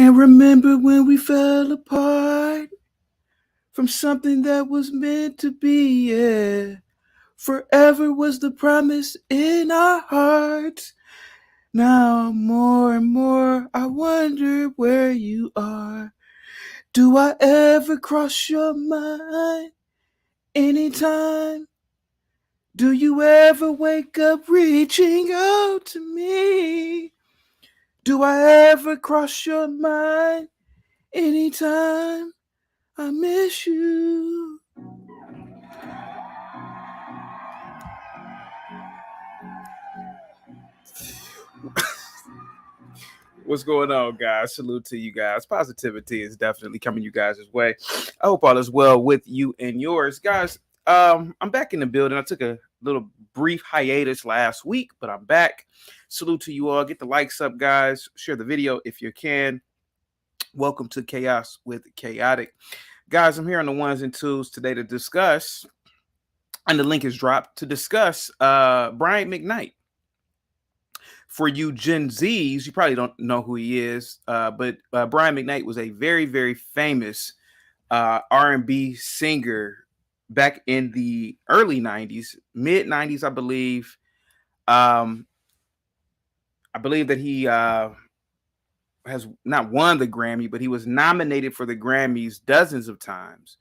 Can't remember when we fell apart from something that was meant to be, yeah. Forever was the promise in our hearts. Now more and more I wonder where you are. Do I ever cross your mind anytime? Do you ever wake up reaching out to me? Do I ever cross your mind anytime? I miss you. What's going on, guys? Salute to you guys. Positivity is definitely coming you guys' way. I hope all is well with you and yours. Guys, I'm back in the building. I took a little brief hiatus last week, but I'm back. Salute to you all. Get the likes up, guys. Share the video if you can. Welcome to Chaos with Chaotic. Guys, I'm here on the ones and twos today to discuss, and the link is dropped, to discuss Brian McKnight. For you Gen Zs, you probably don't know who he is, but Brian McKnight was a very, very famous R&B singer back in the early 90s, mid 90s, I believe. I believe that he has not won the Grammy, but he was nominated for the Grammys dozens of times.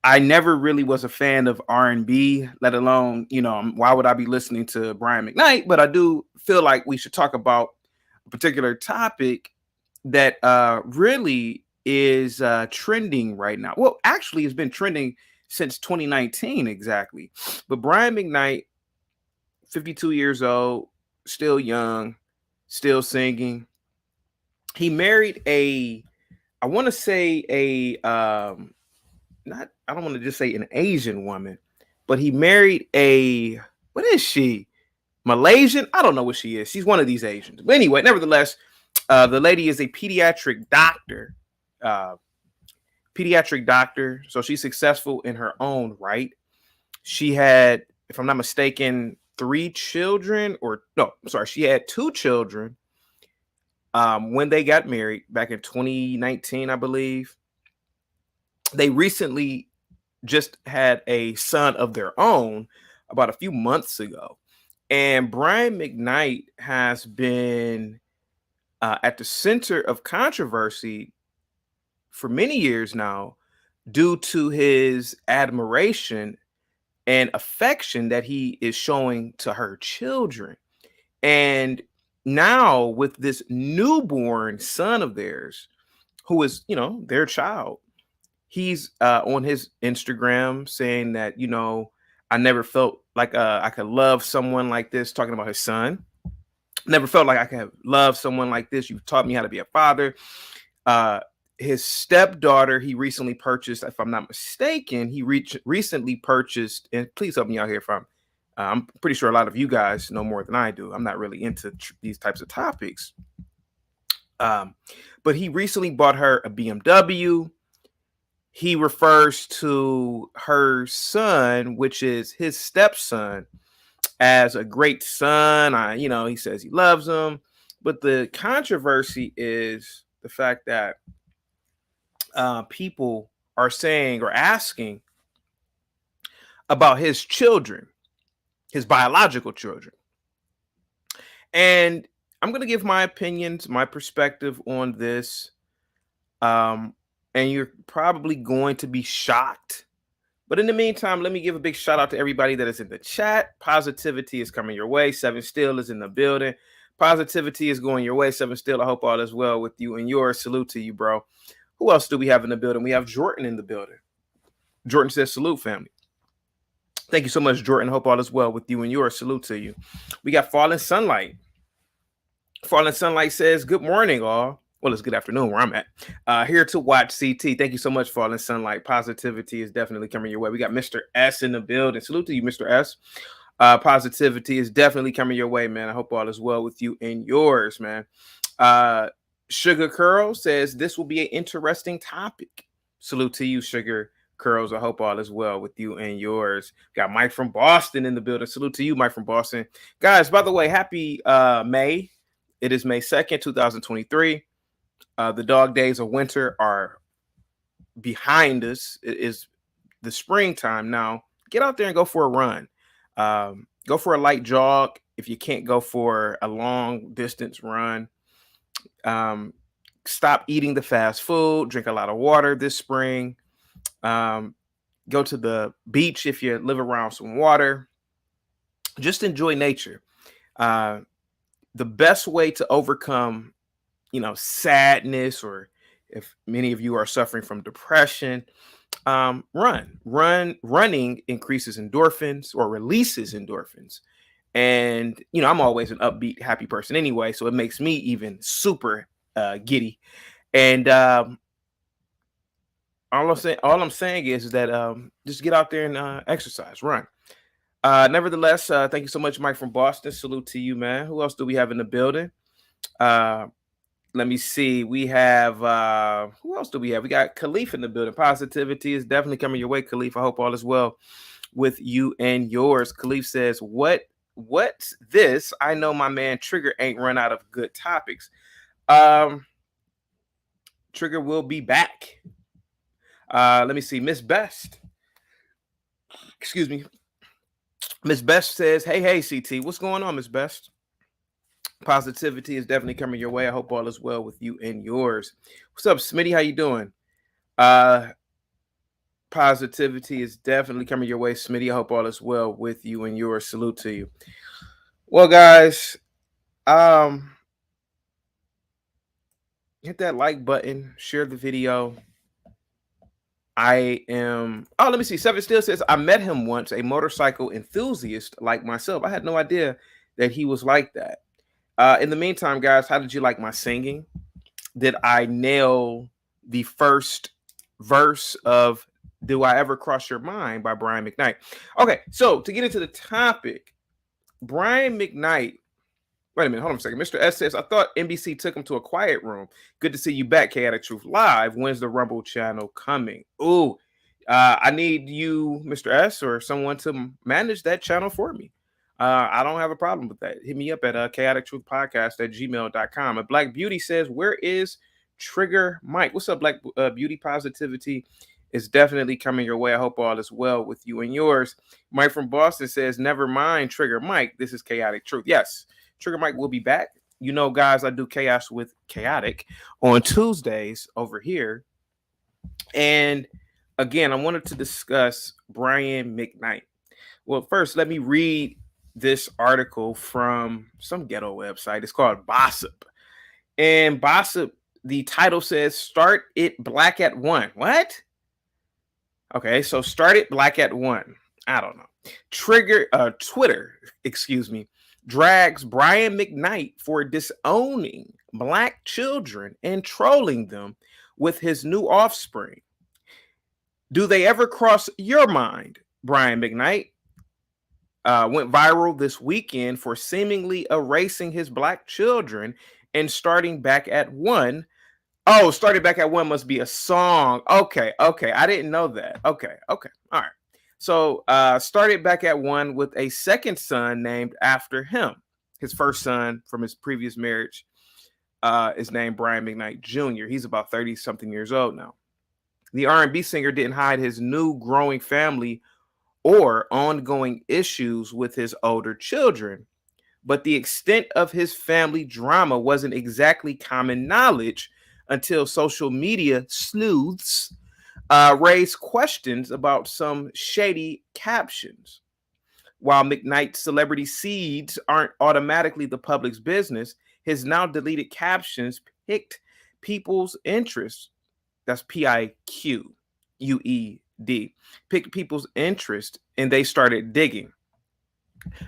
I never really was a fan of R&B, let alone, why would I be listening to Brian McKnight? But I do feel like we should talk about a particular topic that really is trending right now. Well, actually, it's been trending since 2019, exactly. But Brian McKnight, 52 years old, still young, still singing. He married I want to say I don't want to just say an Asian woman, but he married what is she? Malaysian? I don't know what she is. She's one of these Asians. But anyway, nevertheless, the lady is a pediatric doctor. So she's successful in her own right. She had, if I'm not mistaken, she had 2 children when they got married back in 2019, I believe. They recently just had a son of their own about a few months ago. And Brian McKnight has been at the center of controversy for many years now due to his admiration and affection that he is showing to her children. And now with this newborn son of theirs, who is, their child, he's on his Instagram saying that, I never felt like I could love someone like this, talking about his son. Never felt like I could love someone like this. You've taught me how to be a father. His stepdaughter, he recently purchased, if I'm not mistaken, he recently purchased, and please help me out here if I'm pretty sure a lot of you guys know more than I do. I'm not really into these types of topics. But he recently bought her a BMW. He refers to her son, which is his stepson, as a great son. He says he loves him. But the controversy is the fact that people are saying or asking about his children, his biological children. And I'm going to give my opinions, my perspective on this. And you're probably going to be shocked. But in the meantime, let me give a big shout out to everybody that is in the chat. Positivity is coming your way. 7 Still is in the building. Positivity is going your way. 7 Still, I hope all is well with you and yours. Salute to you, bro. Who else do we have in the building? We have Jordan in the building. Jordan says, salute, family. Thank you so much, Jordan. Hope all is well with you and yours. Salute to you. We got Fallen Sunlight. Fallen Sunlight says, good morning, all. Well, it's good afternoon where I'm at. Here to watch CT. Thank you so much, Fallen Sunlight. Positivity is definitely coming your way. We got Mr. S in the building. Salute to you, Mr. S. Positivity is definitely coming your way, man. I hope all is well with you and yours, man. Sugar Curl says, this will be an interesting topic. Salute to you, Sugar Curls. I hope all is well with you and yours. Got Mike from Boston in the building. Salute to you, Mike from Boston. Guys, by the way, happy May. It is May 2nd, 2023. The dog days of winter are behind us. It is the springtime now. Get out there and go for a run. Go for a light jog if you can't go for a long distance run. Um, Stop eating the fast food. Drink a lot of water this spring. Um, Go to the beach if you live around some water. Just enjoy nature. Uh, the best way to overcome, sadness, or if many of you are suffering from depression, running increases endorphins or releases endorphins. And I'm always an upbeat, happy person anyway, so it makes me even super giddy. And all I'm saying is that just get out there and exercise, run. Nevertheless, thank you so much, Mike from Boston. Salute to you, man. Who else do we have in the building? Uh, Let me see. We have who else do we have? We got Khalif in the building. Positivity is definitely coming your way, Khalif. I hope all is well with you and yours. Khalif says, what's this? I know my man Trigger ain't run out of good topics. Trigger will be back. Let me see. Miss Best. Excuse me. Miss Best says, hey, CT. What's going on, Miss Best? Positivity is definitely coming your way. I hope all is well with you and yours. What's up, Smitty? How you doing? Positivity is definitely coming your way, Smitty. I hope all is well with you and yours. Salute to you. Well, guys, hit that like button, share the video. Let me see. Seven Still says, I met him once, a motorcycle enthusiast like myself. I had no idea that he was like that. In the meantime, guys, how did you like my singing? Did I nail the first verse of Do I Ever Cross Your Mind by Brian McKnight? Okay, so to get into the topic, Brian McKnight. Wait a minute, hold on a second. Mr. S says, I thought NBC took him to a quiet room. Good to see you back, Chaotic Truth Live. When's the Rumble channel coming? Ooh, I need you, Mr. S, or someone to manage that channel for me. I don't have a problem with that. Hit me up at chaotictruthpodcast@gmail.com. And Black Beauty says, where is Trigger Mike? What's up, Black Beauty? Positivity is definitely coming your way. I hope all is well with you and yours. Mike from Boston says, never mind Trigger Mike. This is Chaotic Truth. Yes, Trigger Mike will be back. You know, guys, I do Chaos with Chaotic on Tuesdays over here. And again, I wanted to discuss Brian McKnight. Well, first, let me read this article from some ghetto website. It's called Bossip. And Bossip, the title says, Start It Black at 1. What? Okay, so Start It Black at 1. I don't know. Twitter, drags Brian McKnight for disowning Black children and trolling them with his new offspring. Do they ever cross your mind? Brian McKnight went viral this weekend for seemingly erasing his Black children and starting back at 1. Oh, starting back at 1 must be a song. Okay. I didn't know that. Okay. All right. So started back at 1 with a second son named after him. His first son from his previous marriage is named Brian McKnight Jr. He's about 30-something years old now. The R&B singer didn't hide his new growing family or ongoing issues with his older children, but the extent of his family drama wasn't exactly common knowledge until social media sleuths raised questions about some shady captions. While McKnight's celebrity seeds aren't automatically the public's business, his now deleted captions piqued people's interest. That's PIQUED. Picked people's interest, and they started digging.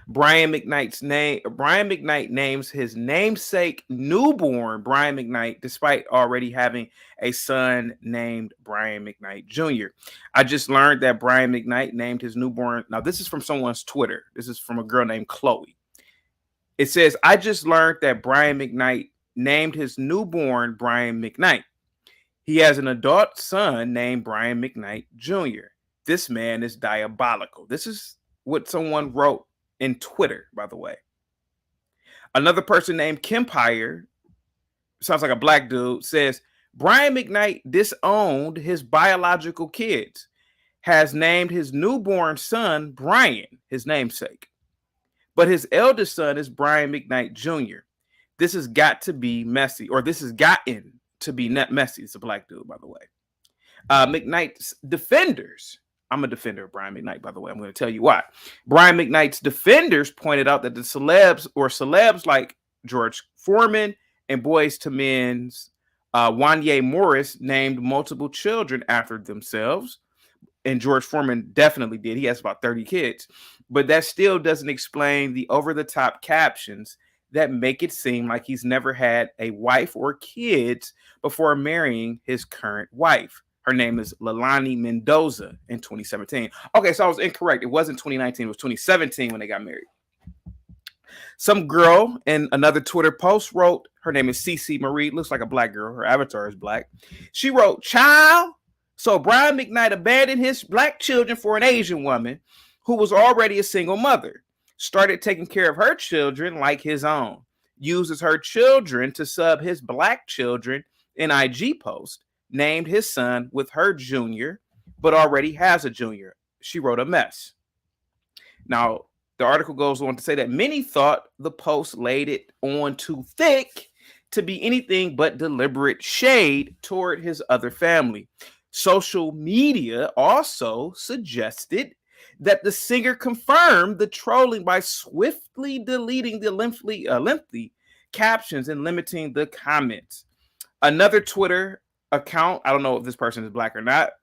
Brian McKnight names his namesake newborn Brian McKnight, despite already having a son named Brian McKnight Jr. I just learned that Brian McKnight named his newborn. Now, this is from someone's Twitter. This is from a girl named Chloe. It says, I just learned that Brian McKnight named his newborn Brian McKnight. He has an adult son named Brian McKnight Jr. This man is diabolical. This is what someone wrote in Twitter, by the way. Another person named Kempire sounds like a black dude, says Brian McKnight disowned his biological kids, has named his newborn son Brian, his namesake. But his eldest son is Brian McKnight Jr. This has got to be messy, or this has gotten to be messy. It's a black dude, by the way. McKnight's defenders, I'm a defender of Brian McKnight, by the way. I'm going to tell you why. Brian McKnight's defenders pointed out that the celebs like George Foreman and Boyz II Men's Wanya Morris named multiple children after themselves. And George Foreman definitely did. He has about 30 kids. But that still doesn't explain the over-the-top captions that make it seem like he's never had a wife or kids before marrying his current wife. Her name is Leilani Mendoza in 2017. Okay, so I was incorrect. It wasn't 2019. It was 2017 when they got married. Some girl in another Twitter post wrote, her name is CC Marie, looks like a black girl. Her avatar is black. She wrote, "Child, so Brian McKnight abandoned his black children for an Asian woman who was already a single mother, started taking care of her children like his own, uses her children to sub his black children in IG post, named his son with her junior, but already has a junior. She wrote a mess." Now, the article goes on to say that many thought the post laid it on too thick to be anything but deliberate shade toward his other family. Social media also suggested that the singer confirmed the trolling by swiftly deleting the lengthy captions and limiting the comments. Another Twitter account, I don't know if this person is black or not,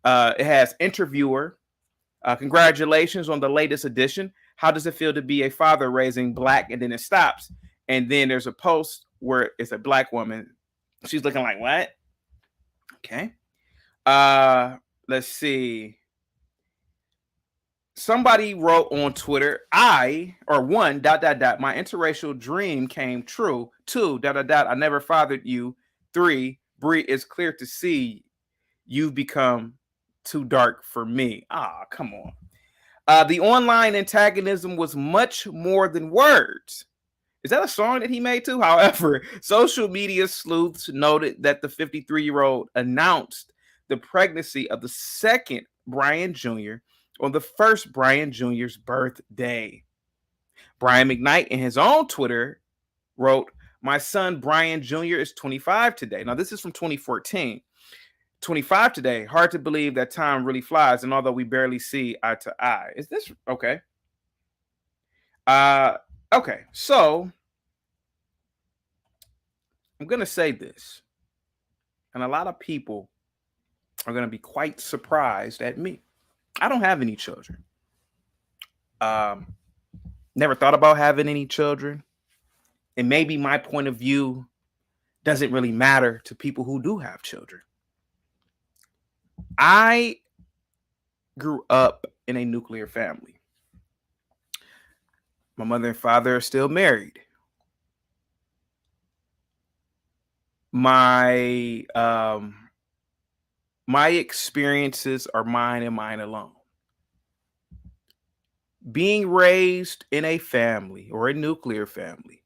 it has interviewer, congratulations on the latest edition. How does it feel to be a father raising black? And then it stops. And then there's a post where it's a black woman. She's looking like, what? Okay. Let's see. Somebody wrote on Twitter, my interracial dream came true. 2, I never fathered you. 3, Bree, it's clear to see you've become too dark for me. Come on. The online antagonism was much more than words. Is that a song that he made too? However, social media sleuths noted that the 53-year-old announced the pregnancy of the second Brian Jr. on the first Brian Jr.'s birthday. Brian McKnight in his own Twitter wrote, "My son Brian Jr. is 25 today." Now, this is from 2014. 25 today. Hard to believe that time really flies, and although we barely see eye to eye. Is this okay? Okay, so I'm gonna say this, and a lot of people are gonna be quite surprised at me. I don't have any children. Never thought about having any children, and maybe my point of view doesn't really matter to people who do have children. I grew up in a nuclear family. My mother and father are still married. My experiences are mine and mine alone. Being raised in a family or a nuclear family,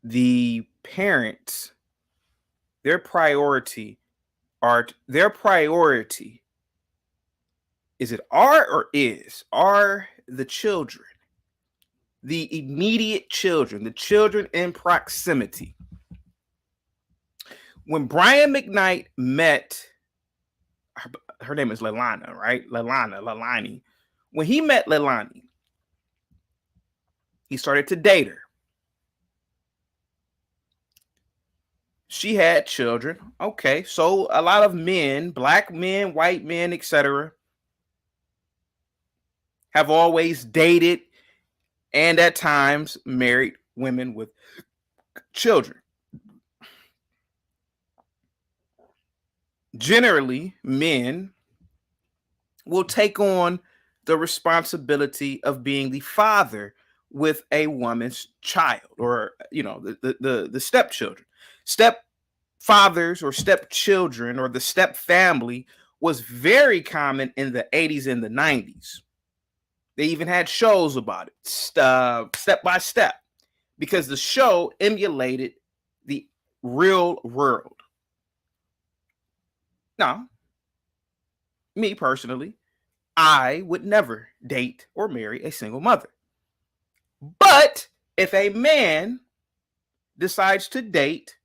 the parents, their priority is it are the children, the immediate children, the children in proximity. When Brian McKnight met, her name is Leilani, right? Leilani. When he met Leilani, he started to date her. She had children. Okay, so a lot of men, black men, white men, etc., have always dated and at times married women with children. Generally, men will take on the responsibility of being the father with a woman's child, or the stepchildren. Stepfathers or stepchildren or the step family was very common in the 80s and the 90s. They even had shows about it, Step by Step, because the show emulated real world. Now, me personally, I would never date or marry a single mother. But if a man decides to date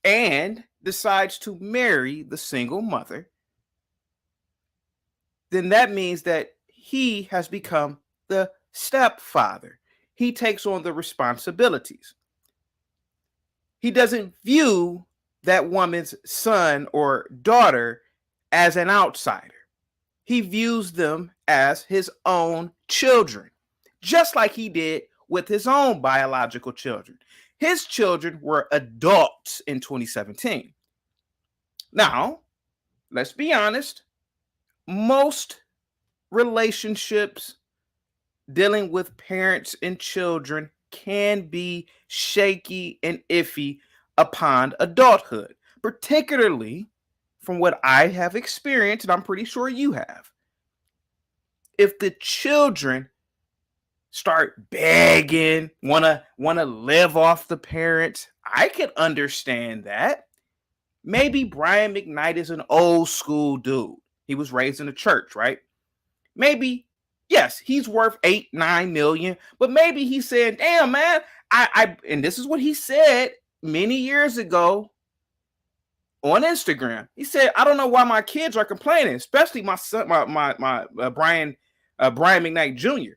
and decides to marry the single mother, then that means that he has become the stepfather. He takes on the responsibilities. He doesn't view that woman's son or daughter as an outsider. He views them as his own children, just like he did with his own biological children. His children were adults in 2017. Now, let's be honest, most relationships dealing with parents and children can be shaky and iffy upon adulthood, particularly from what I have experienced, and I'm pretty sure you have. If the children start begging, wanna live off the parents, I can understand that. Maybe Brian McKnight is an old school dude. He was raised in the church, right? Maybe, yes, he's worth 8-9 million, but maybe he's saying, damn, man, and this is what he said many years ago on Instagram. He said, I don't know why my kids are complaining, especially my son, my Brian McKnight Jr.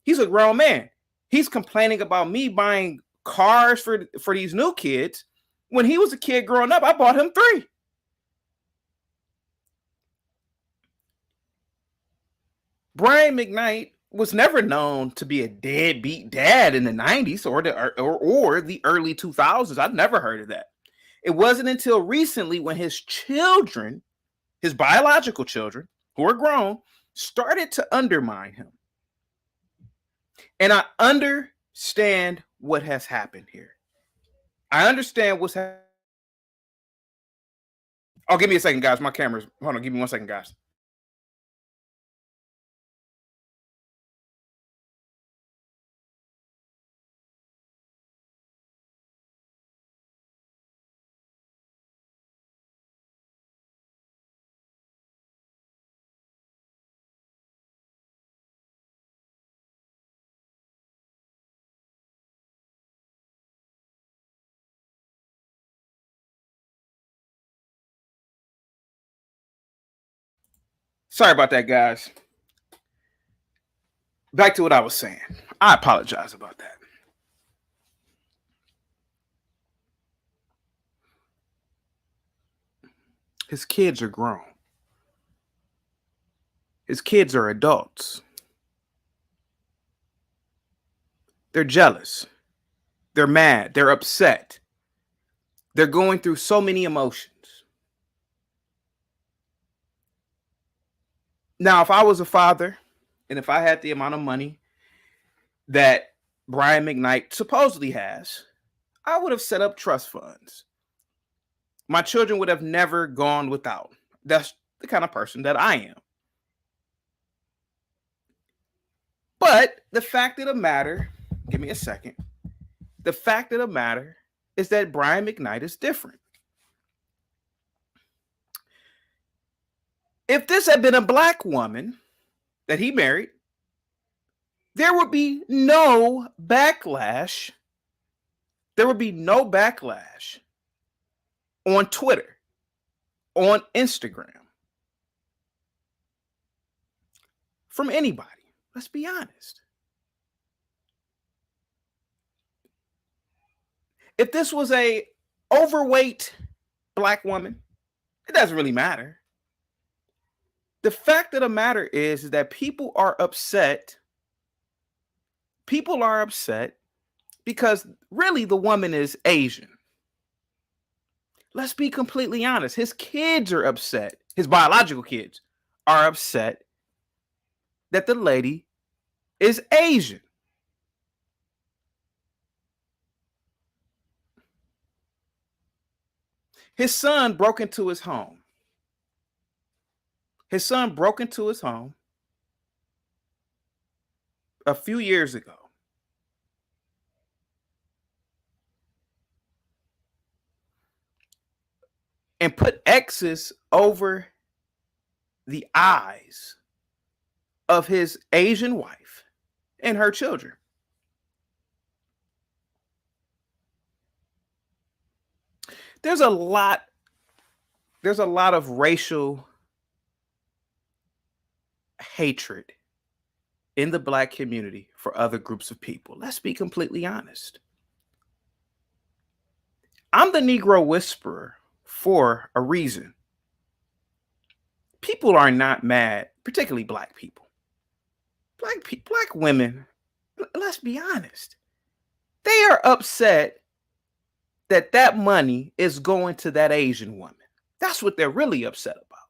He's a grown man. He's complaining about me buying cars for these new kids. When he was a kid growing up, I bought him 3. Brian McKnight was never known to be a deadbeat dad in the 90s or the early 2000s. I've never heard of that. It wasn't until recently when his children, his biological children, who are grown, started to undermine him. And I understand what has happened here. I understand what's happening. Oh, give me a second, guys. My camera's, hold on, give me 1 second, guys. Sorry about that, guys. Back to what I was saying. I apologize about that. His kids are grown. His kids are adults. They're jealous. They're mad. They're upset. They're going through so many emotions. Now, if I was a father and if I had the amount of money that Brian McKnight supposedly has, I would have set up trust funds. My children would have never gone without. That's the kind of person that I am. But the fact of the matter, give me a second. The fact of the matter is that Brian McKnight is different. If this had been a black woman that he married, there would be no backlash. There would be no backlash on Twitter, on Instagram, from anybody. Let's be honest. If this was a overweight black woman, it doesn't really matter. The fact of the matter is that people are upset. People are upset because really the woman is Asian. Let's be completely honest. His kids are upset. His biological kids are upset that the lady is Asian. His son broke into his home. His son broke into his home a few years ago. and put X's over the eyes of his Asian wife and her children. There's a lot of racial hatred in the Black community for other groups of people. Let's be completely honest. I'm the Negro whisperer for a reason. People are not mad, particularly Black people. Black women, let's be honest. They are upset that money is going to that Asian woman. That's what they're really upset about.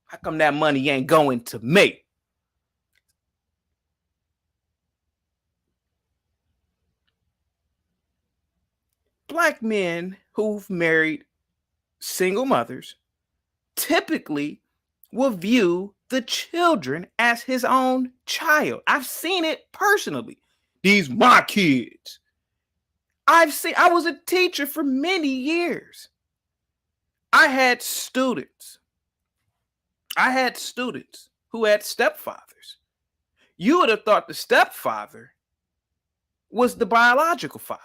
How come that money ain't going to me? Black men who've married single mothers typically will view the children as his own child. I've seen it personally. These my kids. I was a teacher for many years. I had students who had stepfathers. You would have thought the stepfather was the biological father.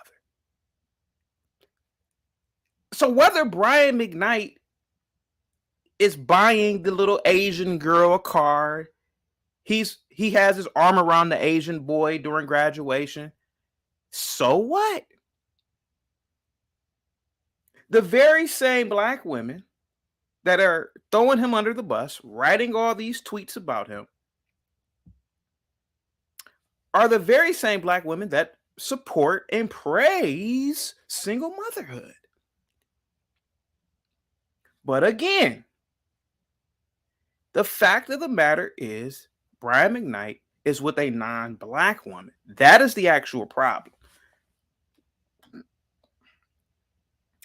So whether Brian McKnight is buying the little Asian girl a card, he has his arm around the Asian boy during graduation, so what? The very same Black women that are throwing him under the bus, writing all these tweets about him, are the very same Black women that support and praise single motherhood. But again, the fact of the matter is, Brian McKnight is with a non-Black woman. That is the actual problem.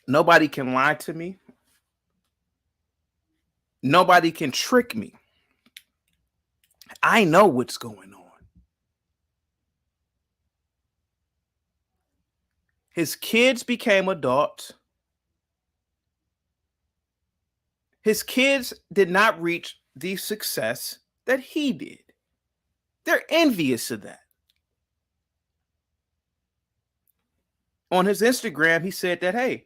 Nobody can lie to me. Nobody can trick me. I know what's going on. His kids became adults. His kids did not reach the success that he did. They're envious of that. On his Instagram, he said that, hey,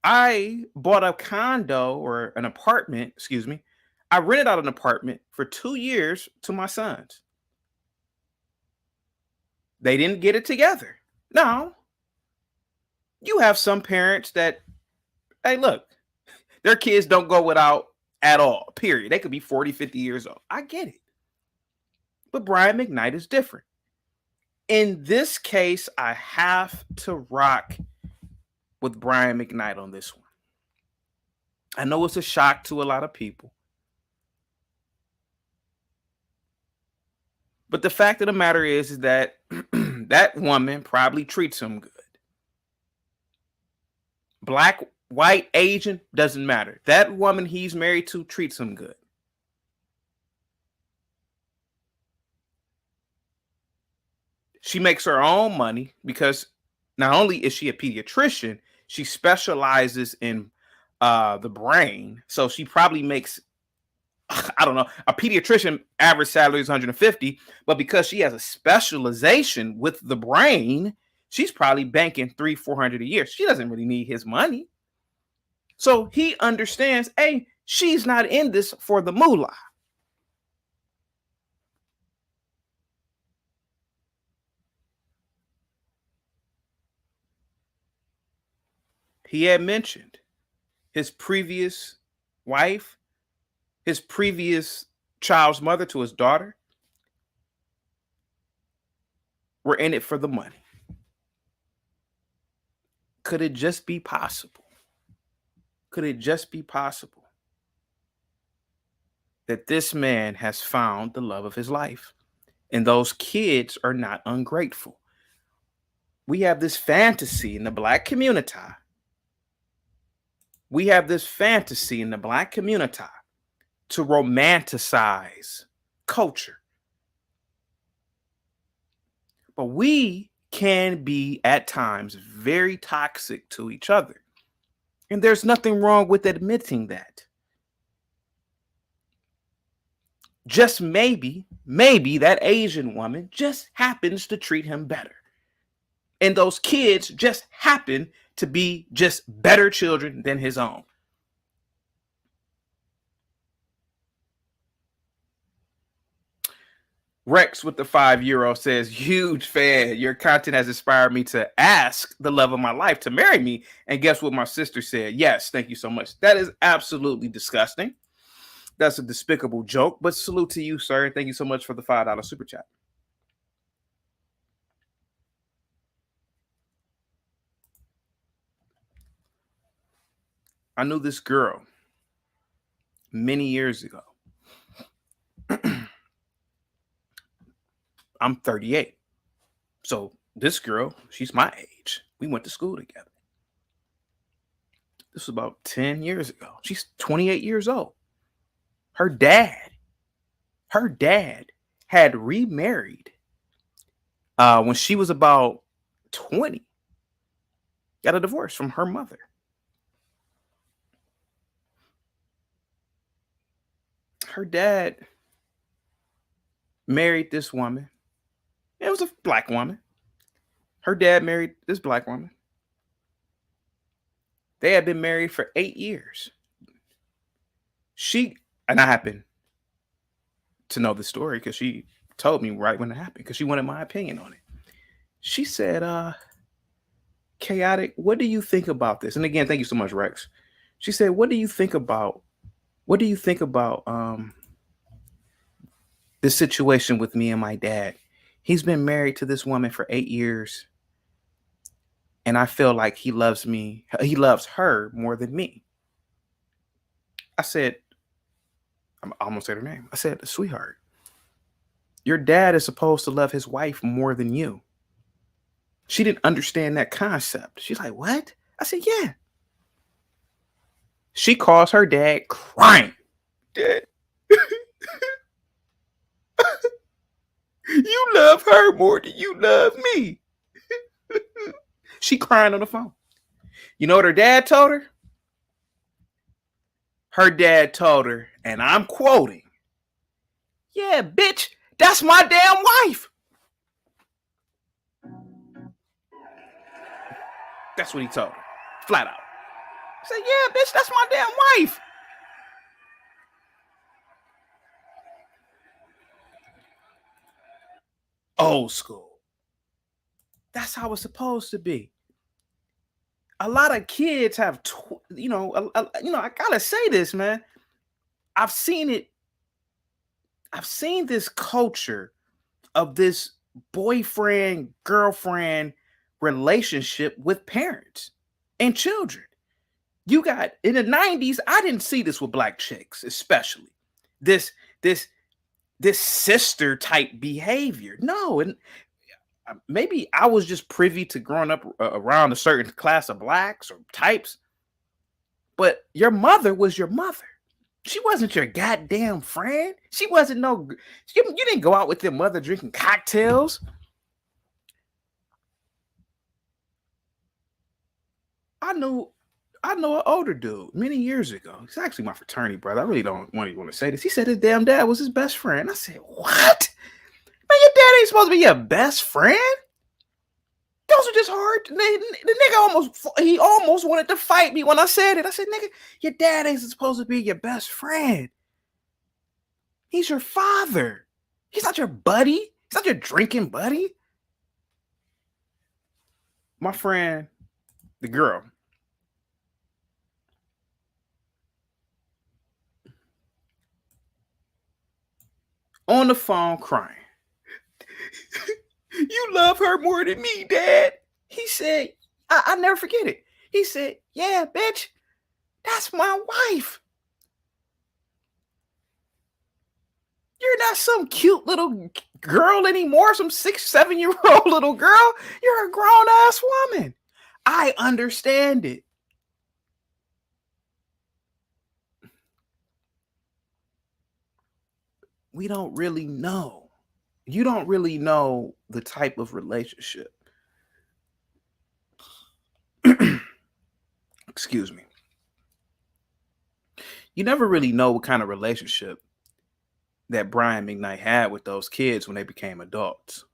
I bought a condo or an apartment, excuse me. I rented out an apartment for 2 years to my sons. They didn't get it together. Now, you have some parents that, hey, look, their kids don't go without at all, period. They could be 40, 50 years old. I get it. But Brian McKnight is different. In this case, I have to rock with Brian McKnight on this one. I know it's a shock to a lot of people. But the fact of the matter is that that woman probably treats him good. Black, white, Asian, doesn't matter. That woman he's married to treats him good. She makes her own money because not only is she a pediatrician, she specializes in the brain. So she probably makes, I don't know, a pediatrician average salary is 150, but because she has a specialization with the brain, she's probably banking 300-400 a year. She doesn't really need his money. So he understands, hey, she's not in this for the moolah. He had mentioned his previous wife, his previous child's mother to his daughter, were in it for the money. Could it just be possible? Could it just be possible that this man has found the love of his life and those kids are not ungrateful? We have this fantasy in the Black community. We have this fantasy in the Black community to romanticize culture. But we can be at times very toxic to each other. And there's nothing wrong with admitting that. Just maybe that Asian woman just happens to treat him better. And those kids just happen to be just better children than his own. Rex with the €5 says, huge fan. Your content has inspired me to ask the love of my life to marry me. And guess what my sister said? Yes, thank you so much. That is absolutely disgusting. That's a despicable joke, but salute to you, sir. Thank you so much for the $5 super chat. I knew this girl many years ago. I'm 38. So this girl, she's my age. We went to school together. This was about 10 years ago. She's 28 years old. Her dad had remarried when she was about 20. Got a divorce from her mother. Her dad married this woman. It was a black woman. Her dad married this black woman. They had been married for 8 years. And I happened to know the story because she told me right when it happened because she wanted my opinion on it. She said, Chaotic, what do you think about this? And again, thank you so much, Rex. She said, what do you think about this situation with me and my dad? He's been married to this woman for 8 years. And I feel like he loves her more than me. I said, I almost said her name. I said, sweetheart, your dad is supposed to love his wife more than you. She didn't understand that concept. She's like, what? I said, yeah. She calls her dad crying. Dad, you love her more than you love me. She crying on the phone. You know what her dad told her? Her dad told her, and I'm quoting, yeah, bitch, that's my damn wife. That's what he told her, flat out. He said, yeah, bitch, that's my damn wife. Old school. That's how it's supposed to be. A lot of kids have, I gotta say this, man. I've seen it. I've seen this culture of this boyfriend, girlfriend relationship with parents and children. You got in the 90s, I didn't see this with black chicks, especially this sister type behavior. No, and maybe I was just privy to growing up around a certain class of blacks or types, but your mother was your mother. She wasn't your goddamn friend. She wasn't you didn't go out with your mother drinking cocktails. I know an older dude many years ago. He's actually my fraternity brother. I really don't want to say this. He said his damn dad was his best friend. I said, what? Man, your dad ain't supposed to be your best friend. Those are just hard. The nigga almost wanted to fight me when I said it. I said, nigga, your dad ain't supposed to be your best friend. He's your father. He's not your buddy. He's not your drinking buddy. My friend, the girl, on the phone crying. You love her more than me, Dad. He said, I never forget it. He said, yeah, bitch, that's my wife. You're not some cute little girl anymore, some 6-7-year-old little girl. You're a grown-ass woman. I understand it. We don't really know. You don't really know the type of relationship. Excuse me. You never really know what kind of relationship that Brian McKnight had with those kids when they became adults.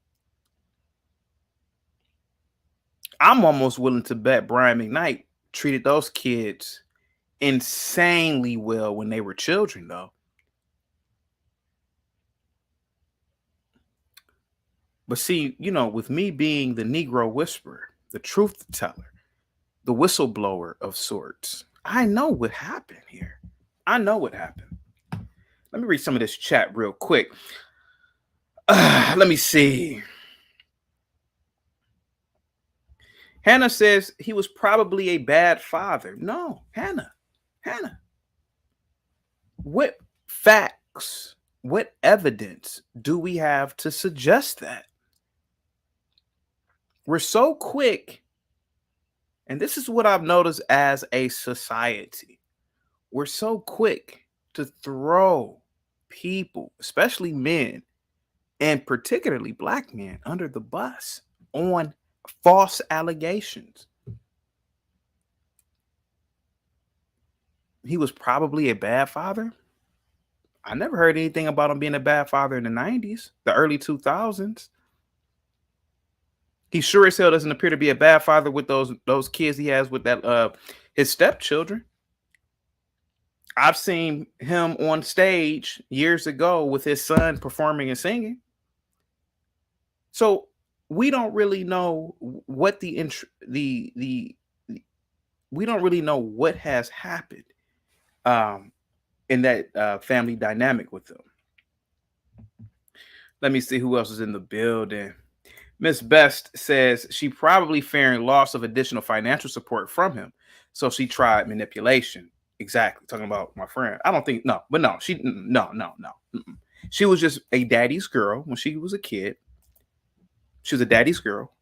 I'm almost willing to bet Brian McKnight treated those kids insanely well when they were children, though. But see, with me being the Negro whisperer, the truth teller, the whistleblower of sorts, I know what happened here. I know what happened. Let me read some of this chat real quick. Let me see. Hannah says he was probably a bad father. No, Hannah, what facts, what evidence do we have to suggest that? We're so quick, and this is what I've noticed as a society. We're so quick to throw people, especially men, and particularly black men, under the bus on false allegations. He was probably a bad father. I never heard anything about him being a bad father in the 90s, the early 2000s. He sure as hell doesn't appear to be a bad father with those kids he has with that his stepchildren. I've seen him on stage years ago with his son performing and singing. So we don't really know what the we don't really know what has happened in that family dynamic with them. Let me see who else is in the building. Miss Best says she probably fearing loss of additional financial support from him, so she tried manipulation. Exactly, talking about my friend. I don't think no, but no, she no. Mm-mm. She was just a daddy's girl when she was a kid. She was a daddy's girl.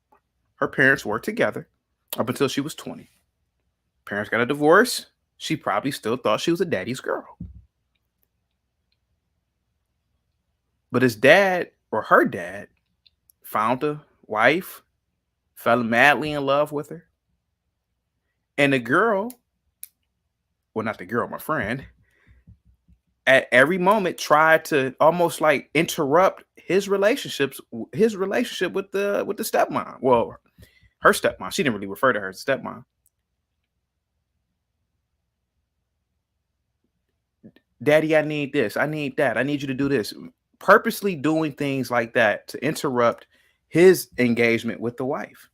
Her parents were together up until she was 20. Parents got a divorce. She probably still thought she was a daddy's girl. But his dad or her dad found a wife, fell madly in love with her. And the girl, well, not the girl, my friend, at every moment tried to almost like interrupt his relationship with the stepmom. Well, her stepmom. She didn't really refer to her as stepmom. Daddy, I need this. I need that. I need you to do this. Purposely doing things like that to interrupt his engagement with the wife.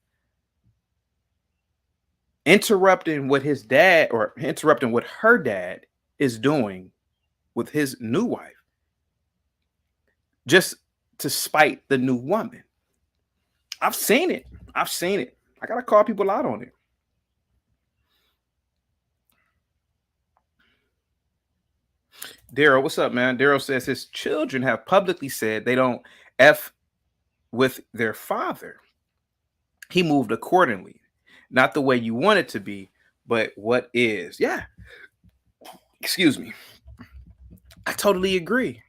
Interrupting what his dad or interrupting what her dad is doing with his new wife just to spite the new woman. I've seen it. I've seen it. I got to call people out on it. Daryl, what's up, man? Daryl says his children have publicly said they don't F with their father. He moved accordingly. Not the way you want it to be, but what is. Yeah. Excuse me. I totally agree.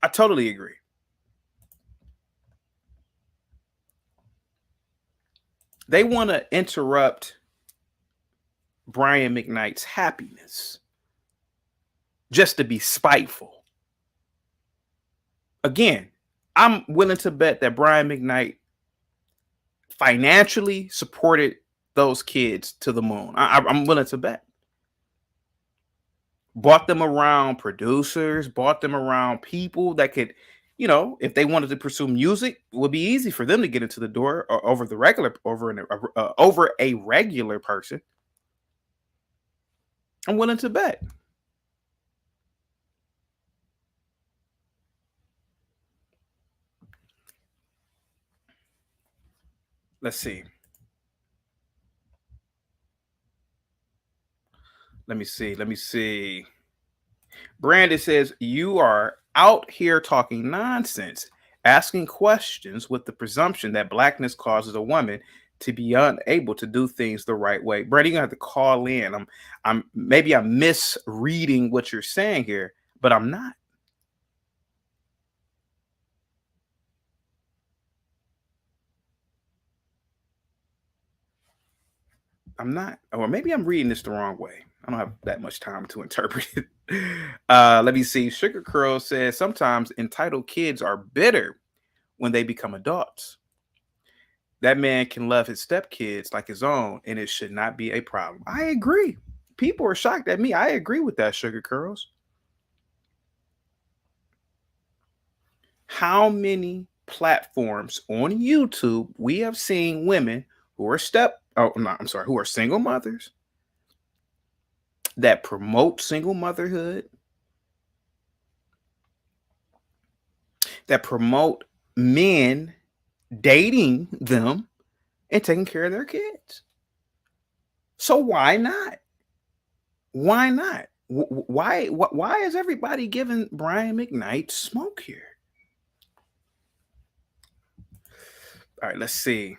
I totally agree. They want to interrupt Brian McKnight's happiness just to be spiteful. Again, I'm willing to bet that Brian McKnight financially supported those kids to the moon. I'm willing to bet. Bought them around producers, bought them around people that could, if they wanted to pursue music, it would be easy for them to get into the door over the regular, over a regular person. I'm willing to bet. Let's see. Let me see. Let me see. Brandon says, you are out here talking nonsense, asking questions with the presumption that blackness causes a woman to be unable to do things the right way. Brandon, you have to call in. I'm misreading what you're saying here, but I'm not. I'm not. Or maybe I'm reading this the wrong way. I don't have that much time to interpret it. Let me see. Sugar Curl says sometimes entitled kids are bitter when they become adults. That man can love his stepkids like his own, and it should not be a problem. I agree. People are shocked at me. I agree with that, Sugar Curls. How many platforms on YouTube we have seen women who are who are single mothers that promote single motherhood, that promote men dating them and taking care of their kids. So why not? Why not? Why is everybody giving Brian McKnight smoke here? All right, let's see.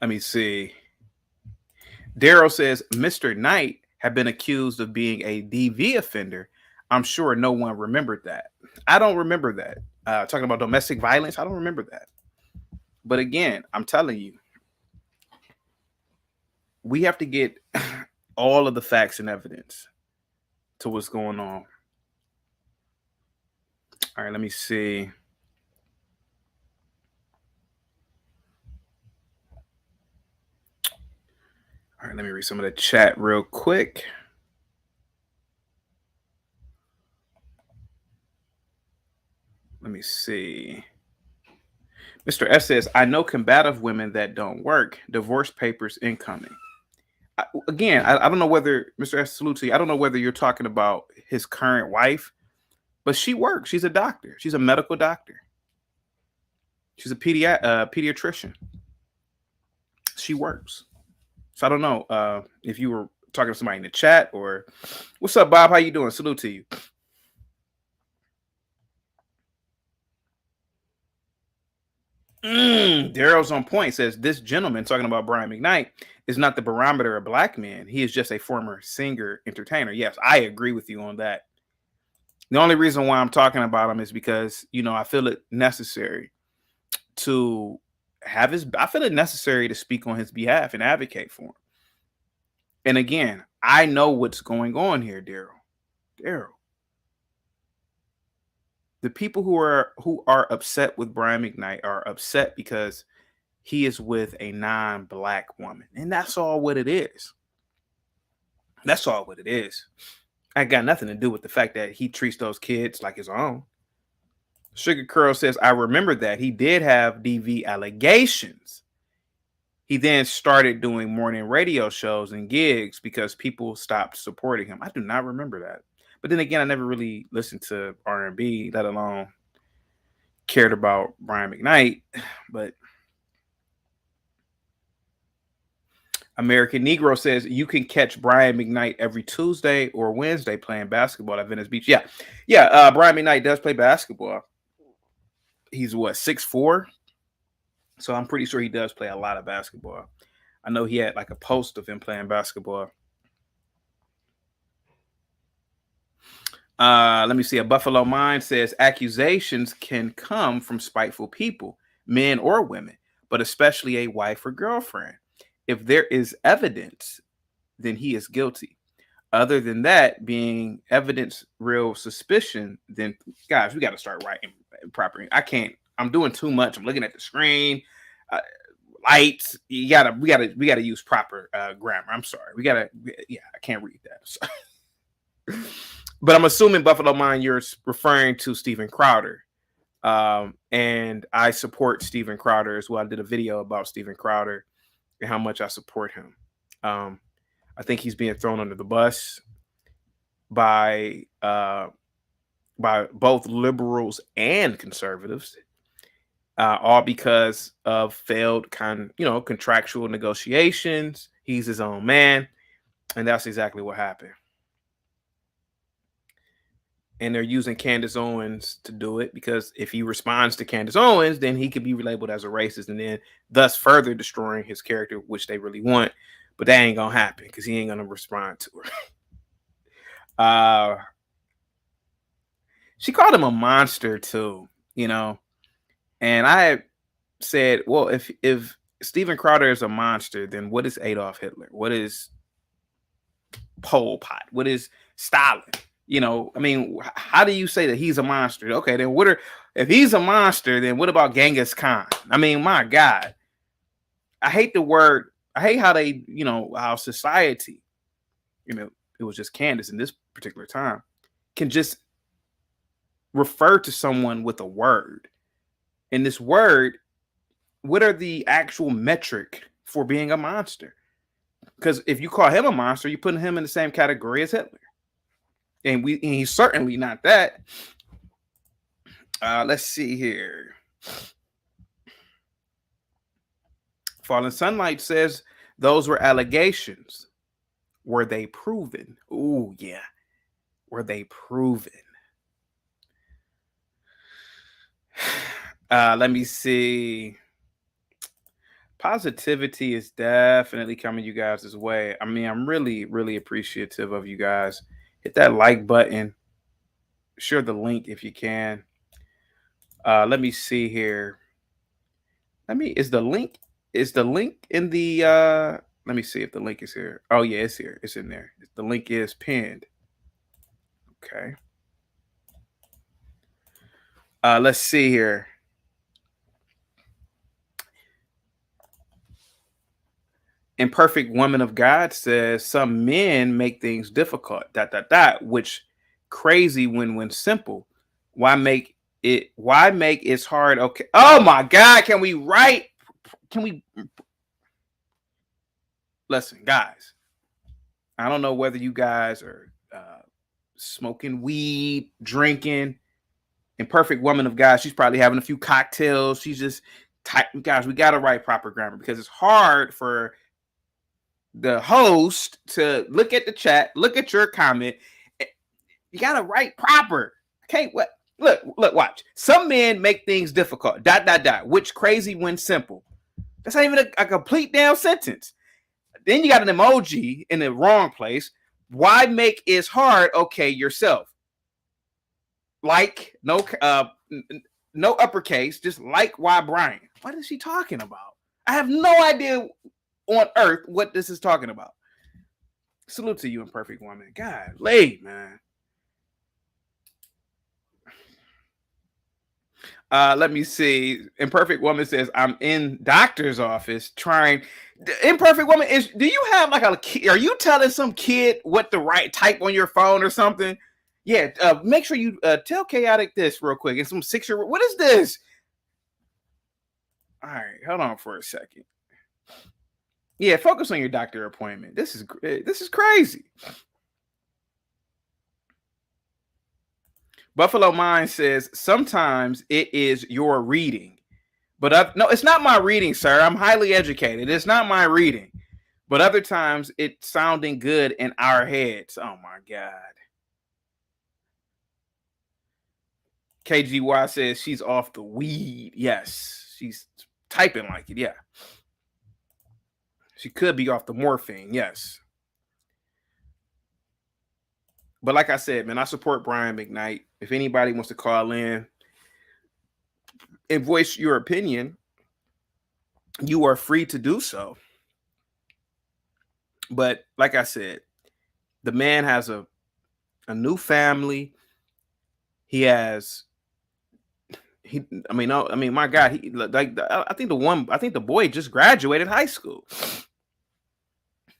Let me see. Daryl says Mr. Knight had been accused of being a DV offender. I'm sure no one remembered that. I don't remember that. Talking about domestic violence, I don't remember that. But again, I'm telling you, we have to get all of the facts and evidence to what's going on. All right, let me see. All right, let me read some of the chat real quick. Let me see. Mr. S says, I know combative women that don't work. Divorce papers incoming. I don't know whether, Mr. S, salute to you. I don't know whether you're talking about his current wife, but she works. She's a doctor. She's a medical doctor. She's a pediatrician. She works. So I don't know if you were talking to somebody in the chat or what's up, Bob? How you doing? Salute to you. Daryl's on point. Says this gentleman talking about Brian McKnight is not the barometer of black men. He is just a former singer entertainer. Yes, I agree with you on that. The only reason why I'm talking about him is because I feel it necessary to I feel it necessary to speak on his behalf and advocate for him. And again, I know what's going on here, Daryl. The people who are upset with Brian McKnight are upset because he is with a non-black woman. And that's all what it is. That's all what it is. I got nothing to do with the fact that he treats those kids like his own. Sugar Curl says, I remember that he did have DV allegations. He then started doing morning radio shows and gigs because people stopped supporting him. I do not remember that. But then again, I never really listened to R&B, let alone cared about Brian McKnight. But American Negro says you can catch Brian McKnight every Tuesday or Wednesday playing basketball at Venice Beach. Yeah. Brian McKnight does play basketball. He's 6'4". So I'm pretty sure he does play a lot of basketball. I know he had like a post of him playing basketball. Let me see. A Buffalo Mind says accusations can come from spiteful people, men or women, but especially a wife or girlfriend. If there is evidence, then he is guilty. Other than that, being evidence, real suspicion, then guys, we got to start writing properly. I can't. I'm doing too much. I'm looking at the screen, lights. We gotta use proper grammar. I'm sorry. I can't read that. But I'm assuming Buffalo Mind, you're referring to Steven Crowder. And I support Steven Crowder as well. I did a video about Steven Crowder and how much I support him. I think he's being thrown under the bus by both liberals and conservatives, all because of failed contractual negotiations. He's his own man, and that's exactly what happened. And they're using Candace Owens to do it because if he responds to Candace Owens, then he could be labeled as a racist and then thus further destroying his character, which they really want. But that ain't gonna happen because he ain't gonna respond to her. she called him a monster too, And I had said, well, if Steven Crowder is a monster, then what is Adolf Hitler? What is Pol Pot? What is Stalin? How do you say that he's a monster? Okay, then if he's a monster, then what about Genghis Khan? My God. I hate how they, how society, it was just Candace in this particular time, can just refer to someone with a word. And this word, what are the actual metric for being a monster? Because if you call him a monster, you're putting him in the same category as Hitler. And he's certainly not that. Let's see here. Fallen Sunlight says those were allegations. Were they proven? Ooh, yeah. Were they proven? Let me see. Positivity is definitely coming you guys' way. I'm really, really appreciative of you guys. Hit that like button. Share the link if you can. Let me see here. Is the link in the let me see if the link is here. Oh yeah, it's here. It's in there. The link is pinned. Okay. Let's see here. Imperfect Woman of God says some men make things difficult. ... Which crazy when simple. Why make it hard? Okay. Oh my God. Can we listen, guys? I don't know whether you guys are smoking weed, drinking. Imperfect Woman of God, she's probably having a few cocktails. She's just guys, we got to write proper grammar because it's hard for the host to look at the chat, look at your comment. You got to write proper. Okay, what? Look, watch. Some men make things difficult. ... Which crazy when simple. That's not even a complete damn sentence. Then you got an emoji in the wrong place. Why make it hard? Okay, yourself. Like no uppercase, just like why Brian. What is she talking about? I have no idea on earth what this is talking about. Salute to you, Imperfect Woman. God, man. Let me see. Imperfect Woman says, I'm in doctor's office trying. Imperfect Woman, do you have like are you telling some kid what to type on your phone or something? Yeah, make sure you tell Chaotic this real quick. It's some 6-year-old. What is this? All right, hold on for a second. Yeah, focus on your doctor appointment. This is crazy. Buffalo Mind says, sometimes it is your reading. But no, it's not my reading, sir. I'm highly educated. It's not my reading. But other times it's sounding good in our heads. Oh my God. KGY says she's off the weed. Yes, she's typing like it. Yeah. She could be off the morphine. Yes. But like I said, man, I support Brian McKnight. If anybody wants to call in and voice your opinion, you are free to do so. But like I said, the man has a new family. My God, I think the boy just graduated high school.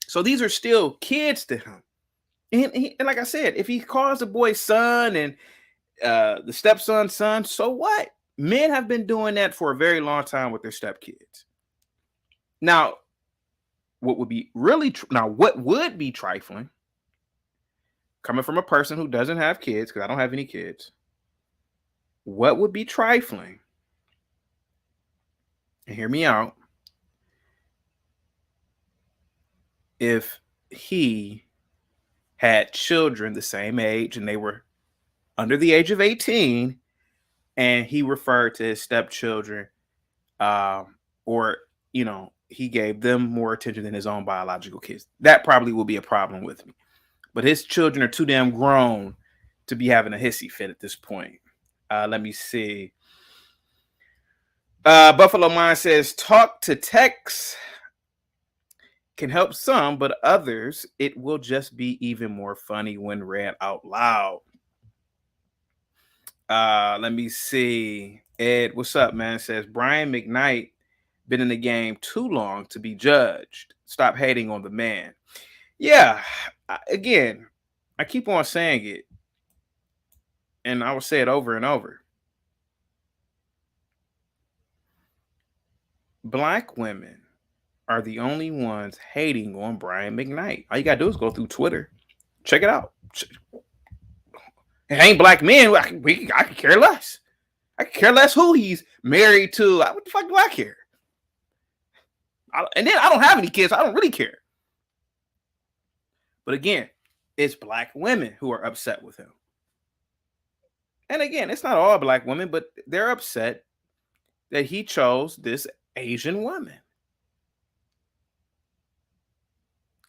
So these are still kids to him. And like I said, if he calls the boy son and the stepson son, so what? Men have been doing that for a very long time with their stepkids. Now, what would be trifling, coming from a person who doesn't have kids, because I don't have any kids, what would be trifling, and hear me out, if he had children the same age and they were under the age of 18 and he referred to his stepchildren or he gave them more attention than his own biological kids. That probably will be a problem with me. But his children are too damn grown to be having a hissy fit at this point. Let me see. Buffalo Mind says, talk to text can help some, but others, it will just be even more funny when read out loud. Let me see. Ed, what's up, man? Says Brian McKnight been in the game too long to be judged. Stop hating on the man. Yeah, again, I keep on saying it, and I will say it over and over. Black women are the only ones hating on Brian McKnight. All you gotta do is go through Twitter. Check it out. It ain't black men. I could care less. I could care less who he's married to. What the fuck do I care? And then I don't have any kids. So I don't really care. But again, it's black women who are upset with him. And again, it's not all black women, but they're upset that he chose this Asian woman.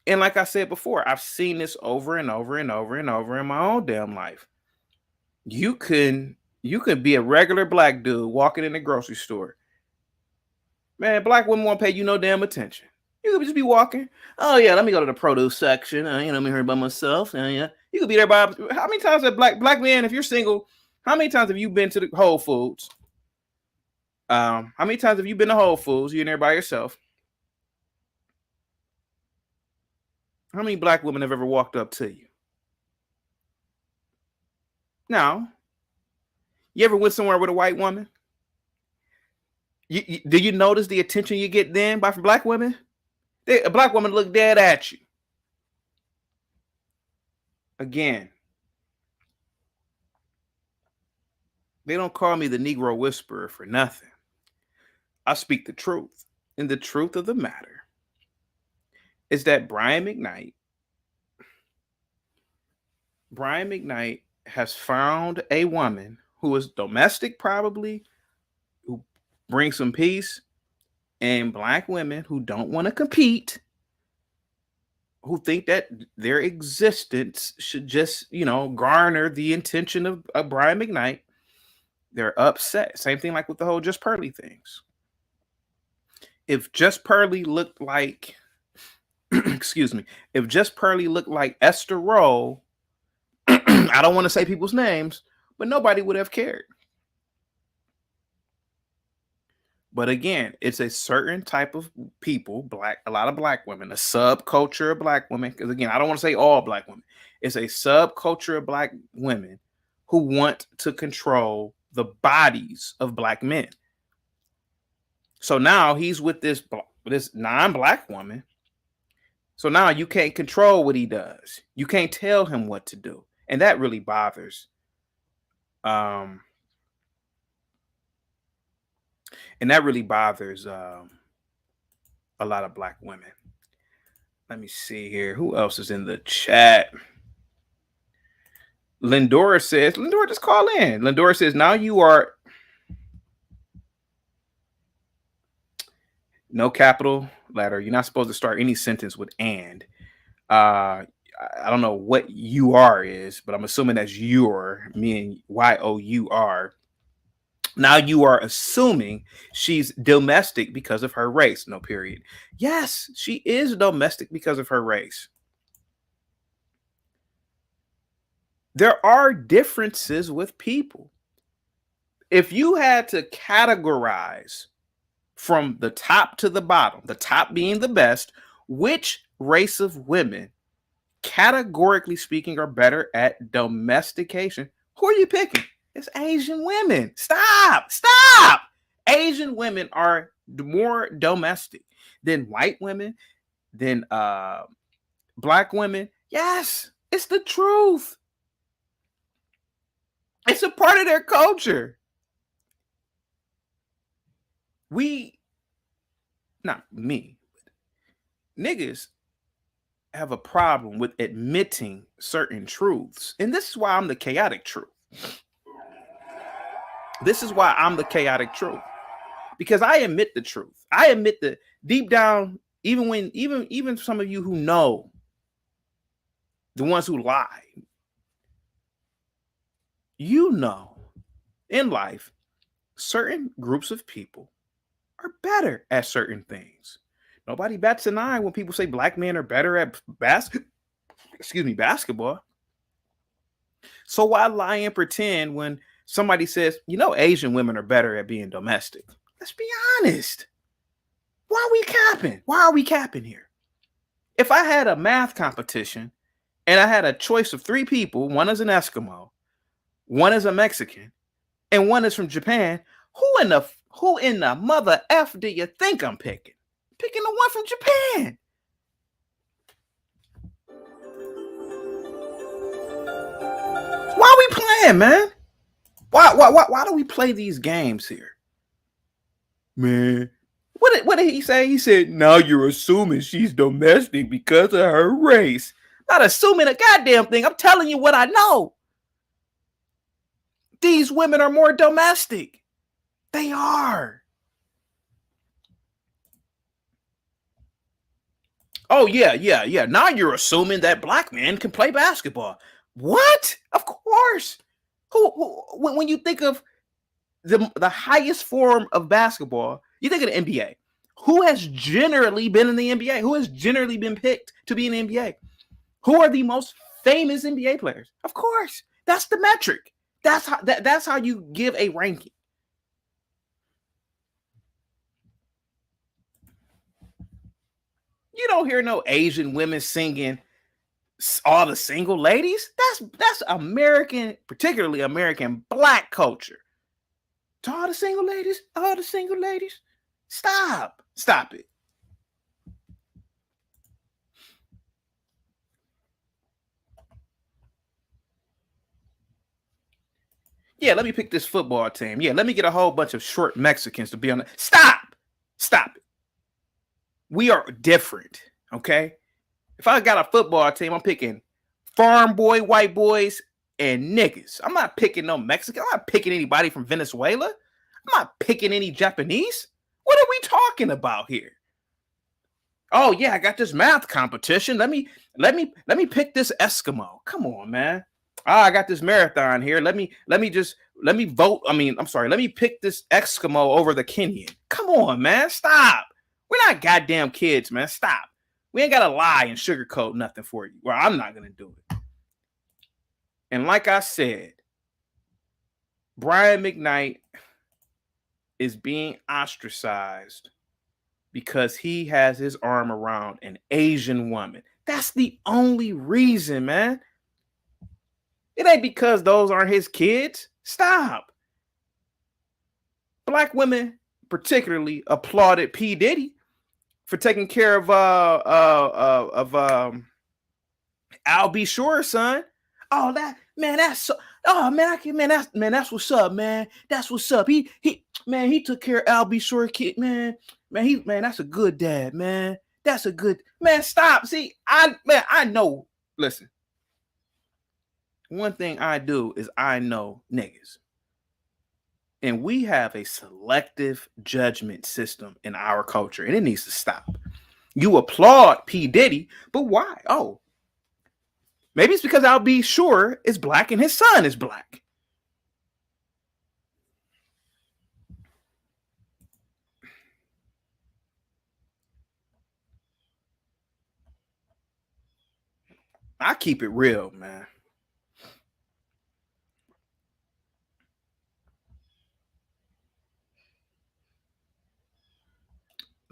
And like I said before, I've seen this over and over and over and over in my own damn life. You can be a regular black dude walking in the grocery store. Man, black women won't pay you no damn attention. You could just be walking. Oh yeah, let me go to the produce section. Let me hear by myself. Yeah, you could be there by. How many times have black man, if you're single, how many times have you been to the Whole Foods? How many times have you been to Whole Foods? You're in there by yourself. How many black women have ever walked up to you? Now, you ever went somewhere with a white woman? Do you notice the attention you get then by black women? A black woman look dead at you. Again, they don't call me the Negro Whisperer for nothing. I speak the truth. And the truth of the matter is that Brian McKnight has found a woman who is domestic, probably, who brings some peace, and black women who don't want to compete, who think that their existence should just, garner the attention of Brian McKnight. They're upset. Same thing like with the whole Just Pearly things. If Just Pearly looked like, if Just Pearly looked like Esther Rowe, I don't want to say people's names, but nobody would have cared. But again, it's a certain type of people, a lot of black women, a subculture of black women. Because again, I don't want to say all black women. It's a subculture of black women who want to control the bodies of black men. So now he's with this non-black woman. So now you can't control what he does. You can't tell him what to do. And that really bothers. And that really bothers a lot of black women. Let me see here. Who else is in the chat? Lindora, just call in. Lindora says, now you are no capital letter. You're not supposed to start any sentence with and. I don't know what you are is, but I'm assuming that's your, meaning Y-O-U-R. Now you are assuming she's domestic because of her race. No, period. Yes, she is domestic because of her race. There are differences with people. If you had to categorize from the top to the bottom, the top being the best, which race of women, categorically speaking, are better at domestication, who are you picking? It's Asian women. Stop. Asian women are more domestic than white women, than black women. Yes, it's the truth. It's a part of their culture. Not me, but niggas have a problem with admitting certain truths. And this is why I'm the chaotic truth. This is why I'm the chaotic truth, because I admit the truth. I admit that deep down, even some of you who know, the ones who lie, You know, in life, certain groups of people are better at certain things. Nobody bats an eye when people say black men are better at basketball. So why lie and pretend when somebody says, Asian women are better at being domestic? Let's be honest. Why are we capping? Why are we capping here? If I had a math competition and I had a choice of 3 people, one is an Eskimo, one is a Mexican, and one is from Japan, who in the mother F do you think I'm picking? Picking the one from Japan. Why are we playing, man? Why do we play these games here? Man, what did he say? He said, now you're assuming she's domestic because of her race. Not assuming a goddamn thing. I'm telling you what I know. These women are more domestic. They are. Oh, yeah. Now you're assuming that black men can play basketball. What? Of course. Who when you think of the highest form of basketball, you think of the NBA. Who has generally been in the NBA? Who has generally been picked to be in the NBA? Who are the most famous NBA players? Of course. That's the metric. That's how you give a ranking. You don't hear no Asian women singing all the single ladies. That's American, particularly American black culture. To all the single ladies, stop it. Yeah, let me pick this football team. Yeah, let me get a whole bunch of short Mexicans to be on it. Stop it. We are different, okay? If I got a football team, I'm picking farm boy, white boys, and niggas. I'm not picking no Mexican. I'm not picking anybody from Venezuela. I'm not picking any Japanese. What are we talking about here? Oh yeah, I got this math competition. Let me pick this Eskimo. Come on, man. I got this marathon here. Let me vote. I'm sorry. Let me pick this Eskimo over the Kenyan. Come on, man. Stop. We're not goddamn kids, man. Stop. We ain't gotta lie and sugarcoat nothing for you. Well, I'm not gonna do it. And like I said, Brian McKnight is being ostracized because he has his arm around an Asian woman. That's the only reason, man. It ain't because those aren't his kids. Stop. Black women particularly applauded P. Diddy for taking care of Al B. Sure's son. Oh, that's so. Oh man, that's what's up, man. That's what's up. He took care of Al B. Sure kid, man. Man, that's a good dad, man. That's a good man. Stop. See, I know. Listen, one thing I do is I know niggas. And we have a selective judgment system in our culture, and it needs to stop. You applaud P. Diddy, but why? Oh, maybe it's because I'll be sure is black and his son is black. I keep it real, man.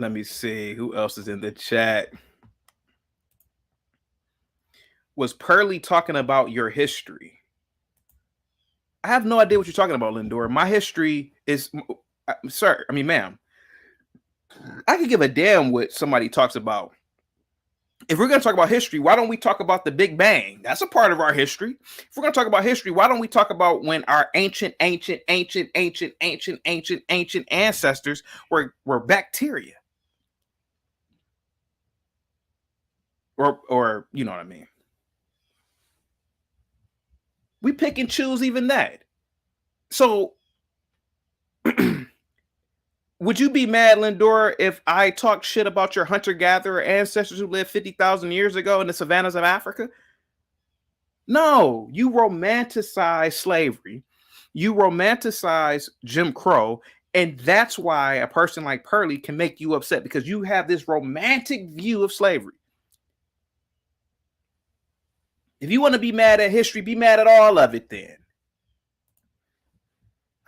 Let me see who else is in the chat. Was Pearly talking about your history? I have no idea what you're talking about, Lindor. My history is, sir. I mean, ma'am. I could give a damn what somebody talks about. If we're going to talk about history, why don't we talk about the Big Bang? That's a part of our history. If we're going to talk about history, why don't we talk about when our ancient ancestors were bacteria? Or you know what I mean? We pick and choose even that. So would you be mad, Lindor, if I talk shit about your hunter-gatherer ancestors who lived 50,000 years ago in the savannas of Africa? No, you romanticize slavery. You romanticize Jim Crow. And that's why a person like Pearlie can make you upset because you have this romantic view of slavery. If you want to be mad at history, be mad at all of it then.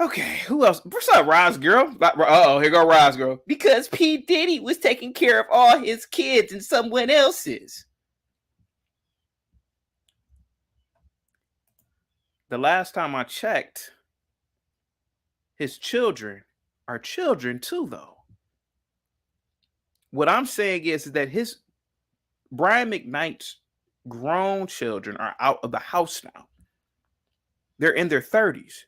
Okay, who else? What's up, Roz Girl? Oh, here go Roz Girl. Because P. Diddy was taking care of all his kids and someone else's. The last time I checked, his children are children too, though. What I'm saying is that his Brian McKnight's grown children are out of the house now. They're in their 30s.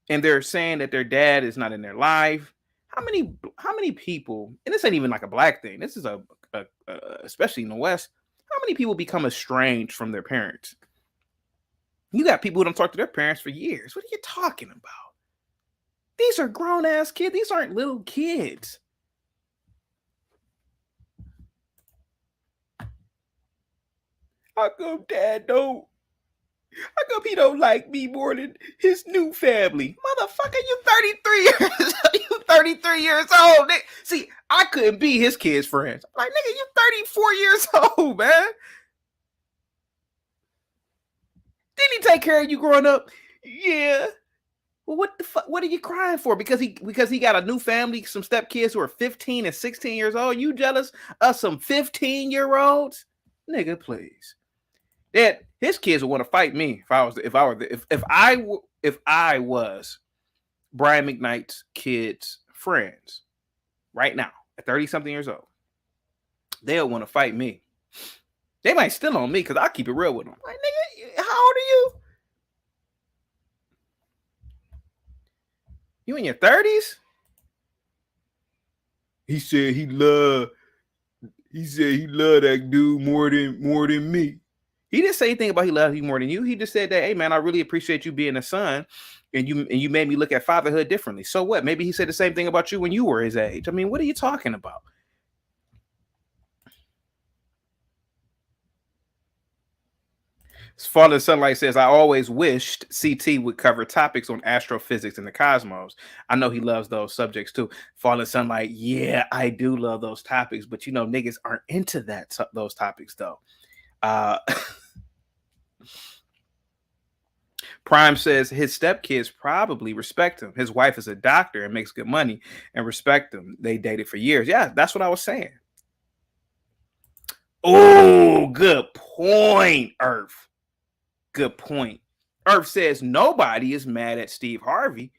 And they're saying that their dad is not in their life. How many people, and this ain't even like a black thing, this is a especially in the West, how many people become estranged from their parents? You got people who don't talk to their parents for years. What are you talking about? These are grown ass kids. These aren't little kids. How come dad don't? How come he don't like me more than his new family? Motherfucker, you 33 years you 33 years old. See, I couldn't be his kids' friends. I'm like, nigga, you 34 years old, man. Didn't he take care of you growing up? Yeah. Well, what the fuck? What are you crying for? Because he got a new family, some stepkids who are 15 and 16 years old. You jealous of some 15-year-olds? Nigga, please. That his kids would want to fight me if I was Brian McKnight's kids' friends right now at 30-something years old. They'll want to fight me. They might still on me because I keep it real with them. Like, nigga, how old are you? You in your 30s? He said he loved that dude more than me. He didn't say anything about he loved you more than you. He just said that, hey man, I really appreciate you being a son, and you made me look at fatherhood differently. So what? Maybe he said the same thing about you when you were his age. I mean, what are you talking about? Fallen Sunlight says, I always wished CT would cover topics on astrophysics and the cosmos. I know he loves those subjects too. Fallen Sunlight, yeah, I do love those topics, but you know, niggas aren't into those topics though. Prime says his stepkids probably respect him. His wife is a doctor and makes good money and respect him. They dated for years. Yeah, that's what I was saying. Oh, good point, Earth. Good point. Earth says nobody is mad at Steve Harvey.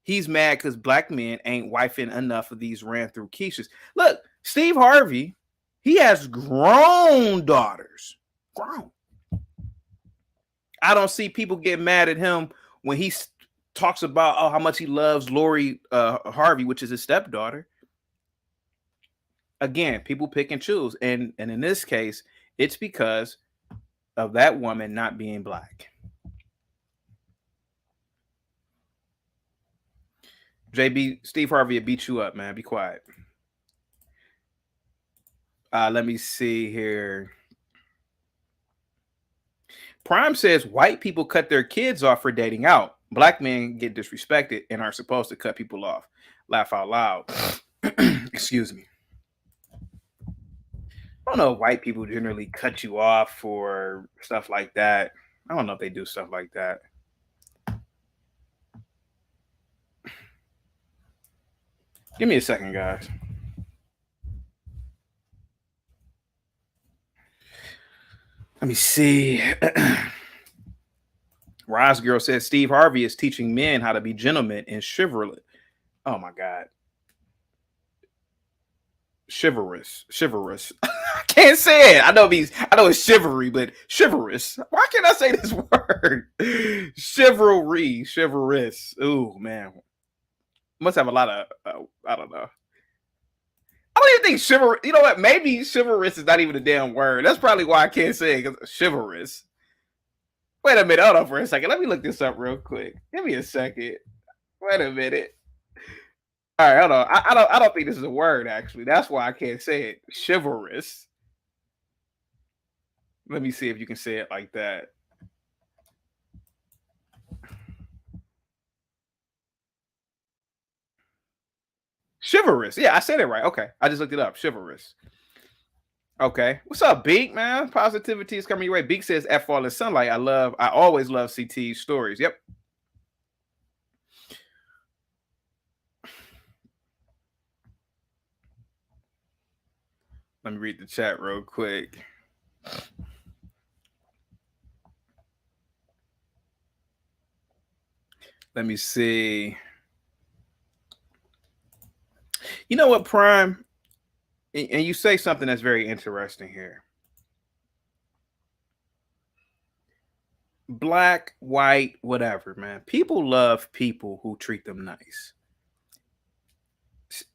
He's mad because black men ain't wifing enough of these ran through Keishas. Look, Steve Harvey, he has grown daughters. Grown. I don't see people get mad at him when he talks about how much he loves Lori Harvey, which is his stepdaughter. Again, people pick and choose. And in this case, it's because of that woman not being black. JB, Steve Harvey will beat you up, man. Be quiet. Let me see here. Prime says white people cut their kids off for dating out. Black men get disrespected and aren't supposed to cut people off. Laugh out loud. Excuse me. I don't know if white people generally cut you off for stuff like that. I don't know if they do stuff like that. Give me a second, guys. Let me see. Roz Girl says Steve Harvey is teaching men how to be gentlemen and chivalrous. Oh my God. Chivalrous. I can't say it. I know it's chivalry, but chivalrous. Why can't I say this word? Chivalry, chivalrous. Ooh, man. Must have a lot of I don't know. I don't even think chivalrous. You know what? Maybe chivalrous is not even a damn word. That's probably why I can't say it. Chivalrous. Wait a minute. Hold on for a second. Let me look this up real quick. Give me a second. Wait a minute. All right, hold on. I don't think this is a word actually. That's why I can't say it. Chivalrous. Let me see if you can say it like that. Chivalrous. Yeah, I said it right. Okay. I just looked it up. Chivalrous. Okay. What's up, Beak, man? Positivity is coming your way. Beak says F all in sunlight. I always love CT stories. Yep. Let me read the chat real quick. Let me see. You know what, Prime? And you say something that's very interesting here. Black, white, whatever, man. People love people who treat them nice.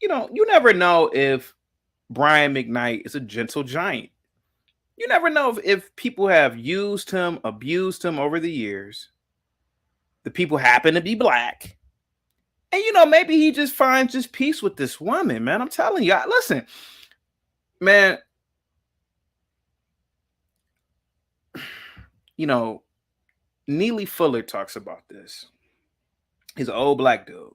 You know, you never know if Brian McKnight is a gentle giant. You never know if people have used him, abused him over the years. The people happen to be black. And you know, maybe he just finds just peace with this woman, man. I'm telling you, listen, man. You know, Neely Fuller talks about this. He's an old black dude.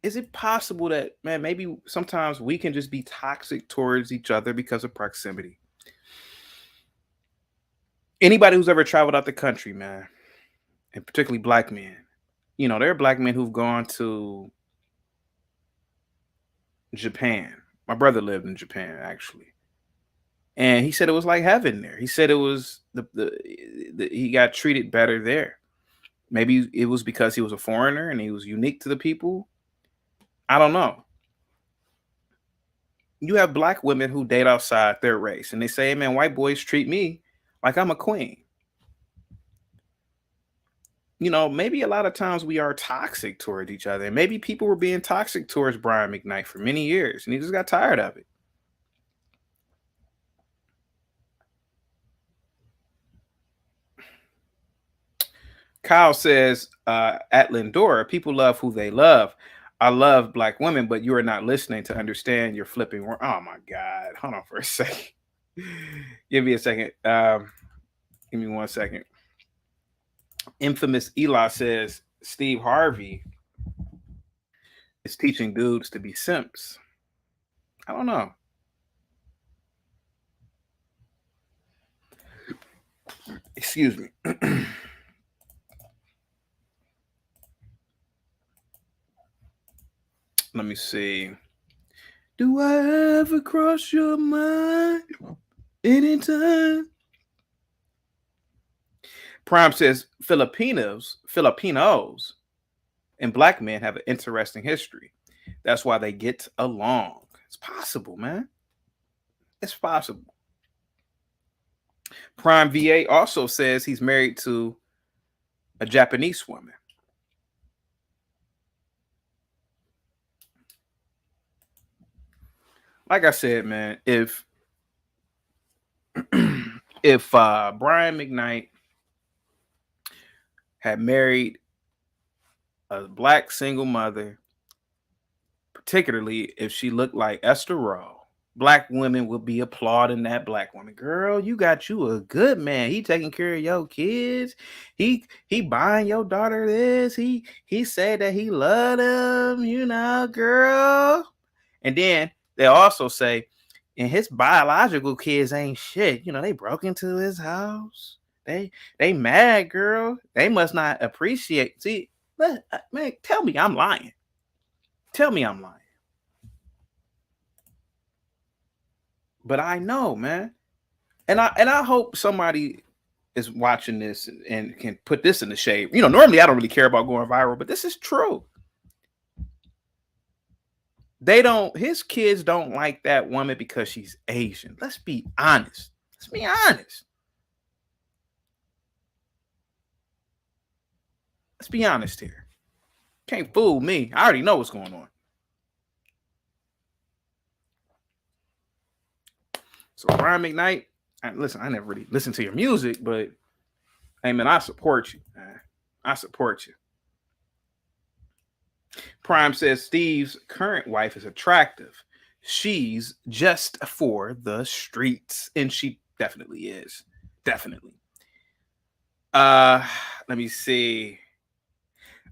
Is it possible that, man, maybe sometimes we can just be toxic towards each other because of proximity? Anybody who's ever traveled out the country, man, and particularly black men, you know, there are black men who've gone to Japan. My brother lived in Japan, actually. And he said it was like heaven there. He said it was he got treated better there. Maybe it was because he was a foreigner and he was unique to the people. I don't know. You have black women who date outside their race and they say, hey, man, white boys treat me like I'm a queen. You know, maybe a lot of times we are toxic towards each other. And maybe people were being toxic towards Brian McKnight for many years and he just got tired of it. Kyle says, at Lindora, people love who they love. I love black women, but you are not listening to understand you're flipping. Oh my God. Hold on for a second. Give me a second. Give me 1 second. Infamous Eli says Steve Harvey is teaching dudes to be simps. I don't know. Excuse me. Let me see. Do I ever cross your mind anytime? Prime says Filipinos and black men have an interesting history. That's why they get along. It's possible, man. It's possible. Prime VA also says he's married to a Japanese woman. Like I said, man, if Brian McKnight had married a black single mother, particularly if she looked like Esther Rowe, black women would be applauding that black woman. Girl, you got you a good man. He taking care of your kids. He buying your daughter this. He said that he loved them, you know, girl. And then they also say, and his biological kids ain't shit. You know, they broke into his house. They mad, girl. They must not appreciate. See, man, tell me I'm lying. Tell me I'm lying. But I know, man. And I hope somebody is watching this and can put this in the shade. You know, normally I don't really care about going viral, but this is true. His kids don't like that woman because she's Asian. Let's be honest. Let's be honest. Let's be honest here. Can't fool me. I already know what's going on. So Brian McKnight, listen, I never really listened to your music, but hey man, I support you. Man. I support you. Prime says Steve's current wife is attractive. She's just for the streets. And she definitely is. Definitely. Uh Let me see.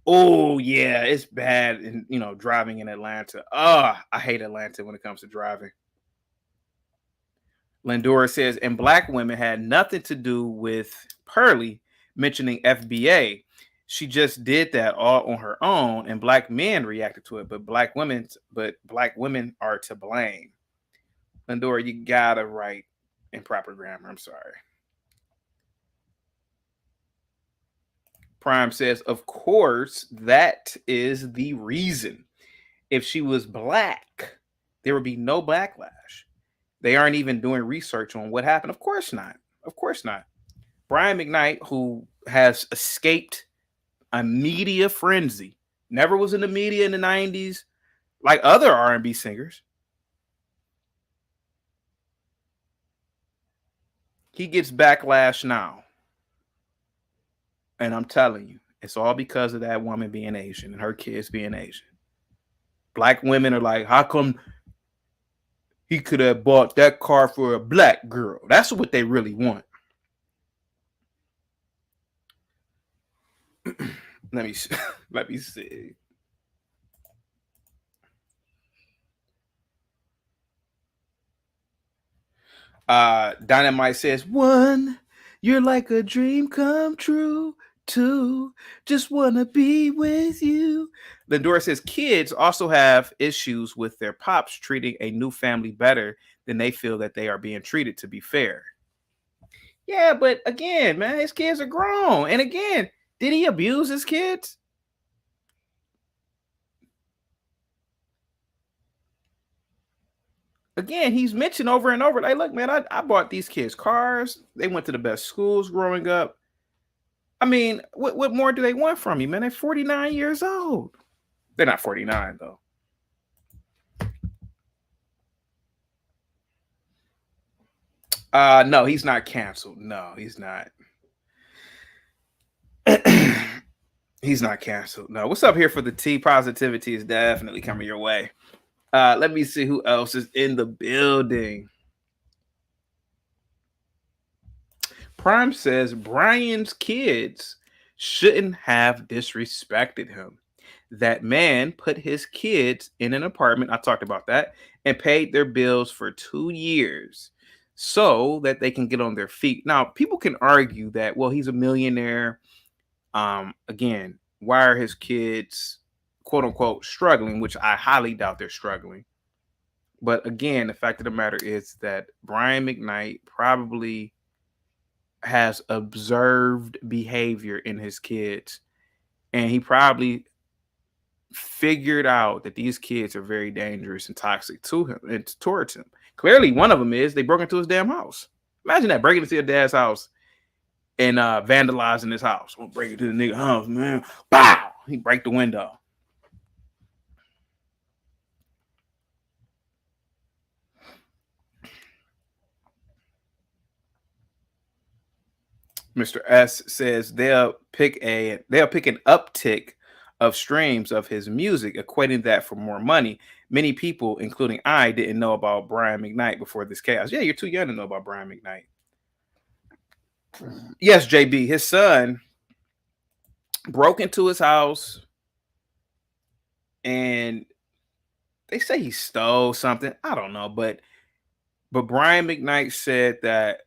Oh yeah, it's bad in driving in Atlanta. I hate Atlanta when it comes to driving. Lindora says, and black women had nothing to do with Pearlie mentioning FBA. She just did that all on her own, and black men reacted to it, but black women are to blame. Lindora, you gotta write in proper grammar. I'm sorry. Prime says, of course, that is the reason. If she was black, there would be no backlash. They aren't even doing research on what happened. Of course not. Of course not. Brian McKnight, who has escaped a media frenzy, never was in the media in the 90s like other R&B singers. He gets backlash now. And I'm telling you, it's all because of that woman being Asian and her kids being Asian. Black women are like, how come he could have bought that car for a black girl? That's what they really want. let me let me see. Dynamite says, one, you're like a dream come true. Two, just wanna be with you. Lindora says kids also have issues with their pops treating a new family better than they feel that they are being treated, to be fair. Yeah, but again, man, his kids are grown. And again, did he abuse his kids? Again, he's mentioned over and over, like, look, man, I bought these kids cars. They went to the best schools growing up. I mean, what more do they want from you, man? They're 49 years old. They're not 49, though. No, he's not canceled. No, he's not. He's not canceled. No. What's up here for the tea? Positivity is definitely coming your way. Let me see who else is in the building. Prime says Brian's kids shouldn't have disrespected him. That man put his kids in an apartment. I talked about that and paid their bills for 2 years so that they can get on their feet. Now, people can argue that, well, he's a millionaire. Again, why are his kids, quote unquote, struggling? Which I highly doubt they're struggling. But again, the fact of the matter is that Brian McKnight probably has observed behavior in his kids, and he probably figured out that these kids are very dangerous and toxic to him and towards him. Clearly, one of them is they broke into his damn house. Imagine that, breaking into your dad's house and vandalizing his house. We'll break into the nigga house, man. Bow! He break the window. Mr. S says they'll pick an uptick of streams of his music, equating that for more money. Many people, including I, didn't know about Brian McKnight before this chaos. Yeah, you're too young to know about Brian McKnight. Yes, JB, his son broke into his house and they say he stole something. I don't know, but Brian McKnight said that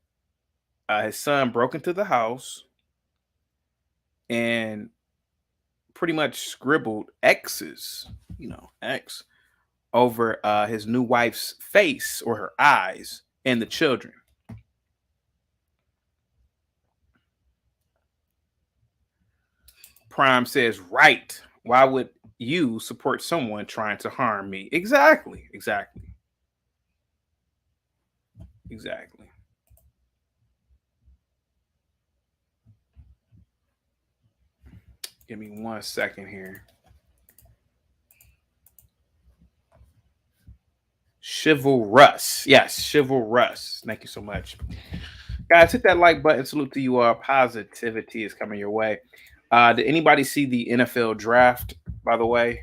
his son broke into the house and pretty much scribbled X's, X over his new wife's face or her eyes and the children. Prime says, right. Why would you support someone trying to harm me? Exactly. Give me 1 second here. Chivalrous. Yes, chivalrous. Thank you so much. Guys, hit that like button. Salute to you all. Positivity is coming your way. Did anybody see the NFL draft, by the way?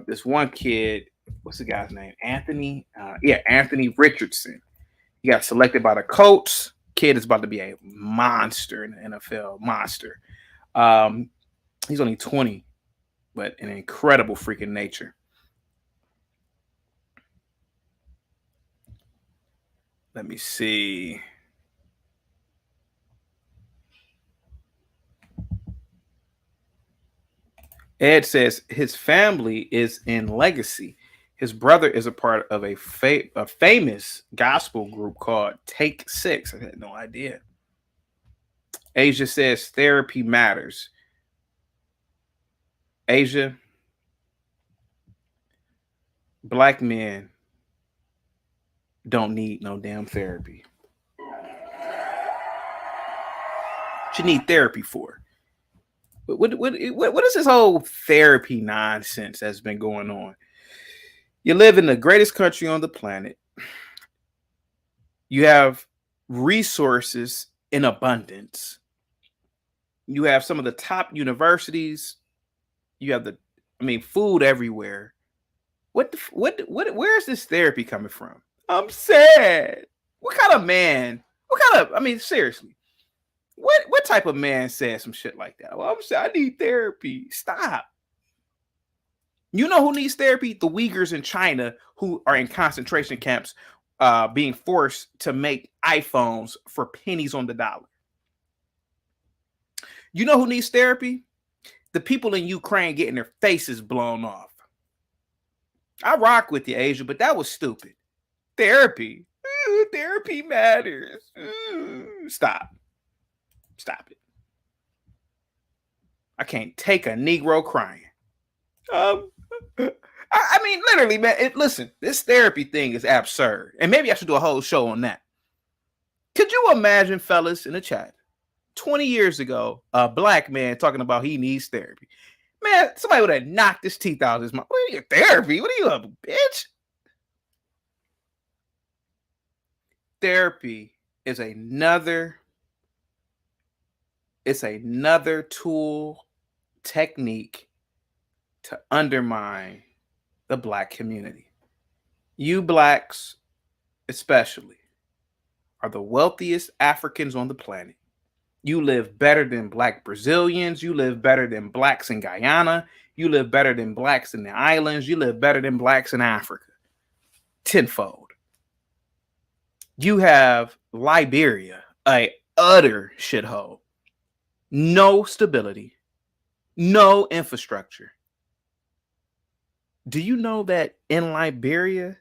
This one kid, what's the guy's name? Anthony. Anthony Richardson. He got selected by the Colts. Kid is about to be a monster in the NFL. Monster. Um, he's only 20, but an incredible freaking nature. Let me see. Ed says his family is in legacy. His brother is a part of a famous gospel group called Take Six. I had no idea. Asia says therapy matters. Asia, black men don't need no damn therapy. What you need therapy for? What is this whole therapy nonsense that's been going on? You live in the greatest country on the planet. You have resources in abundance. You have some of the top universities. You have food everywhere. Where's this therapy coming from? I'm sad. What kind of man? Seriously. What type of man says some shit like that? Well, I'm sad. I need therapy. Stop. You know who needs therapy? The Uyghurs in China who are in concentration camps being forced to make iPhones for pennies on the dollar. You know who needs therapy? The people in Ukraine getting their faces blown off. I rock with you, Asia, but that was stupid. Therapy. Therapy matters. Stop it. I can't take a Negro crying. Literally, man. Listen, this therapy thing is absurd. And maybe I should do a whole show on that. Could you imagine, fellas in the chat, 20 years ago, a black man talking about he needs therapy? Man, somebody would have knocked his teeth out of his mouth. What are you, therapy? What are you, a bitch? Therapy is another tool, technique to undermine the black community. You blacks, especially, are the wealthiest Africans on the planet. You live better than black Brazilians. You live better than blacks in Guyana. You live better than blacks in the islands. You live better than blacks in Africa. Tenfold. You have Liberia, a utter shithole. No stability. No infrastructure. Do you know that in Liberia,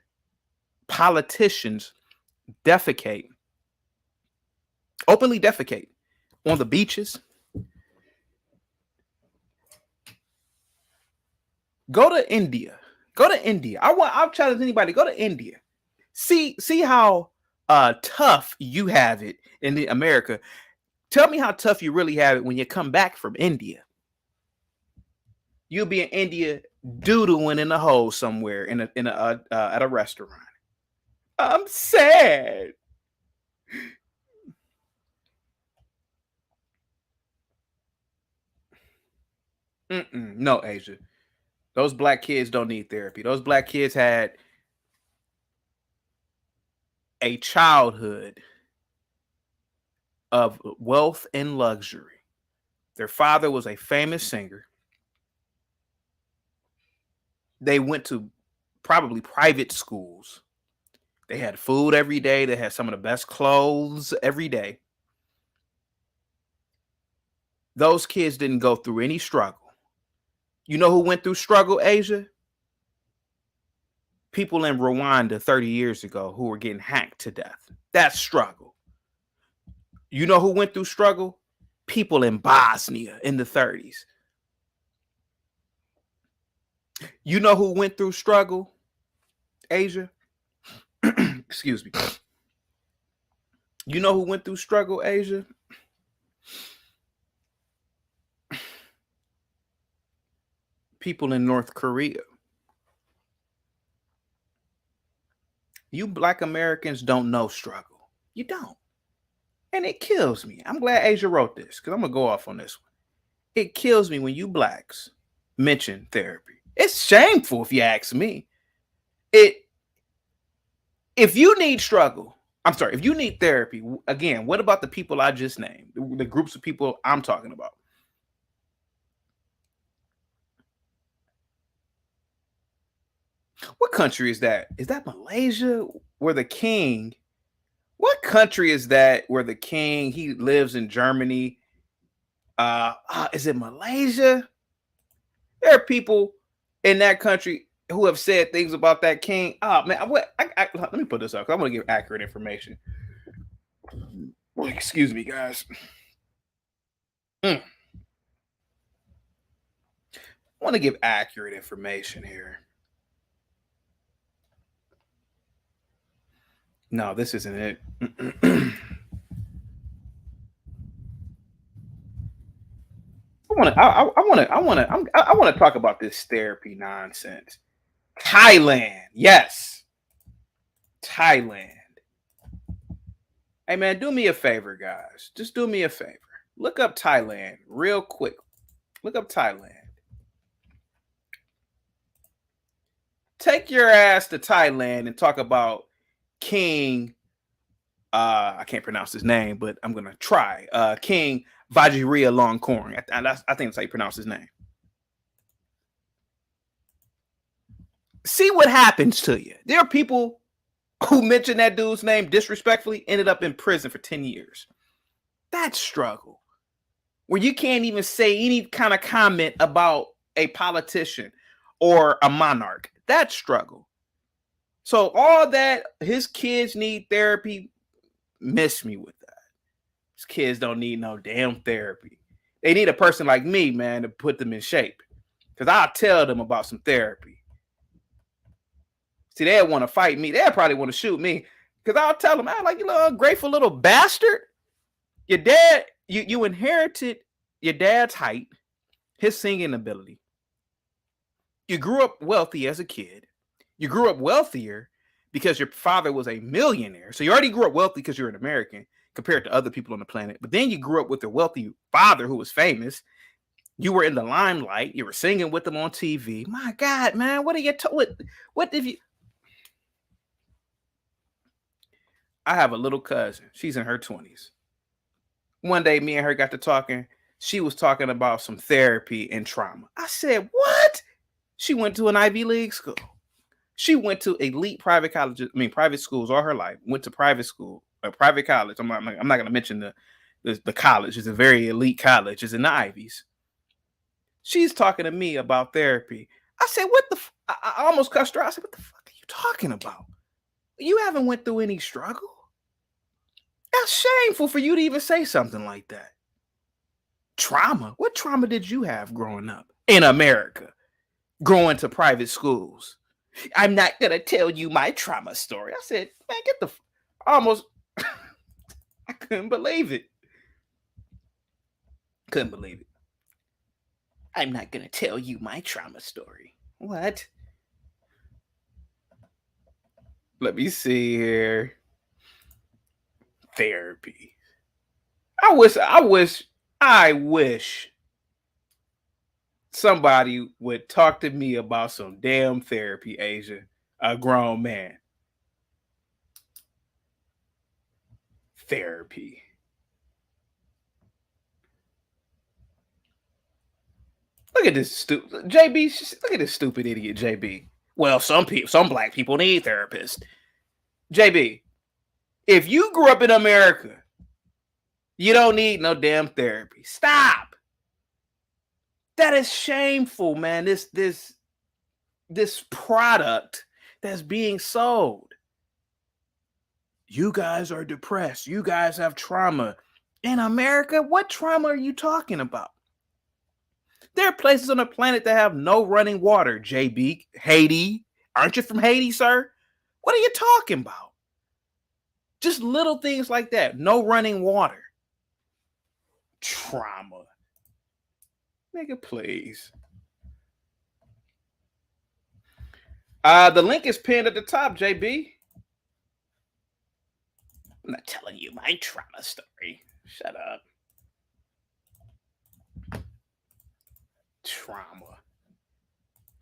politicians openly defecate on the beaches? Go to India. I'll challenge anybody. Go to India. See how tough you have it in America. Tell me how tough you really have it when you come back from India. You'll be in India doodling in a hole somewhere at a restaurant. I'm sad. No, Asia. Those black kids don't need therapy. Those black kids had a childhood of wealth and luxury. Their father was a famous singer. They went to probably private schools. They had food every day. They had some of the best clothes every day. Those kids didn't go through any struggle. You know who went through struggle, Asia? People in Rwanda 30 years ago who were getting hacked to death. That's struggle. You know who went through struggle? People in Bosnia in the 30s. You know who went through struggle, Asia? Excuse me. You know who went through struggle, Asia? People in North Korea. You black Americans don't know struggle. You don't. And it kills me. I'm glad Asia wrote this because I'm going to go off on this one. It kills me when you blacks mention therapy. It's shameful if you ask me. It if you need struggle, I'm sorry, if you need therapy, again, what about the people I just named? The groups of people I'm talking about. What country is that? Is that Malaysia? Where the king? What country is that where the king he lives in Germany? Is it Malaysia? There are people in that country who have said things about that king. Oh man, let me put this up because I want to give accurate information. Excuse me, guys. I want to give accurate information here. No, this isn't it. I want to talk about this therapy nonsense. Thailand, yes, Thailand. Hey man, do me a favor, guys. Just do me a favor. Look up Thailand real quick. Look up Thailand. Take your ass to Thailand and talk about King. I can't pronounce his name, but I'm gonna try. King Vajiralongkorn. I think that's how you pronounce his name. See what happens to you. There are people who mentioned that dude's name disrespectfully, ended up in prison for 10 years. That struggle. Where you can't even say any kind of comment about a politician or a monarch. That struggle. So all that his kids need therapy, miss me with that. His kids don't need no damn therapy. They need a person like me, man, to put them in shape. Because I'll tell them about some therapy. See, they'd want to fight me. They'd probably want to shoot me. Because I'll tell them, like, you little ungrateful little bastard. Your dad, you inherited your dad's height, his singing ability. You grew up wealthy as a kid. You grew up wealthier because your father was a millionaire. So you already grew up wealthy because you're an American compared to other people on the planet. But then you grew up with a wealthy father who was famous. You were in the limelight. You were singing with them on TV. My God, man, what are you? What did you? I have a little cousin. She's in her 20s. One day, me and her got to talking. She was talking about some therapy and trauma. I said, what? She went to an Ivy League school. She went to elite private colleges, private schools all her life, went to private school, a private college. I'm not going to mention the college. It's a very elite college. It's in the Ivies. She's talking to me about therapy. I said, what the I almost cussed her out. I said, what the fuck are you talking about? You haven't went through any struggle? That's shameful for you to even say something like that. Trauma? What trauma did you have growing up in America? Going to private schools? I'm not going to tell you my trauma story. I said, man, get the... Almost... I couldn't believe it. Couldn't believe it. I'm not going to tell you my trauma story. What? Let me see here. Therapy. I wish somebody would talk to me about some damn therapy, Asia. A grown man. Therapy. Look at this stupid JB. Look at this stupid idiot, JB. Well, some black people need therapists. JB, if you grew up in America, you don't need no damn therapy. Stop. That is shameful, man. This product that's being sold. You guys are depressed. You guys have trauma. In America, what trauma are you talking about? There are places on the planet that have no running water, JB. Haiti. Aren't you from Haiti, sir? What are you talking about? Just little things like that. No running water. Trauma. Nigga, please. The link is pinned at the top, JB. I'm not telling you my trauma story. Shut up. Trauma.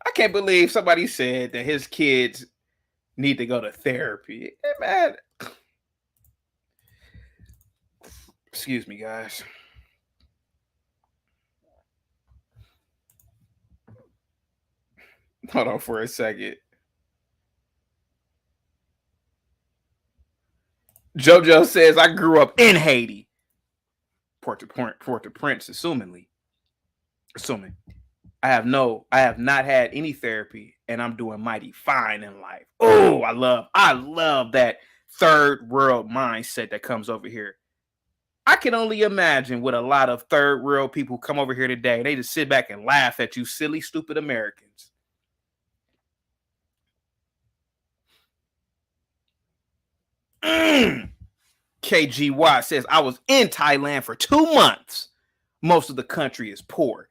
I can't believe somebody said that his kids need to go to therapy. Hey, man. Excuse me, guys. Hold on for a second. JoJo says I grew up in Haiti. Port-au-Prince, assuming. I have not had any therapy, and I'm doing mighty fine in life. Oh, I love that third world mindset that comes over here. I can only imagine what a lot of third world people come over here today. They just sit back and laugh at you silly, stupid Americans. KGY says, I was in Thailand for 2 months. Most of the country is poor.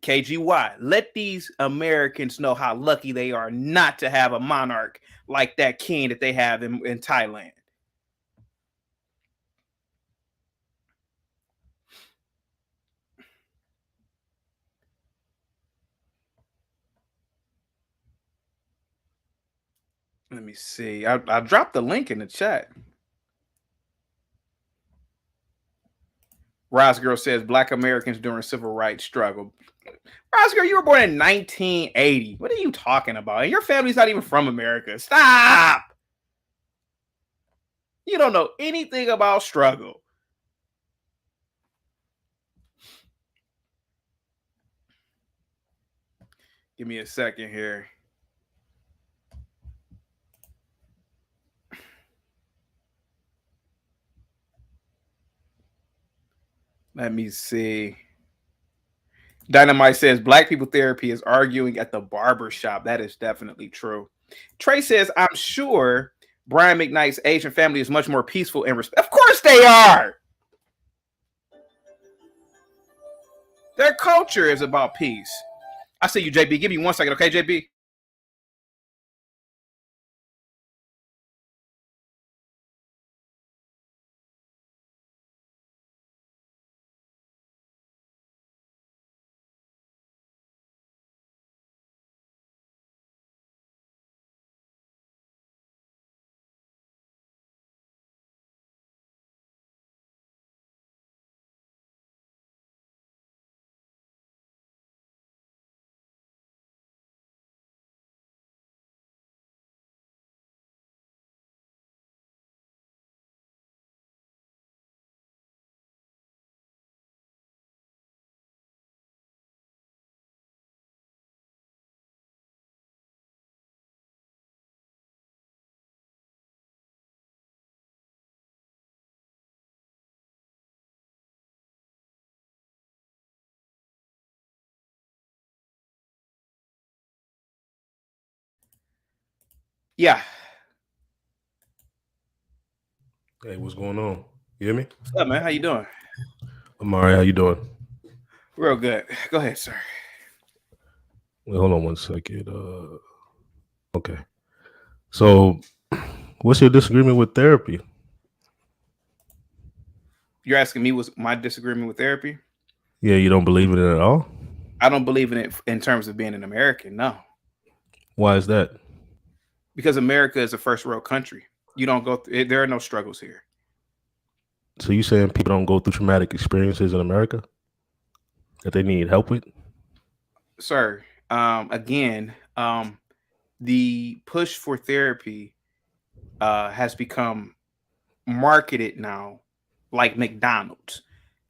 KGY, let these Americans know how lucky they are not to have a monarch like that king that they have in Thailand. Let me see. I dropped the link in the chat. Ross Girl says Black Americans during civil rights struggle. Ross Girl, you were born in 1980. What are you talking about? And your family's not even from America. Stop. You don't know anything about struggle. Give me a second here. Let me see. Dynamite says Black people therapy is arguing at the barber shop. That is definitely true. Trey says, I'm sure Brian McKnight's Asian family is much more peaceful and respect. Of course they are. Their culture is about peace. I see you, JB. Give me 1 second, okay, JB? Yeah. Hey, what's going on? You hear me? What's up, man? How you doing? I'm all right. How you doing? Real good. Go ahead, sir. Wait, hold on 1 second. Okay. So, what's your disagreement with therapy? You're asking me what's my disagreement with therapy? Yeah, you don't believe in it at all? I don't believe in it in terms of being an American, no. Why is that? Because America is a first world country. You don't go through, there are no struggles here. So you saying people don't go through traumatic experiences in America that they need help with? Sir, again, the push for therapy has become marketed now like McDonald's.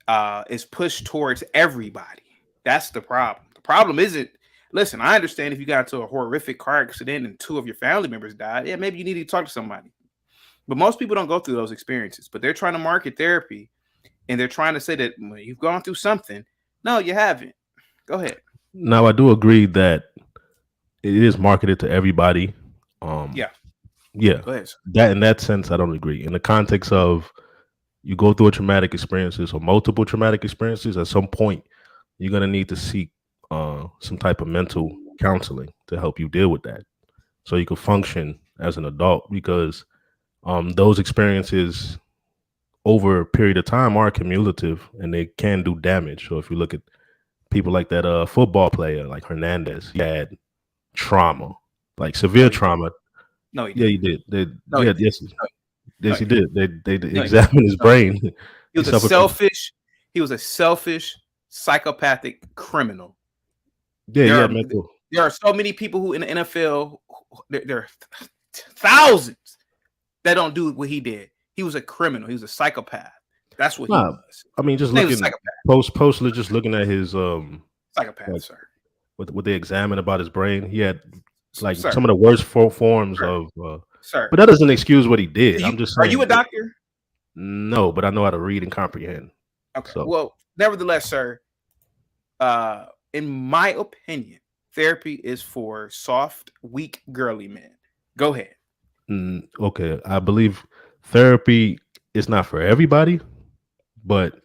It's pushed towards everybody. That's the problem. The problem isn't, listen, I understand if you got into a horrific car accident and 2 of your family members died, yeah, maybe you need to talk to somebody. But most people don't go through those experiences. But they're trying to market therapy and they're trying to say that well, you've gone through something. No, you haven't. Go ahead. Now, I do agree that it is marketed to everybody. Yeah. Yeah. Go ahead. That in that sense, I don't agree. In the context of you go through a traumatic experiences or multiple traumatic experiences, at some point you're gonna need to seek some type of mental counseling to help you deal with that, so you can function as an adult. Because those experiences over a period of time are cumulative and they can do damage. So if you look at people like that football player like Hernandez, he had trauma, like severe trauma. No, he Yeah, didn't. he did. They, No, he yeah, didn't. yes, No, no, yes, he he didn't. did. They No, he didn't. examined his No, he didn't. brain. He He was a suffered from. selfish. He was a selfish, psychopathic criminal. Yeah, There he are had mental. there are so many people who in the NFL. There are thousands that don't do what he did. He was a criminal. He was a psychopath. That's what he Nah, was. I mean, just His name was a looking psychopath. post just looking at his Psychopath, like sir. what they examined about his brain, he had like Sir, some of the worst forms sir, of. sir. But that doesn't excuse what he did. I'm just Are you a saying. doctor? No, but I know how to read and comprehend. Okay. So, Well, nevertheless, sir. In my opinion, therapy is for soft, weak, girly men. Go ahead. okay, I believe therapy is not for everybody, but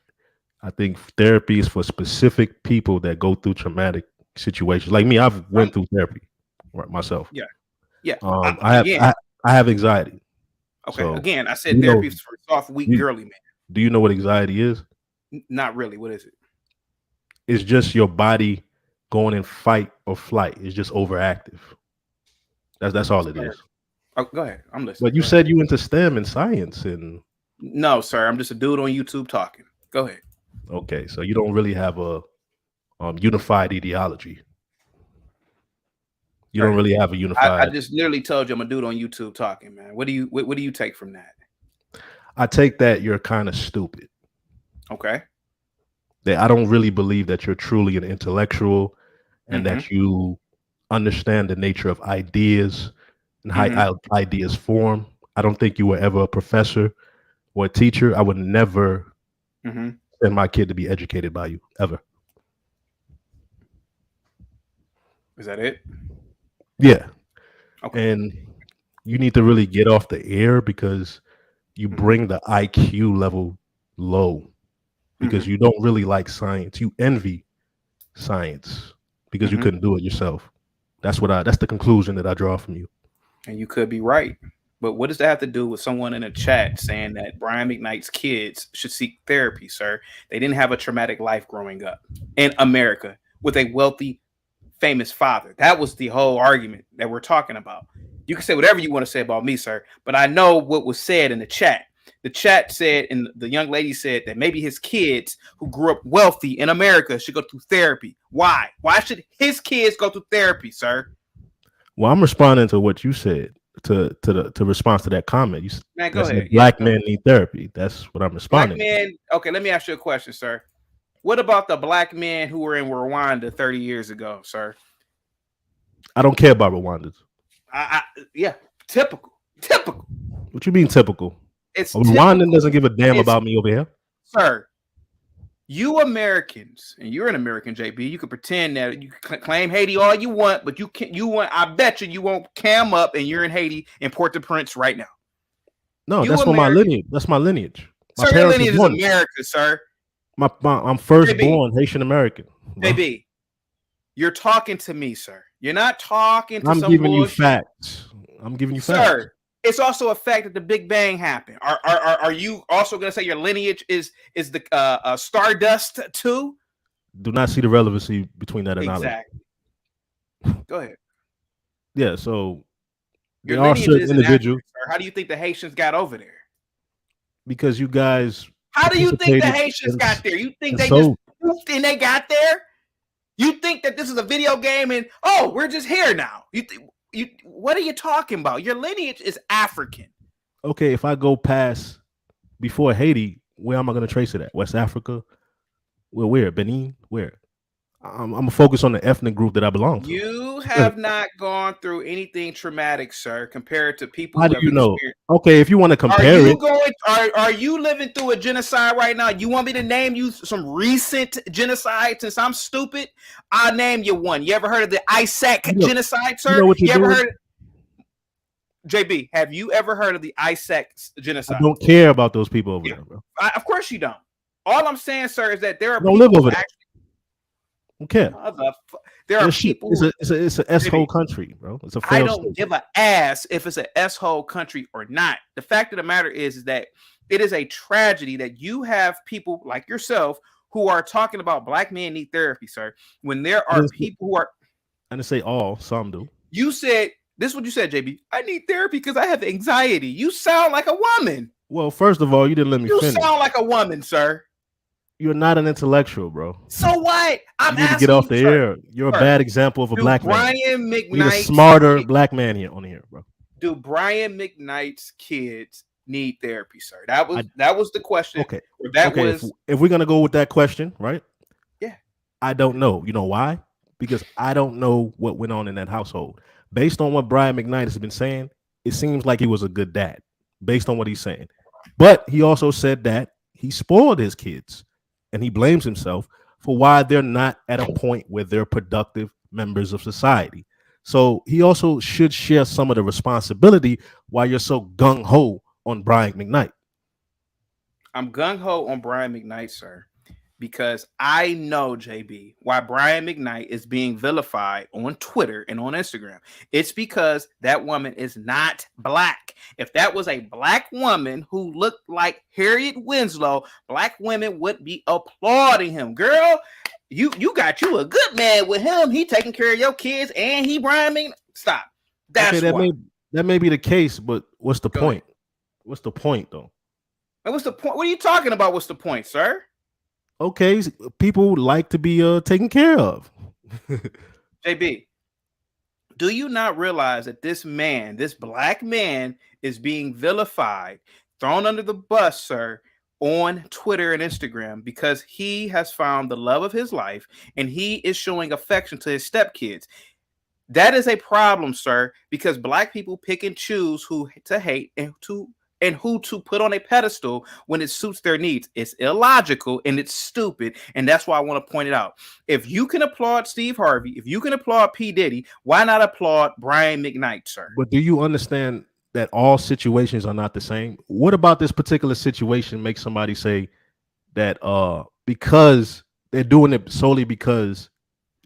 I think therapy is for specific people that go through traumatic situations. Like me, I've Um, went through therapy myself. yeah, yeah. I have Again, I have anxiety. okay. So Again, I do said you know therapy is for soft, weak, do, girly men. do you know what anxiety is? Not really. What is it? It's just your body going in fight or flight. It's just overactive. That's all it Sir. is. Oh, go ahead. I'm listening. But you Go ahead. said you into STEM and science and No, sir. I'm just a dude on YouTube talking. Go ahead. okay, so you don't really have a unified ideology. You don't Sir, really have a I unified. just literally told you I'm a dude on YouTube talking, man. What do you take from that? I take that you're kind of stupid. Okay. That I don't really believe that you're truly an intellectual and Mm-hmm. that you understand the nature of ideas and how Mm-hmm. ideas form. I don't think you were ever a professor or a teacher. I would never Mm-hmm. send my kid to be educated by you ever. Is that it? Yeah. Okay. And you need to really get off the air because you Mm-hmm. bring the IQ level low because Mm-hmm. you don't really like science. You envy science because you Mm-hmm. couldn't do it yourself. That's the conclusion that I draw from you. And you could be right. But what does that have to do with someone in a chat saying that Brian McKnight's kids should seek therapy, sir? They didn't have a traumatic life growing up in America with a wealthy, famous father. That was the whole argument that we're talking about. You can say whatever you want to say about me, sir, but I know what was said in the chat. The chat said, and the young lady said that maybe his kids who grew up wealthy in America should go through therapy. Why? Why should his kids go through therapy, sir? Well, I'm responding to what you said to response to that comment. You Man, go that said ahead. Yeah, black go ahead. men need therapy. That's what I'm Black responding. men. Okay, let me ask you a question, sir. What about the black men who were in Rwanda 30 years ago, sir? I don't care about Rwandans. Yeah, typical. Typical. What you mean typical? It's A Rwandan typical. doesn't give a damn It's, about me over here. sir, you Americans, and you're an American, JB. You can pretend that you can claim Haiti all you want, but you can't. You want. I bet you won't cam up, and you're in Haiti in Port-au-Prince right now. No, You that's for my American, lineage. That's my lineage. My sir. Your parents were lineage is born. America, sir. I'm first JB, born Haitian American. JB, you're talking to me, sir. You're not talking to I'm some giving you bullshit. facts. I'm giving you facts. Sir, it's also a fact that the Big Bang happened. Are you also going to say your lineage is the Stardust too? Do not see the relevancy between that analogy. Exactly. Go ahead. Yeah, so Your there are lineage certain isn't accurate, individuals sir. How do you think the Haitians got over there? because you guys How do you think the participated Haitians got there? You think and they just so poofed and they got there? You think that this is a video game and oh, we're just here now? What are you talking about? Your lineage is African. okay, if I go past before Haiti, where am I going to trace it at? West Africa? Well, where? Benin? Where? I'm gonna focus on the ethnic group that I belong to. You have not gone through anything traumatic, sir, compared to people How who do have you know? experienced. Okay, if you want to compare it, Are you living through a genocide right now? You want me to name you some recent genocide since I'm stupid? I'll name you one. You ever heard of the Isaac genocide, sir? You know what you're ever doing? heard JB, have you ever heard of the Isaac genocide? I don't care about those people over there, bro. Of course you don't. All I'm saying, sir, is that there are Don't people live over who there. actually Don't care. there are people who, It's an S-hole country, bro. It's a I failed don't state. give a ass if it's an S-hole country or not. The fact of the matter is that it is a tragedy that you have people like yourself who are talking about black men need therapy, sir. When there are people who are, I didn't say all, some do. you said This is what you said, JB. I need therapy because I have anxiety. You sound like a woman. Well, first of all, you didn't let me You finish. sound like a woman, sir. You're not an intellectual, bro. So what? I'm You need to get asking off you, the sir. air. You're a Sir, bad example of a do black man. Brian We need a McKnight's smarter black man here on here, bro. do Brian McKnight's kids need therapy, sir? That was the question. Okay. Or that Okay. was If we're gonna go with that question, right? yeah. I don't know. You know why? Because I don't know what went on in that household. Based on what Brian McKnight has been saying, it seems like he was a good dad, based on what he's saying. But he also said that he spoiled his kids, and he blames himself for why they're not at a point where they're productive members of society. So he also should share some of the responsibility why you're so gung ho on Brian McKnight. I'm gung ho on Brian McKnight, sir, because I know, JB, why Brian McKnight is being vilified on Twitter and on Instagram. It's because that woman is not black. If that was a black woman who looked like Harriet Winslow, black women would be applauding him. Girl, you got you a good man with him. He taking care of your kids and he Brian McKnight. Stop. That's okay, why. that may be the case, but what's the Go point? ahead. What's the point, though? And what's the point? What are you talking about? What's the point, sir? Okay, people like to be taken care of. JB, do you not realize that this man, this black man, is being vilified, thrown under the bus, sir, on Twitter and Instagram because he has found the love of his life and he is showing affection to his stepkids? That is a problem, sir, because black people pick and choose who to hate and who to put on a pedestal when it suits their needs. It's illogical and it's stupid, and that's why I want to point it out. If you can applaud Steve Harvey, if you can applaud P. Diddy, why not applaud Brian McKnight, sir? But do you understand that all situations are not the same? What about this particular situation makes somebody say that because they're doing it solely because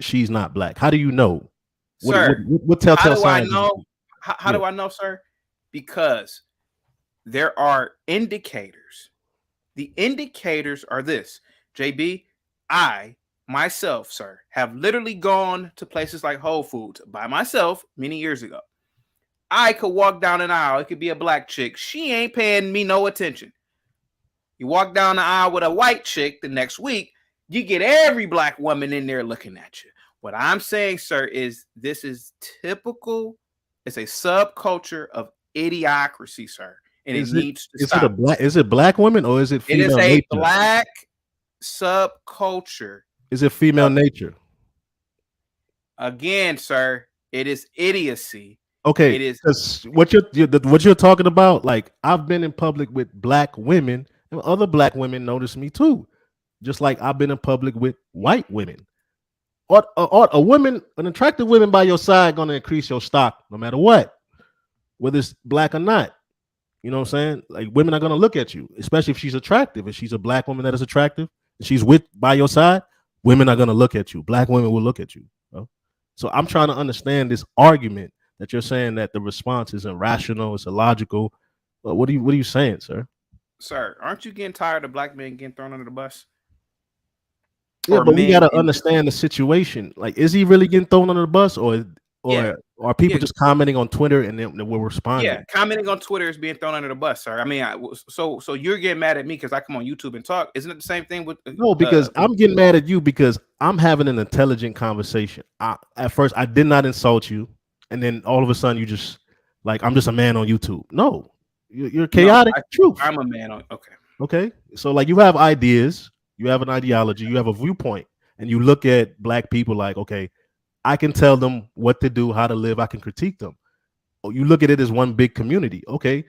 she's not black? How do you know? Sir, what telltale sign? How Yeah. do I know, sir? Because there are indicators. The indicators are this. JB, I myself, sir, have literally gone to places like Whole Foods by myself many years ago. I could walk down an aisle. It could be a black chick. She ain't paying me no attention. You walk down the aisle with a white chick the next week, you get every black woman in there looking at you. What I'm saying, sir, is this is typical. It's a subculture of idiocracy, sir. And it needs to stop. Is it black women or is it female nature? It is a black subculture. Is it female nature? Again, sir, it is idiocy. Okay, it is what you're talking about. Like, I've been in public with black women, and other black women notice me too. Just like I've been in public with white women. Or a woman, an attractive woman by your side, going to increase your stock no matter what, whether it's black or not. You know what I'm saying? Like, women are going to look at you, especially if she's attractive. If she's a black woman that is attractive, and she's by your side, women are going to look at you. Black women will look at you. Bro. So I'm trying to understand this argument that you're saying that the response is irrational, it's illogical. What are you saying, sir? Sir, aren't you getting tired of black men getting thrown under the bus? Yeah, but we gotta understand the situation. Like, is he really getting thrown under the bus, or are people just commenting on Twitter and then we're responding? Yeah, commenting on Twitter is being thrown under the bus, sir. I mean, so you're getting mad at me because I come on YouTube and talk. Isn't it the same thing with? No, because I'm getting mad at you because I'm having an intelligent conversation. At first, I did not insult you, and then all of a sudden, you just like, I'm just a man on YouTube. No, you're chaotic. Truth. I'm a man on. Okay. So, like, you have ideas. You have an ideology, you have a viewpoint, and you look at black people like, okay, I can tell them what to do, how to live, I can critique them. You look at it as one big community. Okay.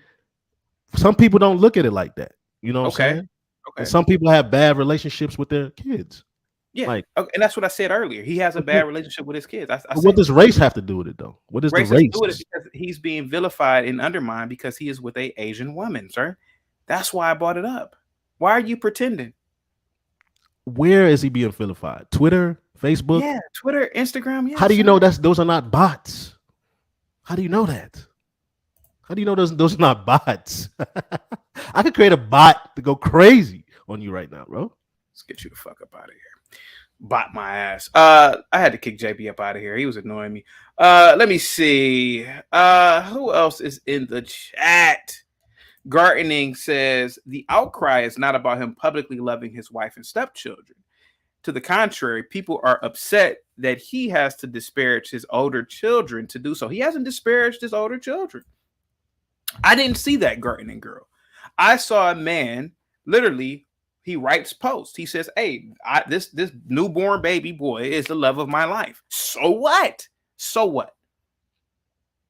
Some people don't look at it like that. You know what I'm saying? Okay. And some people have bad relationships with their kids. Yeah. Like, and that's what I said earlier. He has a bad relationship with his kids. What does race have to do with it, though? What is the race? Do with it because he's being vilified and undermined because he is with an Asian woman, sir. That's why I brought it up. Why are you pretending? Where is he being vilified? Twitter, Facebook? Yeah, Twitter, Instagram. Yeah. How do you know those are not bots? How do you know that? How do you know those are not bots? I could create a bot to go crazy on you right now, bro. Let's get you the fuck up out of here. bop my ass. I had to kick JB up out of here. He was annoying me. Let me see. Who else is in the chat? Gardening says the outcry is not about him publicly loving his wife and stepchildren. To the contrary, people are upset that he has to disparage his older children to do so. He hasn't disparaged his older children. I didn't see that, Gardening Girl. I saw a man literally. He writes posts. He says, "Hey, this newborn baby boy is the love of my life." So what? So what?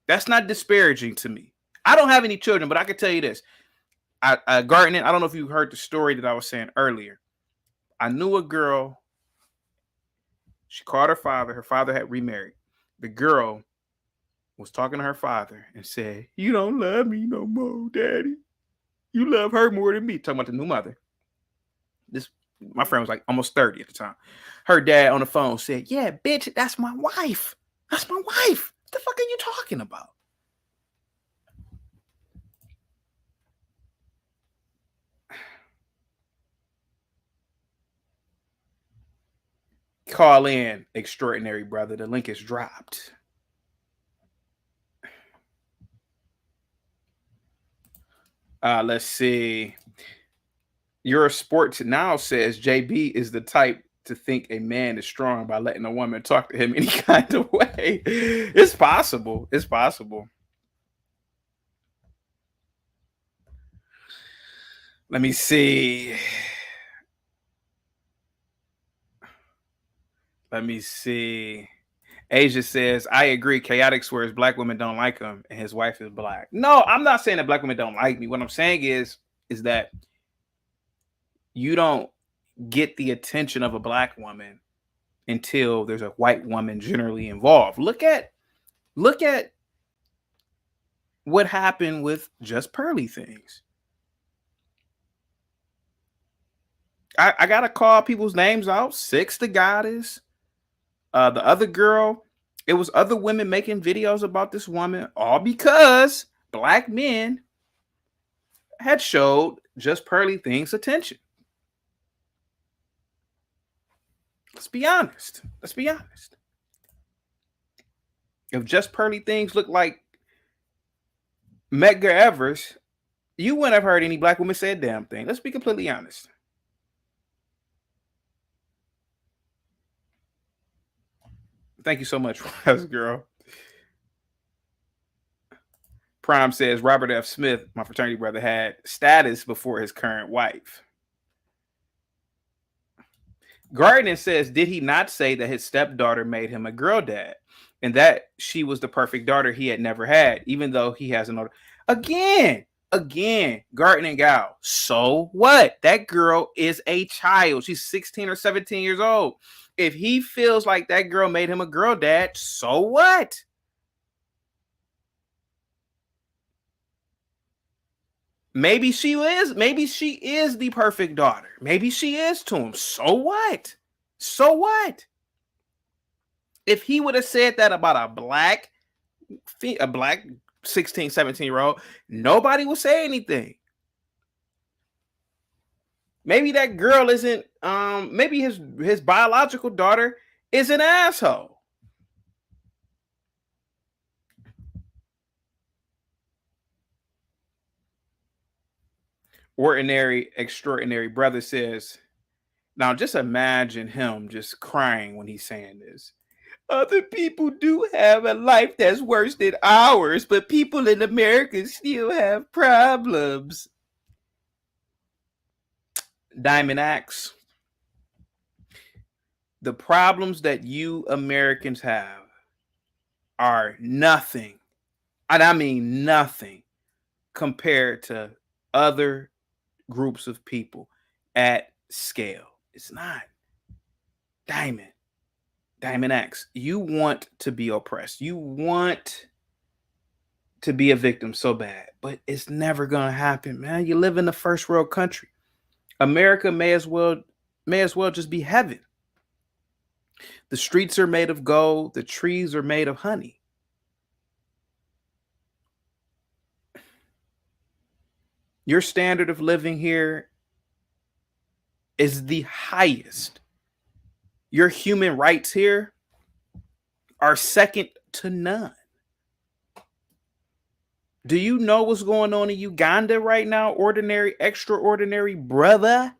That's not disparaging to me. I don't have any children, but I can tell you this. Gardening, I don't know if you heard the story that I was saying earlier. I knew a girl. She called her father. Her father had remarried. The girl was talking to her father and said, "You don't love me no more, Daddy. You love her more than me." Talking about the new mother. My friend was like almost 30 at the time. Her dad on the phone said, "Yeah, bitch, that's my wife. That's my wife. What the fuck are you talking about?" Call in, extraordinary brother. The link is dropped. Let's see. Your Sports Now says JB is the type to think a man is strong by letting a woman talk to him any kind of way. It's possible. It's possible. Let me see. Let me see. Asia says, I agree. Chaotic swears black women don't like him and his wife is black. No, I'm not saying that black women don't like me. What I'm saying is that you don't get the attention of a black woman until there's a white woman generally involved. Look at what happened with Just Pearly Things. I gotta call people's names out. Six the Goddess. The other girl, it was other women making videos about this woman, all because black men had showed Just Pearly Things attention. Let's be honest. Let's be honest. If Just Pearly Things looked like Medgar Evers, you wouldn't have heard any black women say a damn thing. Let's be completely honest. Thank you so much, Wise Girl. Prime says Robert F. Smith, my fraternity brother, had status before his current wife. Gardner says, did he not say that his stepdaughter made him a girl dad and that she was the perfect daughter he had never had, even though he has an older? Again, Gardner Gal. So what? That girl is a child. She's 16 or 17 years old. If he feels like that girl made him a girl dad, so what? Maybe she is the perfect daughter. Maybe she is to him. So what? So what? If he would have said that about a black 16, 17-year-old, nobody would say anything. Maybe that girl isn't, maybe his biological daughter is an asshole. Ordinary, extraordinary brother says, now just imagine him just crying when he's saying this. Other people do have a life that's worse than ours, but people in America still have problems. Diamond Axe. The problems that you Americans have are nothing, and I mean nothing, compared to other groups of people at scale. It's not. Diamond X, you want to be oppressed. You want to be a victim so bad, but it's never gonna happen, man. You live in a first world country. America may as well just be heaven. The streets are made of gold, the trees are made of honey. Your standard of living here is the highest Your human rights here are second to none. Do you know what's going on in Uganda right now? Ordinary, extraordinary brother.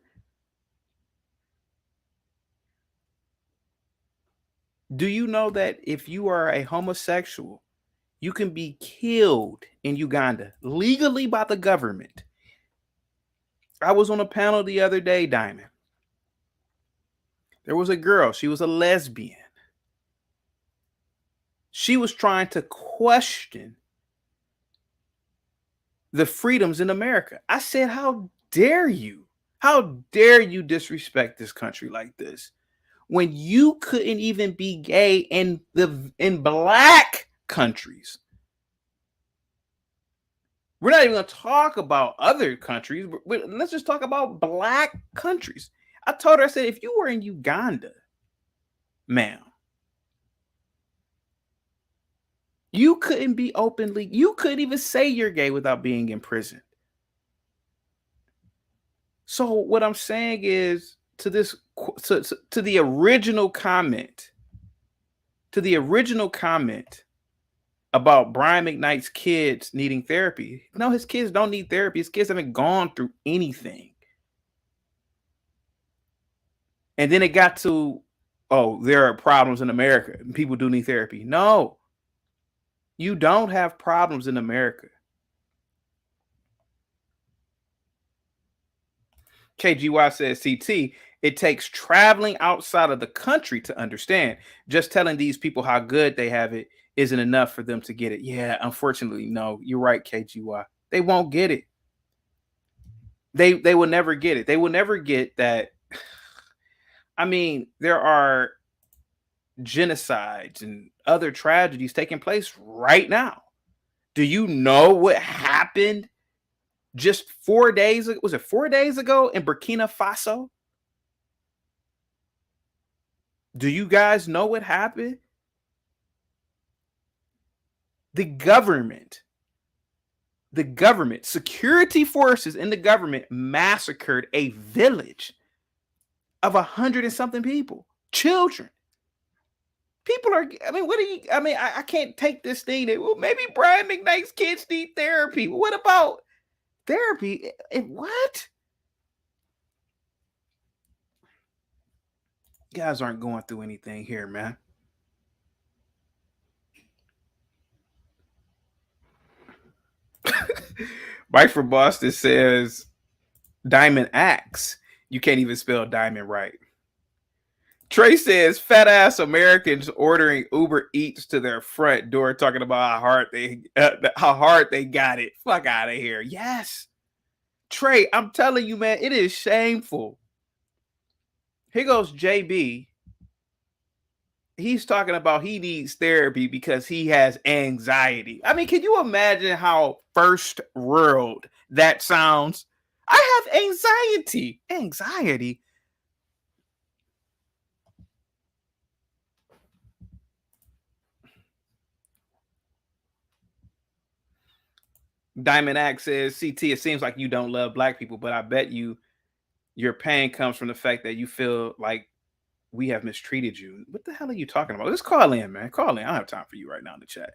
Do you know that if you are a homosexual, you can be killed in Uganda legally by the government? I was on a panel the other day, Diamond. There was a girl, she was a lesbian. She was trying to question the freedoms in America. I said, how dare you? How dare you disrespect this country like this? When you couldn't even be gay in black countries. We're not even going to talk about other countries, but let's just talk about black countries. I told her, I said, if you were in Uganda, ma'am, you couldn't be openly, you couldn't even say you're gay without being in prison. So what I'm saying is to the original comment, about Brian McKnight's kids needing therapy. No, his kids don't need therapy. His kids haven't gone through anything. And then it got to, oh, there are problems in America. People do need therapy. No, you don't have problems in America. KGY says, CT, it takes traveling outside of the country to understand. Just telling these people how good they have it isn't enough for them to get it. Yeah, unfortunately, no. You're right, KGY. They won't get it. They will never get it. They will never get that. I mean, there are genocides and other tragedies taking place right now. Do you know what happened just 4 days ago? Was it 4 days ago in Burkina Faso? Do you guys know what happened? The government, security forces in the government massacred a village of 100 and something people, children. People are, I mean, what do you, I mean, I can't take this thing that, well, maybe Brian McKnight's kids need therapy. What about therapy? What? You guys aren't going through anything here, man. Mike from Boston says, Diamond Axe. You can't even spell diamond right. Trey says, fat ass Americans ordering Uber Eats to their front door, talking about how hard they got it. Fuck out of here. Yes. Trey, I'm telling you, man, it is shameful. Here goes JB. He's talking about he needs therapy because he has anxiety. I mean, can you imagine how first world that sounds? I have anxiety. Anxiety? Diamond Axe says, CT, it seems like you don't love black people, but I bet you your pain comes from the fact that you feel like we have mistreated you. What the hell are you talking about? Just call in, man. Call in. I don't have time for you right now in the chat.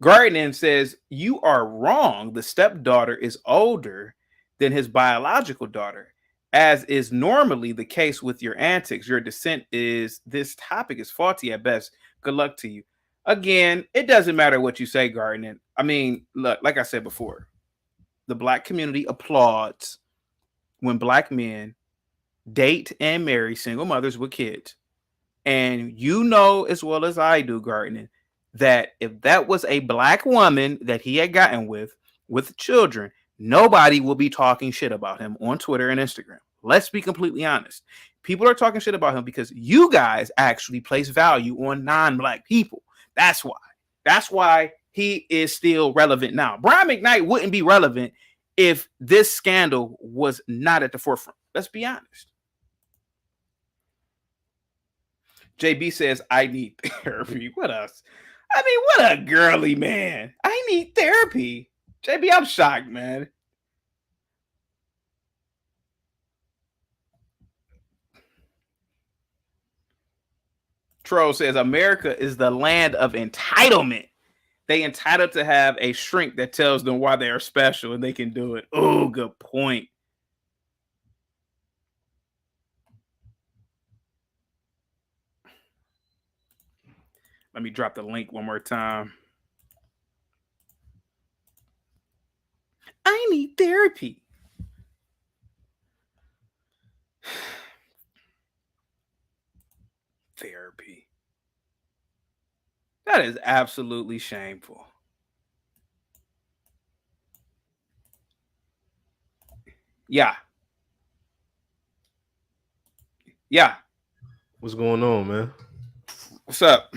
Gardner says, you are wrong. The stepdaughter is older than his biological daughter, as is normally the case with your antics. Your dissent is, this topic is faulty at best. Good luck to you. Again, it doesn't matter what you say, Gardner. I mean, look, like I said before, the black community applauds when black men date and marry single mothers with kids. And you know as well as I do, Gardner, that if that was a black woman that he had gotten with children, nobody will be talking shit about him on Twitter and Instagram. Let's be completely honest. People are talking shit about him because you guys actually place value on non-black people. That's why. That's why he is still relevant now. Brian McKnight wouldn't be relevant if this scandal was not at the forefront. Let's be honest. JB says, I need therapy. What else? I mean, what a girly man. I need therapy. JB, I'm shocked, man. Troll says America is the land of entitlement. They entitled to have a shrink that tells them why they are special and they can do it. Oh, good point. Let me drop the link one more time. I need therapy. Therapy. That is absolutely shameful. Yeah. Yeah. What's going on, man? What's up?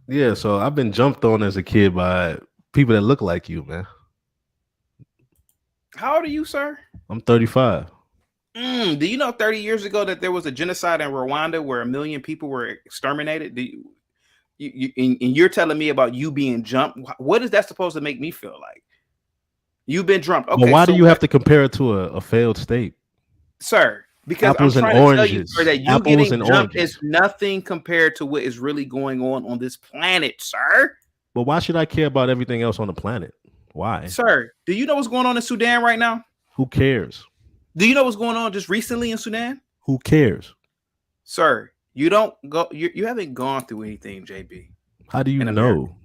Yeah, so I've been jumped on as a kid by people that look like you, man. How old are you, sir? I'm 35. Do you know 30 years ago that there was a genocide in Rwanda where 1 million people were exterminated? And you're telling me about you being jumped? What is that supposed to make me feel like? You've been jumped. Okay, But why do you have to compare it to a failed state? Sir, because Apples I'm and trying to tell you, oranges. sir, that you Apples getting and jumped oranges. is nothing compared to what is really going on this planet, sir. But why should I care about everything else on the planet? Why? Sir, do you know what's going on in Sudan right now? Who cares? Do you know what's going on just recently in Sudan? Who cares? Sir, you haven't gone through anything, JB. How do you in know?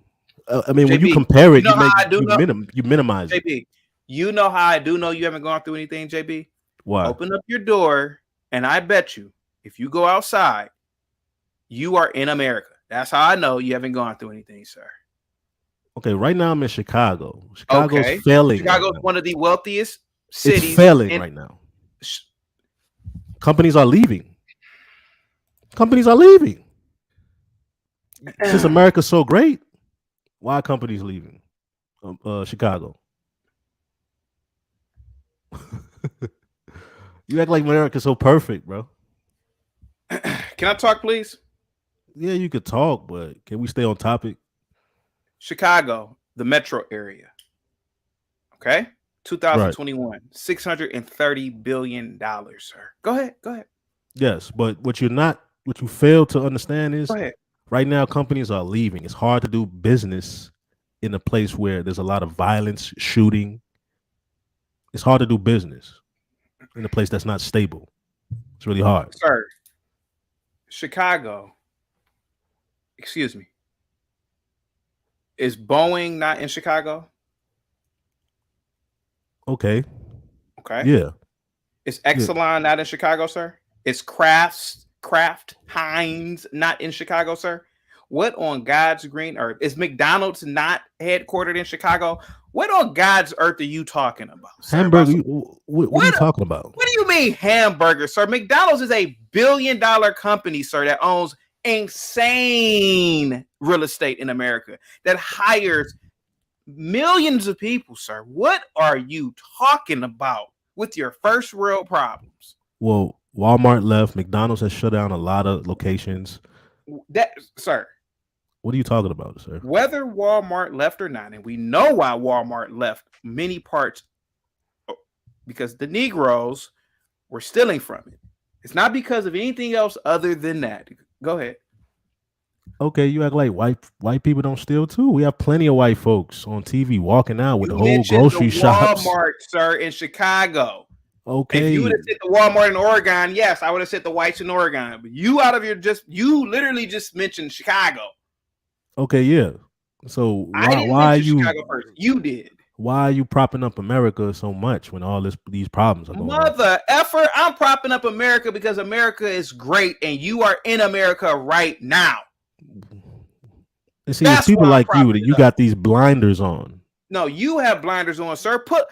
I mean, JB, when you compare it, you minimize it. JB, you know how I do know you haven't gone through anything, JB? Why? Open up your door, and I bet you, if you go outside, you are in America. That's how I know you haven't gone through anything, sir. Okay, right now I'm in Chicago. Chicago's failing. Chicago's one of the wealthiest cities. It's failing right now. Companies are leaving. Since America's so great, why are companies leaving? Chicago. You act like America's so perfect, bro. Can I talk, please? Yeah, you could talk, but can we stay on topic? Chicago, the metro area. Okay? 2021, right. $630 billion, sir. Go ahead. Yes, but what you fail to understand is right now companies are leaving. It's hard to do business in a place where there's a lot of violence, shooting. It's hard to do business in a place that's not stable. It's really hard. Sir, Chicago, excuse me, is Boeing not in Chicago? Okay. Yeah. Is Exelon not in Chicago, sir? Is Kraft Heinz not in Chicago, sir? What on God's green earth? Is McDonald's not headquartered in Chicago? What on God's earth are you talking about, sir? Hamburger? What are you talking about? What do you mean hamburger, sir? McDonald's is a billion-dollar company, sir, that owns insane real estate in America, that hires millions of people, sir. What are you talking about with your first world problems? Well, Walmart left. McDonald's has shut down a lot of locations. Sir. What are you talking about, sir? Whether Walmart left or not, and we know why Walmart left many parts, because the Negroes were stealing from it. It's not because of anything else other than that. Go ahead. Okay, you act like white people don't steal too. We have plenty of white folks on TV walking out with whole grocery shops. Walmart, sir, in Chicago. Okay. If you would have said the Walmart in Oregon, yes, I would have said the whites in Oregon. But you literally just mentioned Chicago. Okay, yeah. So why are you Chicago first? You did. Why are you propping up America so much when all these problems are going on? Mother effer, I'm propping up America because America is great and you are in America right now. And see, it's people like you that you got these blinders on. No, you have blinders on, sir. Turn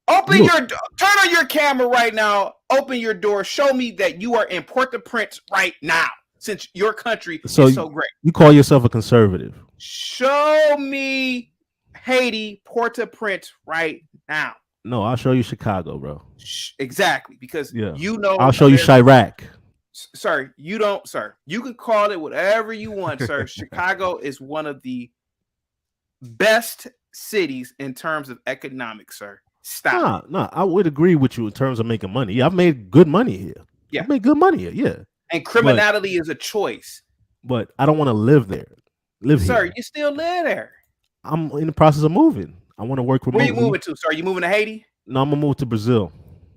on your camera right now. Open your door. Show me that you are in Port-au-Prince right now, since your country is so great. You call yourself a conservative. Show me Haiti, Port-au-Prince right now. No, I'll show you Chicago, bro. Exactly, because you know. I'll show you Chirac. Sir, you don't, sir. You can call it whatever you want, sir. Chicago is one of the best cities in terms of economics, sir. Stop. No, I would agree with you in terms of making money. Yeah, I've made good money here. Yeah, I've made good money here. Yeah. And criminality is a choice. but I don't want to live there. Live Sir, here. you still live there. I'm in the process of moving. I want to work Where you remotely. moving to, sir? You moving to Haiti? No, I'm gonna move to Brazil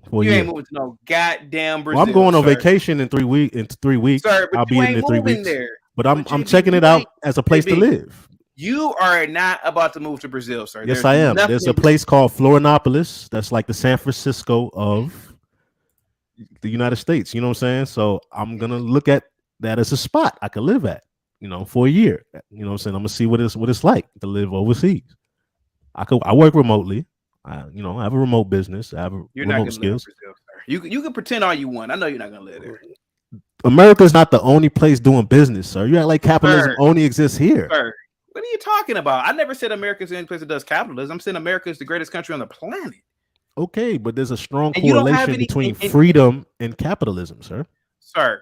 for a You ain't year. moving to no goddamn Well, I'm Brazil, going on sir. vacation in 3 weeks. In 3 weeks, Sir, but I'll you be in ain't there three moving weeks. there. But But I'm JB, checking it you ain't out as a place to JB. live. You are not about to move to Brazil, sir. Yes, There's I am. nothing There's a place called Florianopolis that's like the San Francisco of the United States. You know what I'm saying? So I'm gonna look at that as a spot I could live at, for a year. You know what I'm saying? I'm gonna see what it's like to live overseas. I work remotely. I have a remote business. I have You're not remote gonna live in skills. Brazil, sir. You can pretend all you want. I know you're not gonna live there. America's not the only place doing business, sir. You act like capitalism Sir, only exists here. sir, what are you talking about? I never said America's the only place that does capitalism. I'm saying America is the greatest country on the planet. Okay, but there's a strong And you don't have correlation any between freedom and capitalism, sir. Sir,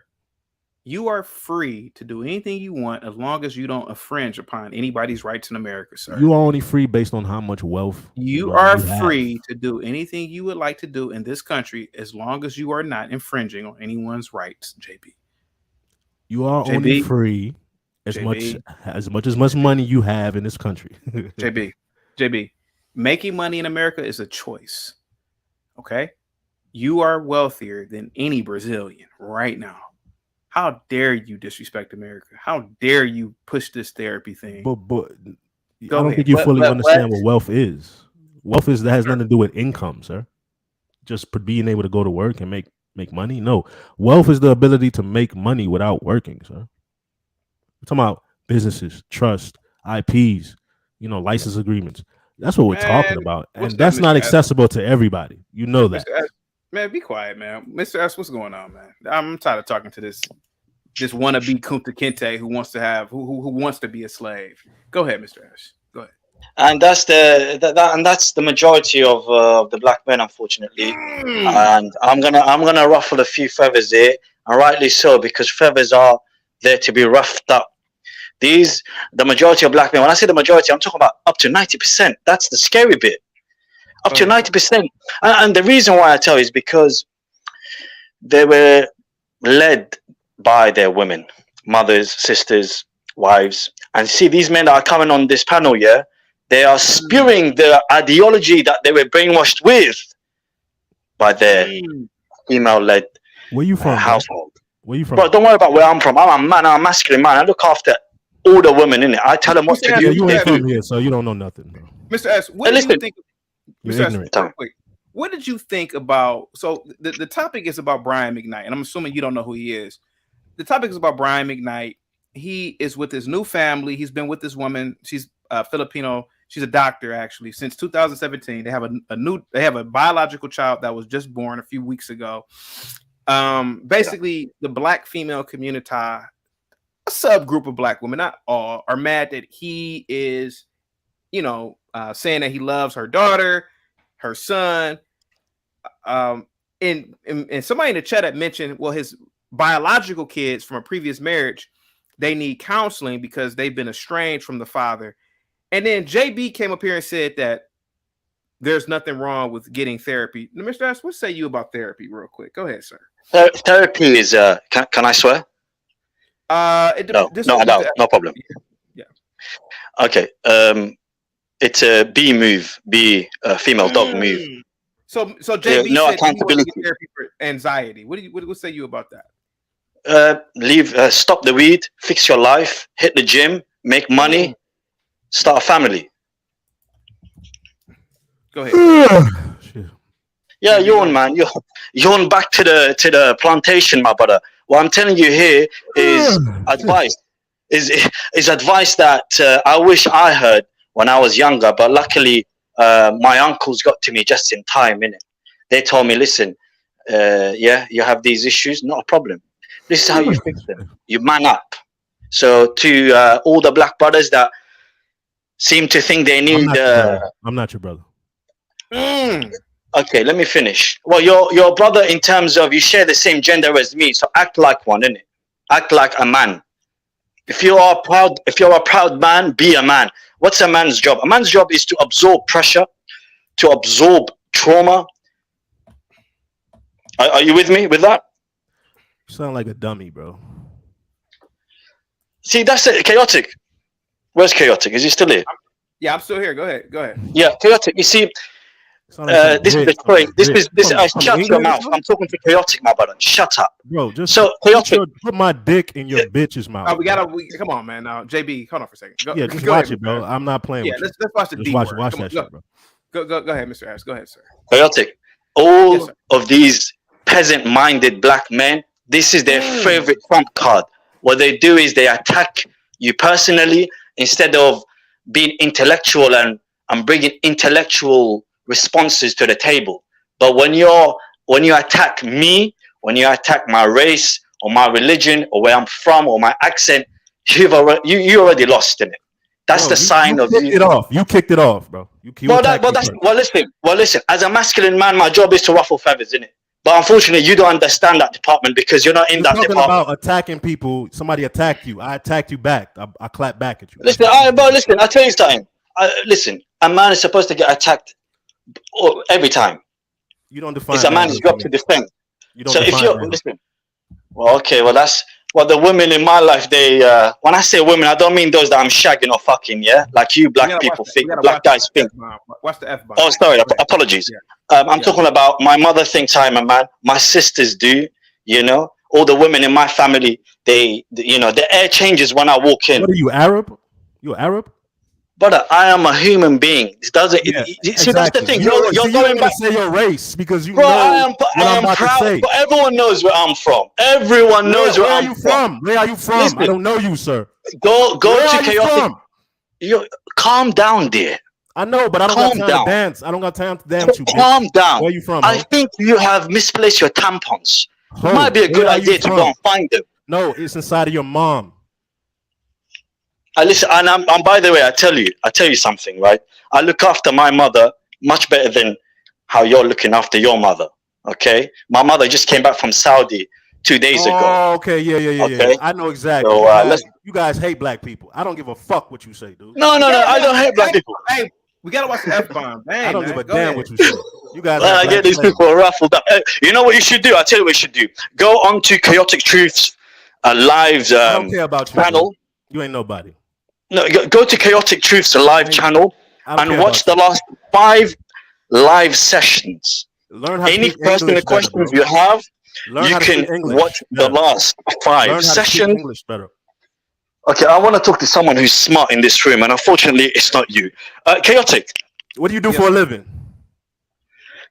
you are free to do anything you want as long as you don't infringe upon anybody's rights in America, sir. You are only free based on how much wealth you are you free have. to do anything you would like to do in this country as long as you are not infringing on anyone's rights, JB. You are only free as much money you have in this country. JB, making money in America is a choice. Okay? You are wealthier than any Brazilian right now. How dare you disrespect America? How dare you push this therapy thing? But I don't think you fully understand what wealth is. Wealth that has nothing to do with income, sir. Just being able to go to work and make money. No, wealth is the ability to make money without working, sir. We're talking about businesses, trust, IPs, license agreements. That's what we're talking about, and that's not accessible to everybody. You know that. Man, be quiet, man. Mr. S, what's going on, man? I'm tired of talking to this wannabe Kunta Kinte who wants to be a slave. Go ahead, Mr. S. Go ahead. And that's the majority of the black men, unfortunately. And I'm gonna ruffle a few feathers here, and rightly so, because feathers are there to be roughed up. The majority of black men. When I say the majority, I'm talking about up to 90%. That's the scary bit. Up to 90%. And the reason why I tell you is because they were led by their women, mothers, sisters, wives. And see, these men that are coming on this panel, yeah, they are spewing the ideology that they were brainwashed with by their female-led Where you from, household. Where you from? Bro, don't worry about where I'm from. I'm a man. I'm a masculine man. I look after all the women in it. I tell them what to do. You ain't from here, so you don't know nothing, bro. Mr. S, what do you think? Mr. S, what did you think about? So the topic is about Brian McKnight, and I'm assuming you don't know who he is. The topic is about Brian McKnight. He is with his new family. He's been with this woman. She's Filipino. She's a doctor, actually, since 2017. They have a biological child that was just born a few weeks ago. Basically, the black female community, a subgroup of black women, not all, are mad that he is, saying that he loves her daughter, her son. And somebody in the chat had mentioned, well, his biological kids from a previous marriage, they need counseling because they've been estranged from the father. And then JB came up here and said that there's nothing wrong with getting therapy. Now, Mr. S, what say you about therapy real quick? Go ahead, sir. Therapy is, can I swear? No, I don't. No problem. Yeah. Okay. It's a B move, female dog move. So JB no said accountability. He therapy for anxiety. What say you about that? Stop the weed, fix your life, hit the gym, make money, start a family. Go ahead. Yeah, yawn, man. Yawn back to the plantation, my brother. What I'm telling you here is advice. Is advice that I wish I heard when I was younger, but luckily my uncles got to me just in time, innit? They told me, listen, you have these issues, not a problem. This is how you fix them. You man up. So to all the black brothers that seem to think they need... I'm not your brother. Okay, let me finish. Well, your brother in terms of you share the same gender as me, so act like one, innit? Act like a man. If you're a proud man, be a man. What's a man's job? A man's job is to absorb pressure, to absorb trauma. Are you with me with that? You sound like a dummy, bro. See, that's it. Chaotic. Where's Chaotic? Is he still here? Yeah, I'm still here. Go ahead. Yeah, Chaotic. You see, this is the point. This is. Shut your mouth. I'm talking to Chaotic, my brother. Shut up, bro. Just so Chaotic. Put my dick in your bitch's mouth. Oh, come on, man. Now, JB, hold on for a second. Just watch it, bro. I'm not playing. Yeah, with let's watch the D word. Watch that shit, bro. Go ahead, Mr. Harris. Go ahead, sir. Chaotic. All of these peasant-minded black men, this is their favorite trump card. What they do is they attack you personally instead of being intellectual and bringing intellectual responses to the table. But when you attack me, when you attack my race or my religion or where I'm from or my accent, you already lost in it. That's the sign of you. You kicked it off, bro. Well, listen. As a masculine man, my job is to ruffle feathers, innit? But unfortunately, you don't understand that department because you're not in that department. About attacking people. Somebody attacked you. I attacked you back. I clapped back at you. Listen, I'll tell you something. Listen, a man is supposed to get attacked every time. You don't define. It's a man's job to defend. Listen. Well, okay. Well, that's the women in my life. They when I say women, I don't mean those that I'm shagging or fucking. Yeah, like you black people think, black guys think. Watch the F-bomb. Oh, sorry. Apologies. Yeah. I'm talking about my mother thinks I'm a man. My sisters do. You know, all the women in my family. The air changes when I walk in. What are you, Arab? You Arab? Brother, I am a human being. It doesn't. Yeah, see, that's the thing. You're going back to say your race because you bro, know. I am proud. But everyone knows where I'm from. Everyone knows where I'm from. Where are you from? Listen, I don't know you, sir. Go to Chaotic. Calm down, dear. I know, but I don't got time to dance. I don't got time to dance. Calm down. Where are you from? I think you have misplaced your tampons. It might be a good idea to go and find them. No, it's inside of your mom. Listen, and I'm by the way, I tell you something, right? I look after my mother much better than how you're looking after your mother. Okay, my mother just came back from Saudi 2 days ago. Oh, okay, yeah. Okay? I know exactly. So, you guys hate black people. I don't give a fuck what you say, dude. No, I don't hate black people. Hey, we gotta watch the F-bomb. I don't give a damn what you say. You guys. I get these people ruffled up. You know what you should do? I tell you what you should do. Go on to Chaotic Truth's live I don't care about you, channel. You ain't nobody. No, go to Chaotic Truth's live channel and watch the last 5 live sessions. Learn how any personal questions you have, you can watch the last 5 sessions. Okay, I want to talk to someone who's smart in this room, and unfortunately, it's not you. Chaotic. What do you do for a living?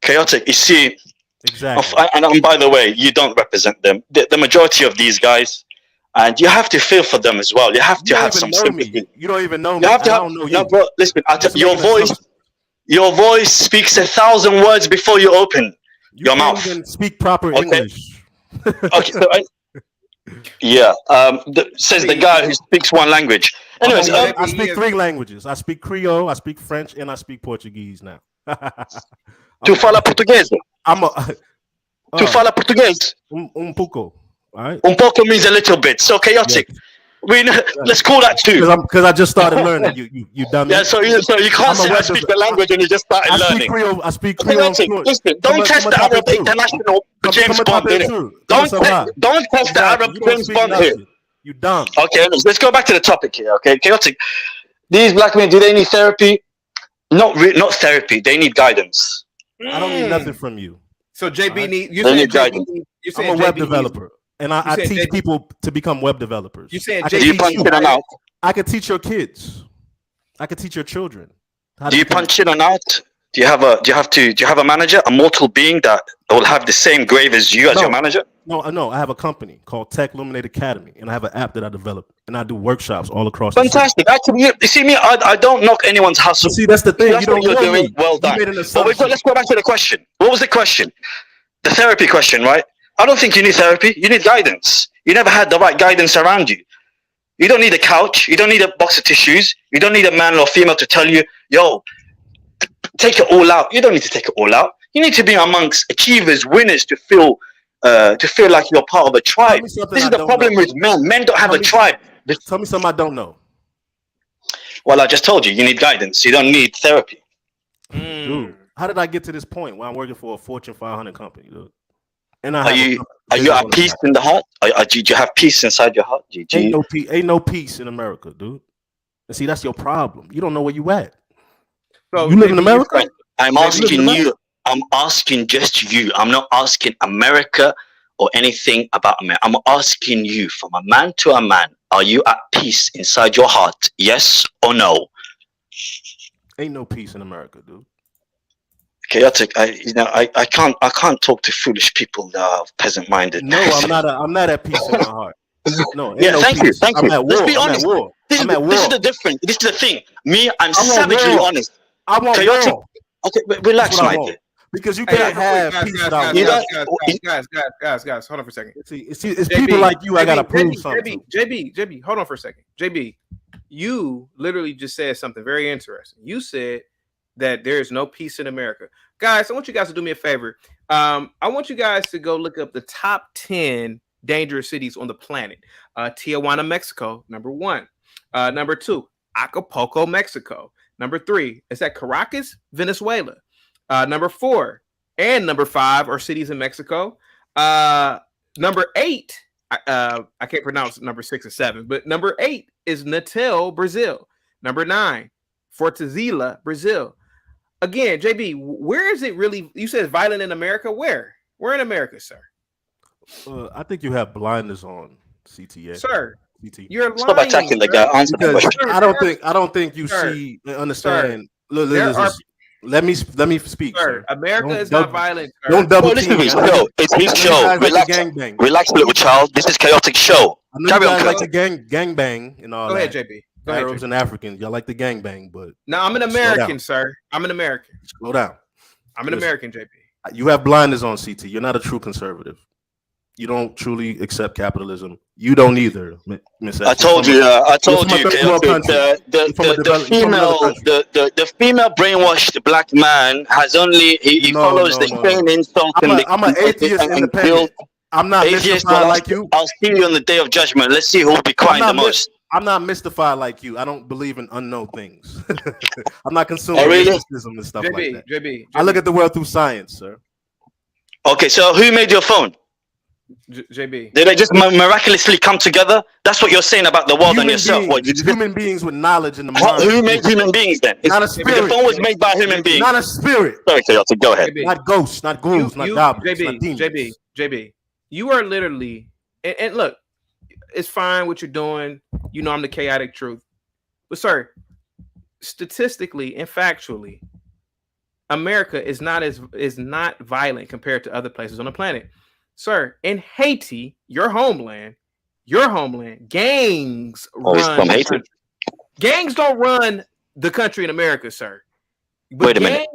Chaotic. You see, exactly. And by the way, you don't represent them. The majority of these guys. And you have to feel for them as well. You have to have some sympathy. You don't even know me. You have to have, no, bro, listen, your voice speaks 1,000 words before you open your mouth. You even speak proper English. Okay, so says the guy who speaks one language. Anyways, I speak 3 languages. I speak Creole, I speak French, and I speak Portuguese now. Tu fala português? Tu fala português? Pouco. All right. Un poco means a little bit. So Chaotic. Yes. Let's call that 2. Because I just started learning. You dummy. Yeah, so you can't say I speak the language and you just started learning. I speak Creole. Listen, don't test the Arab International James Bond here. Don't test the Arab James Bond here. You dumb. Okay, let's go back to the topic here. Okay, Chaotic. These black men, do they need therapy? Not therapy. They need guidance. I don't need nothing from you. So JB need guidance. I'm a web developer. And I teach people to become web developers. You saying do you punch in and out? I could teach your kids. I could teach your children. Do you punch in and out? Do you have a manager, a mortal being that will have the same grave as you as your manager? No. I have a company called Tech Luminate Academy, and I have an app that I developed, and I do workshops all across. Fantastic! Actually, you see me. I don't knock anyone's hustle. See, that's the thing. That's what you're doing. Well done. Let's go back to the question. What was the question? The therapy question, right? I don't think you need therapy. You need guidance. You never had the right guidance around you. You don't need a couch. You don't need a box of tissues. You don't need a man or female to tell you, yo, take it all out. You don't need to take it all out. You need to be amongst achievers, winners to feel like you're part of a tribe. This is the problem with men. Men don't have a tribe. Tell me something I don't know. Well, I just told you. You need guidance. You don't need therapy. Dude, how did I get to this point where I'm working for a Fortune 500 company, dude? And Are you at peace in the heart? Do you have peace inside your heart? Ain't no peace in America, dude. And see, that's your problem. You don't know where you at. So you live in America? I'm asking you. I'm asking just you. I'm not asking America or anything about America. I'm asking you, from a man to a man, are you at peace inside your heart? Yes or no? Ain't no peace in America, dude. Chaotic. I can't talk to foolish people that are peasant-minded. No, I'm not at peace in my heart. No, yeah, no thank peace. you. I'm at war. Let's be honest. This is the difference. This is the thing. Me, I'm savagely honest. I want Chaotic. war. Okay, but relax, my dear. Because you can't have peace without war. Guys, hold on for a second. See, it's people like you I gotta prove something. JB, hold on for a second. JB, you literally just said something very interesting. You said that there is no peace in America. Guys, I want you guys to do me a favor. I want you guys to go look up the top 10 dangerous cities on the planet. Tijuana, Mexico, number 1. Number 2, Acapulco, Mexico. Number 3, is that Caracas, Venezuela. Number 4 and number 5 are cities in Mexico. Number 8, I can't pronounce number 6 and 7, but number 8 is Natal, Brazil. Number 9, Fortaleza, Brazil. Again, JB, where is it really? You said violent in America. Where? Where in America, sir? I think you have blindness on, CTA. Sir, CT. You're lying. Stop attacking the guy. Answer the question. I don't think you see and understand. Let me speak, sir. America is not violent. Sir. Don't double listen to me. It's his show. Relax, little child. This is Chaotic show. Carry on. Like the gang bang and all. Go ahead, JB. Arabs and Africans, y'all like the gang bang, but no, I'm an American, sir. I'm an American. Slow down. I'm an American, JB. You have blinders on, CT. You're not a true conservative. You don't truly accept capitalism. You don't either, Miss. I told you. The female brainwashed black man has only he follows the chain insult. I'm an atheist independent. I'm not mystified like you. I'll see you on the day of judgment. Let's see who will be crying the most. I'm not mystified like you. I don't believe in unknown things. I'm not consuming mysticism and stuff like that. JB, I look at the world through science, sir. Okay, so who made your phone? JB. Did they just miraculously come together? That's what you're saying about the world and yourself. Human beings with knowledge in the mind. Who made human beings then? Not a spirit. The phone was made by human beings. Not a spirit. Sorry, Chaotic, go ahead. JB. Not ghosts, not ghouls, not goblins, not demons. JB, you are literally, and look, it's fine what you're doing. You know I'm the chaotic truth. But sir, statistically and factually, America is not violent compared to other places on the planet. Sir, in Haiti, your homeland, gangs run the country. Gangs don't run the country in America, sir. But wait a minute.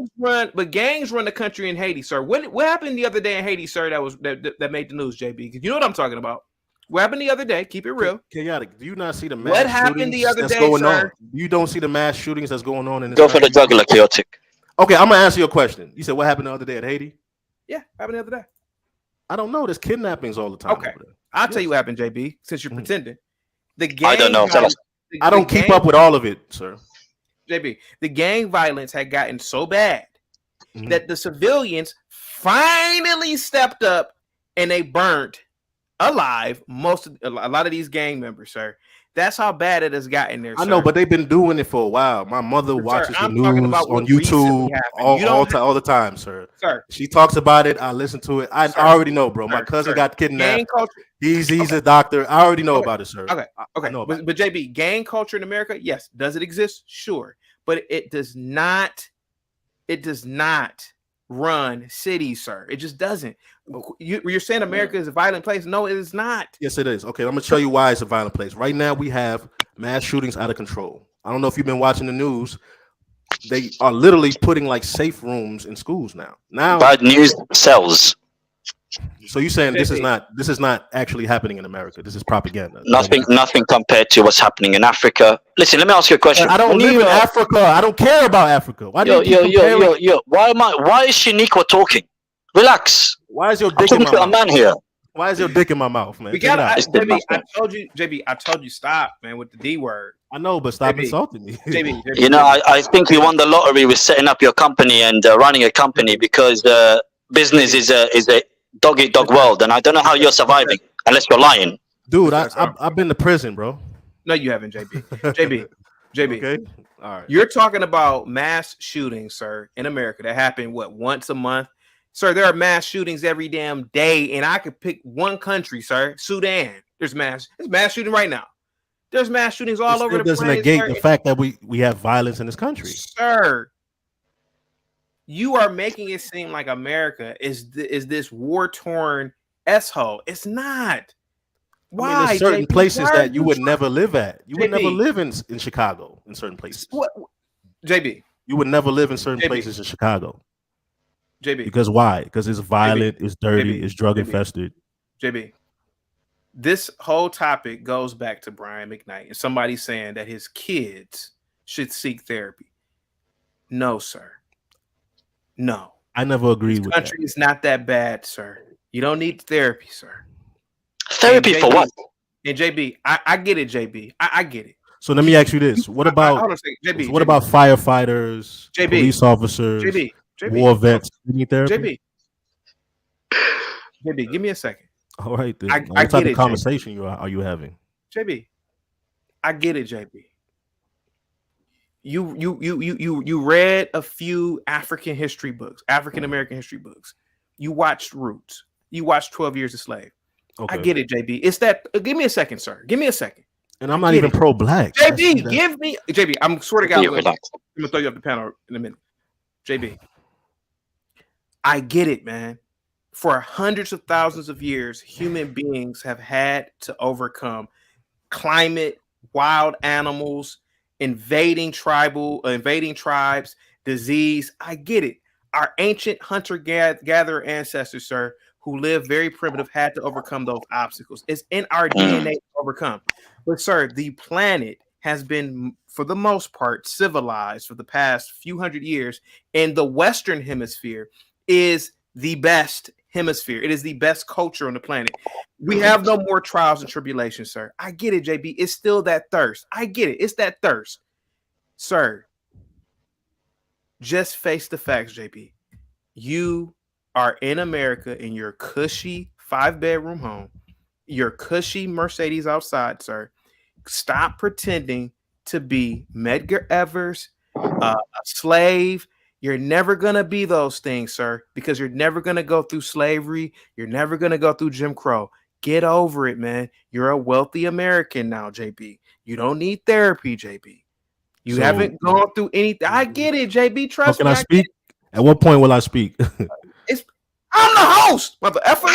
Gangs run the country in Haiti, sir. What happened the other day in Haiti, sir? That made the news, JB. Because you know what I'm talking about. What happened the other day? Keep it real. Chaotic. Do you not see the mass shootings that's going on? You don't see the mass shootings that's going on in this country? For the jugular, Chaotic. Okay, I'm gonna answer your question. You said what happened the other day at Haiti? Yeah, happened the other day. I don't know. There's kidnappings all the time. Okay, I'll tell you what happened, JB. Since you're pretending, I don't know. I don't keep up with all of it, sir. JB, the gang violence had gotten so bad that the civilians finally stepped up and they burnt alive a lot of these gang members, sir. That's how bad it has gotten there. I know, but they've been doing it for a while. My mother watches the news on YouTube all the time, sir. She talks about it. I listen to it. I already know, bro. My cousin got kidnapped. He's a doctor. I already know about it, sir. Okay. But JB, gang culture in America, yes, does it exist? Sure, but it does not. It does not run cities, sir. It just doesn't. You're saying America is a violent place? No, it is not. Yes, it is. Okay, I'm gonna tell you why it's a violent place. Right now, we have mass shootings out of control. I don't know if you've been watching the news. They are literally putting like safe rooms in schools now. Bad news sells. So you're saying this is not actually happening in America? This is propaganda. Nothing compared to what's happening in Africa. Listen, let me ask you a question. I don't live in Africa. I don't care about Africa. Why Why is Shaniqua talking? Relax. Why is your dick in my mouth? I'm man here. Why is your dick in my mouth, man? JB, I told you stop, man, with the D word. I know, but stop insulting me. JB, you know, I think you won the lottery with setting up your company and running a company because business is a dog eat dog world, and I don't know how you're surviving unless you're lying. Dude, I've been to prison, bro. No, you haven't, JB. JB. Okay. All right. You're talking about mass shootings, sir, in America that happen once a month. Sir, there are mass shootings every damn day, and I could pick one country, sir. Sudan. There's mass shooting right now. There's mass shootings all over the place. It doesn't negate the fact that we have violence in this country. Sir, you are making it seem like America is this war-torn S-hole. It's not. Why? I mean, there's certain places that you would never live at. You would never live in Chicago in certain places. What? JB. You would never live in certain places in Chicago. JB. Because why? Because it's violent, it's dirty, it's drug infested. JB. This whole topic goes back to Brian McKnight and somebody saying that his kids should seek therapy. No, sir. No. I never agreed with that. This country is not that bad, sir. You don't need therapy, sir. Therapy for what? And JB, I get it, JB. I get it. So let me ask you this: What about JB, what about firefighters, police officers, JB, war vets? You need therapy? JB, give me a second. All right, then. I what type get of conversation are you having? JB, I get it, JB. You read a few African history books, African American history books. You watched Roots. You watched 12 Years a Slave. Okay. I get it, JB. It's that. Give me a second, sir. Give me a second. And I'm not even pro-black. JB, give me. JB, I'm swear to God, I'm gonna throw you off the panel in a minute. JB, I get it, man. For hundreds of thousands of years, human beings have had to overcome climate, wild animals, invading tribes, disease. I get it. Our ancient hunter-gatherer ancestors, sir, who lived very primitive, had to overcome those obstacles. It's in our DNA to overcome. But, sir, the planet has been, for the most part, civilized for the past few hundred years, and the Western Hemisphere is the best hemisphere. It is the best culture on the planet. We have no more trials and tribulations, sir. I get it, JB. It's still that thirst. I get it. It's that thirst. Sir, just face the facts, JB. You are in America in your cushy 5-bedroom home, your cushy Mercedes outside, sir. Stop pretending to be Medgar Evers, a slave. You're never going to be those things, sir, because you're never going to go through slavery. You're never going to go through Jim Crow. Get over it, man. You're a wealthy American now, JB. You don't need therapy, JB. You haven't gone through anything. I get it, JB. Trust me. Can I speak? At what point will I speak? I'm the host, mother effer.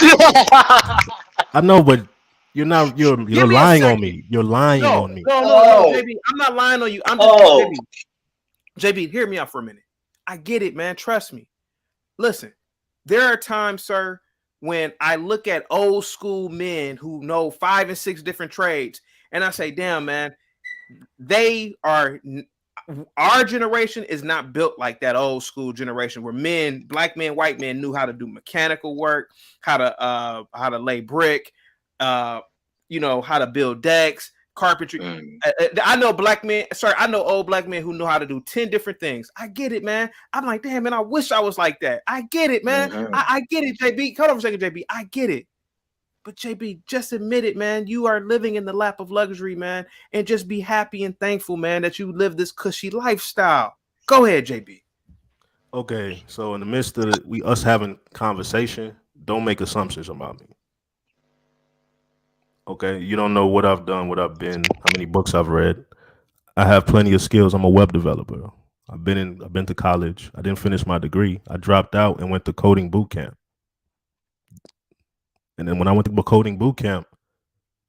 I know, but you're lying on me. You're lying on me. No, JB. I'm not lying on you. I'm just JB, hear me out for a minute. I get it, man. Trust me. Listen, there are times, sir, when I look at old school men who know 5 and 6 different trades, and I say, damn, man, our generation is not built like that old school generation where men, black men, white men knew how to do mechanical work, how to lay brick, how to build decks, carpentry. I know black men, I know old black men who know how to do 10 different things. I get it, man. I'm like, damn, man, I wish I was like that. I get it, man. I get it, JB. Hold on for a second, JB. I get it. But JB, just admit it, man. You are living in the lap of luxury, man. And just be happy and thankful, man, that you live this cushy lifestyle. Go ahead, JB. Okay, so in the midst of us having conversation, don't make assumptions about me. Okay, you don't know what I've done, what I've been, how many books I've read. I have plenty of skills. I'm a web developer. I've been to college. I didn't finish my degree. I dropped out and went to coding boot camp. And then when I went to coding boot camp,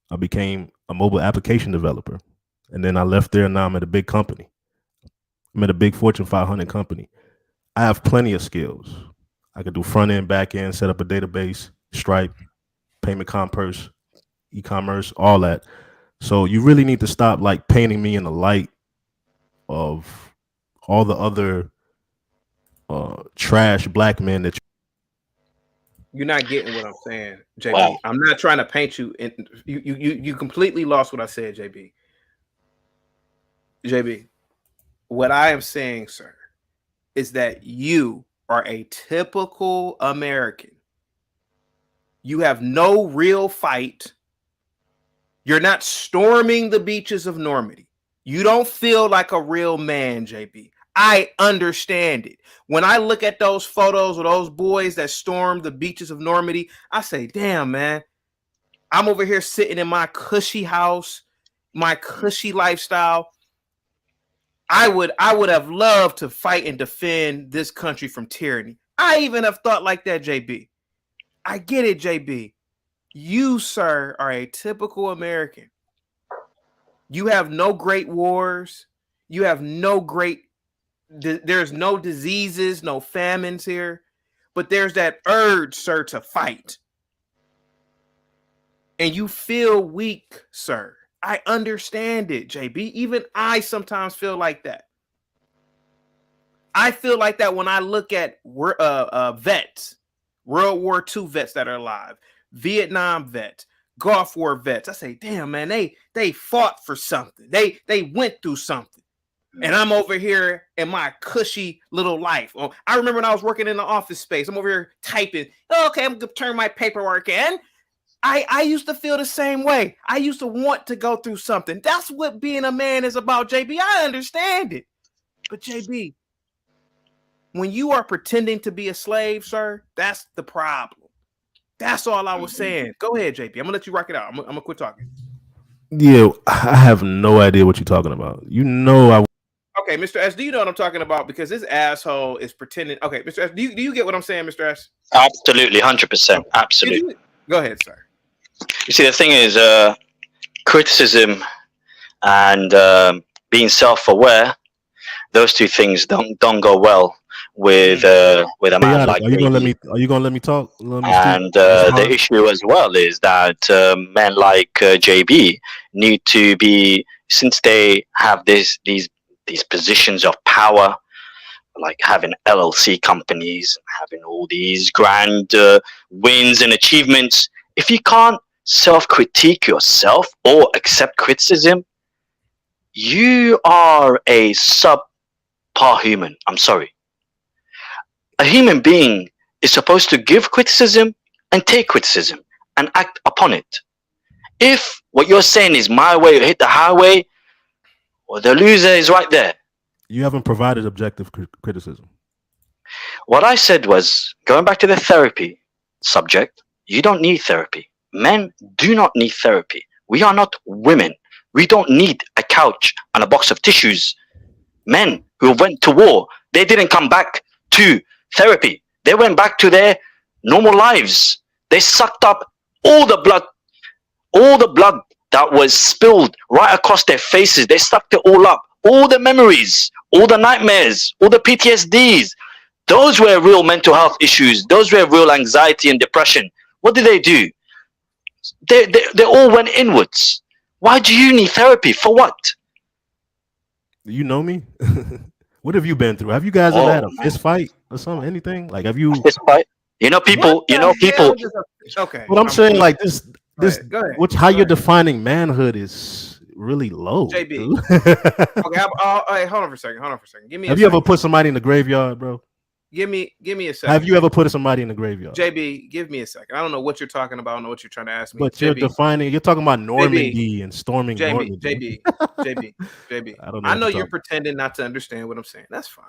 I became a mobile application developer. And then I left there, and now I'm at a big company. I'm at a big Fortune 500 company. I have plenty of skills. I could do front end, back end, set up a database, Stripe, payment commerce, e-commerce, all that. So you really need to stop like painting me in the light of all the other trash black men that you're not getting what I'm saying, JB. Wow. I'm not trying to paint you in. You completely lost what I said, JB. JB, what I am saying, sir, is that you are a typical American You have no real fight. You're not storming the beaches of Normandy. You don't feel like a real man, JB. I understand it. When I look at those photos of those boys that stormed the beaches of Normandy, I say, damn, man, I'm over here sitting in my cushy house, my cushy lifestyle. I would have loved to fight and defend this country from tyranny. I even have thought like that, JB. I get it, JB. You, sir, are a typical American. You have no great wars. You have no great, there's no diseases, no famines here. But there's that urge, sir, to fight. And you feel weak, sir. I understand it, JB. Even I sometimes feel like that. I feel like that when I look at vets, World War II vets that are alive, Vietnam vets, Gulf War vets. I say, damn, man, they fought for something. They went through something. And I'm over here in my cushy little life. Oh, I remember when I was working in the office space. I'm over here typing. Oh, okay, I'm going to turn my paperwork in. I used to feel the same way. I used to want to go through something. That's what being a man is about, JB. I understand it. But JB, when you are pretending to be a slave, sir, that's the problem. That's all I was saying. Go ahead, JB. I'm going to let you rock it out. I'm going to quit talking. Yeah, I have no idea what you're talking about. You know, Okay, Mr. S, do you know what I'm talking about? Because this asshole is pretending. Okay, Mr. S, do you get what I'm saying, Mr. S? Absolutely, 100%. Absolutely. Go ahead, sir. You see, the thing is, criticism and being self-aware, those two things don't go well with a man like Are you gonna let me talk? And the issue as well is that men like JB need to be, since they have these positions of power, like having LLC companies, having all these grand wins and achievements. If you can't self-critique yourself or accept criticism, you are a subpar human. I'm sorry. A human being is supposed to give criticism and take criticism and act upon it. If what you're saying is my way or hit the highway, well, the loser is right there. You haven't provided objective criticism. What I said was, going back to the therapy subject, you don't need therapy. Men do not need therapy. We are not women. We don't need a couch and a box of tissues. Men who went to war, they didn't come back to therapy. They went back to their normal lives. They sucked up all the blood that was spilled right across their faces. They sucked it all up. All the memories, all the nightmares, all the PTSDs. Those were real mental health issues. Those were real anxiety and depression. What did they do? They all went inwards. Why do you need therapy? For what? You know me? What have you been through? Have you guys ever had a fist fight or something? Anything? Like, have you? Fist fight? You know, people. Okay. What I'm saying, like this. Go ahead. How you're defining manhood is really low. JB. Okay. Hey, hold on for a second. Give me. Have you ever put somebody in the graveyard, bro? Give me a second. Have you ever put somebody in the graveyard? JB, give me a second. I don't know what you're talking about. I don't know what you're trying to ask me. But JB, you're talking about Normandy and storming Normandy. JB. I know you're pretending not to understand what I'm saying. That's fine.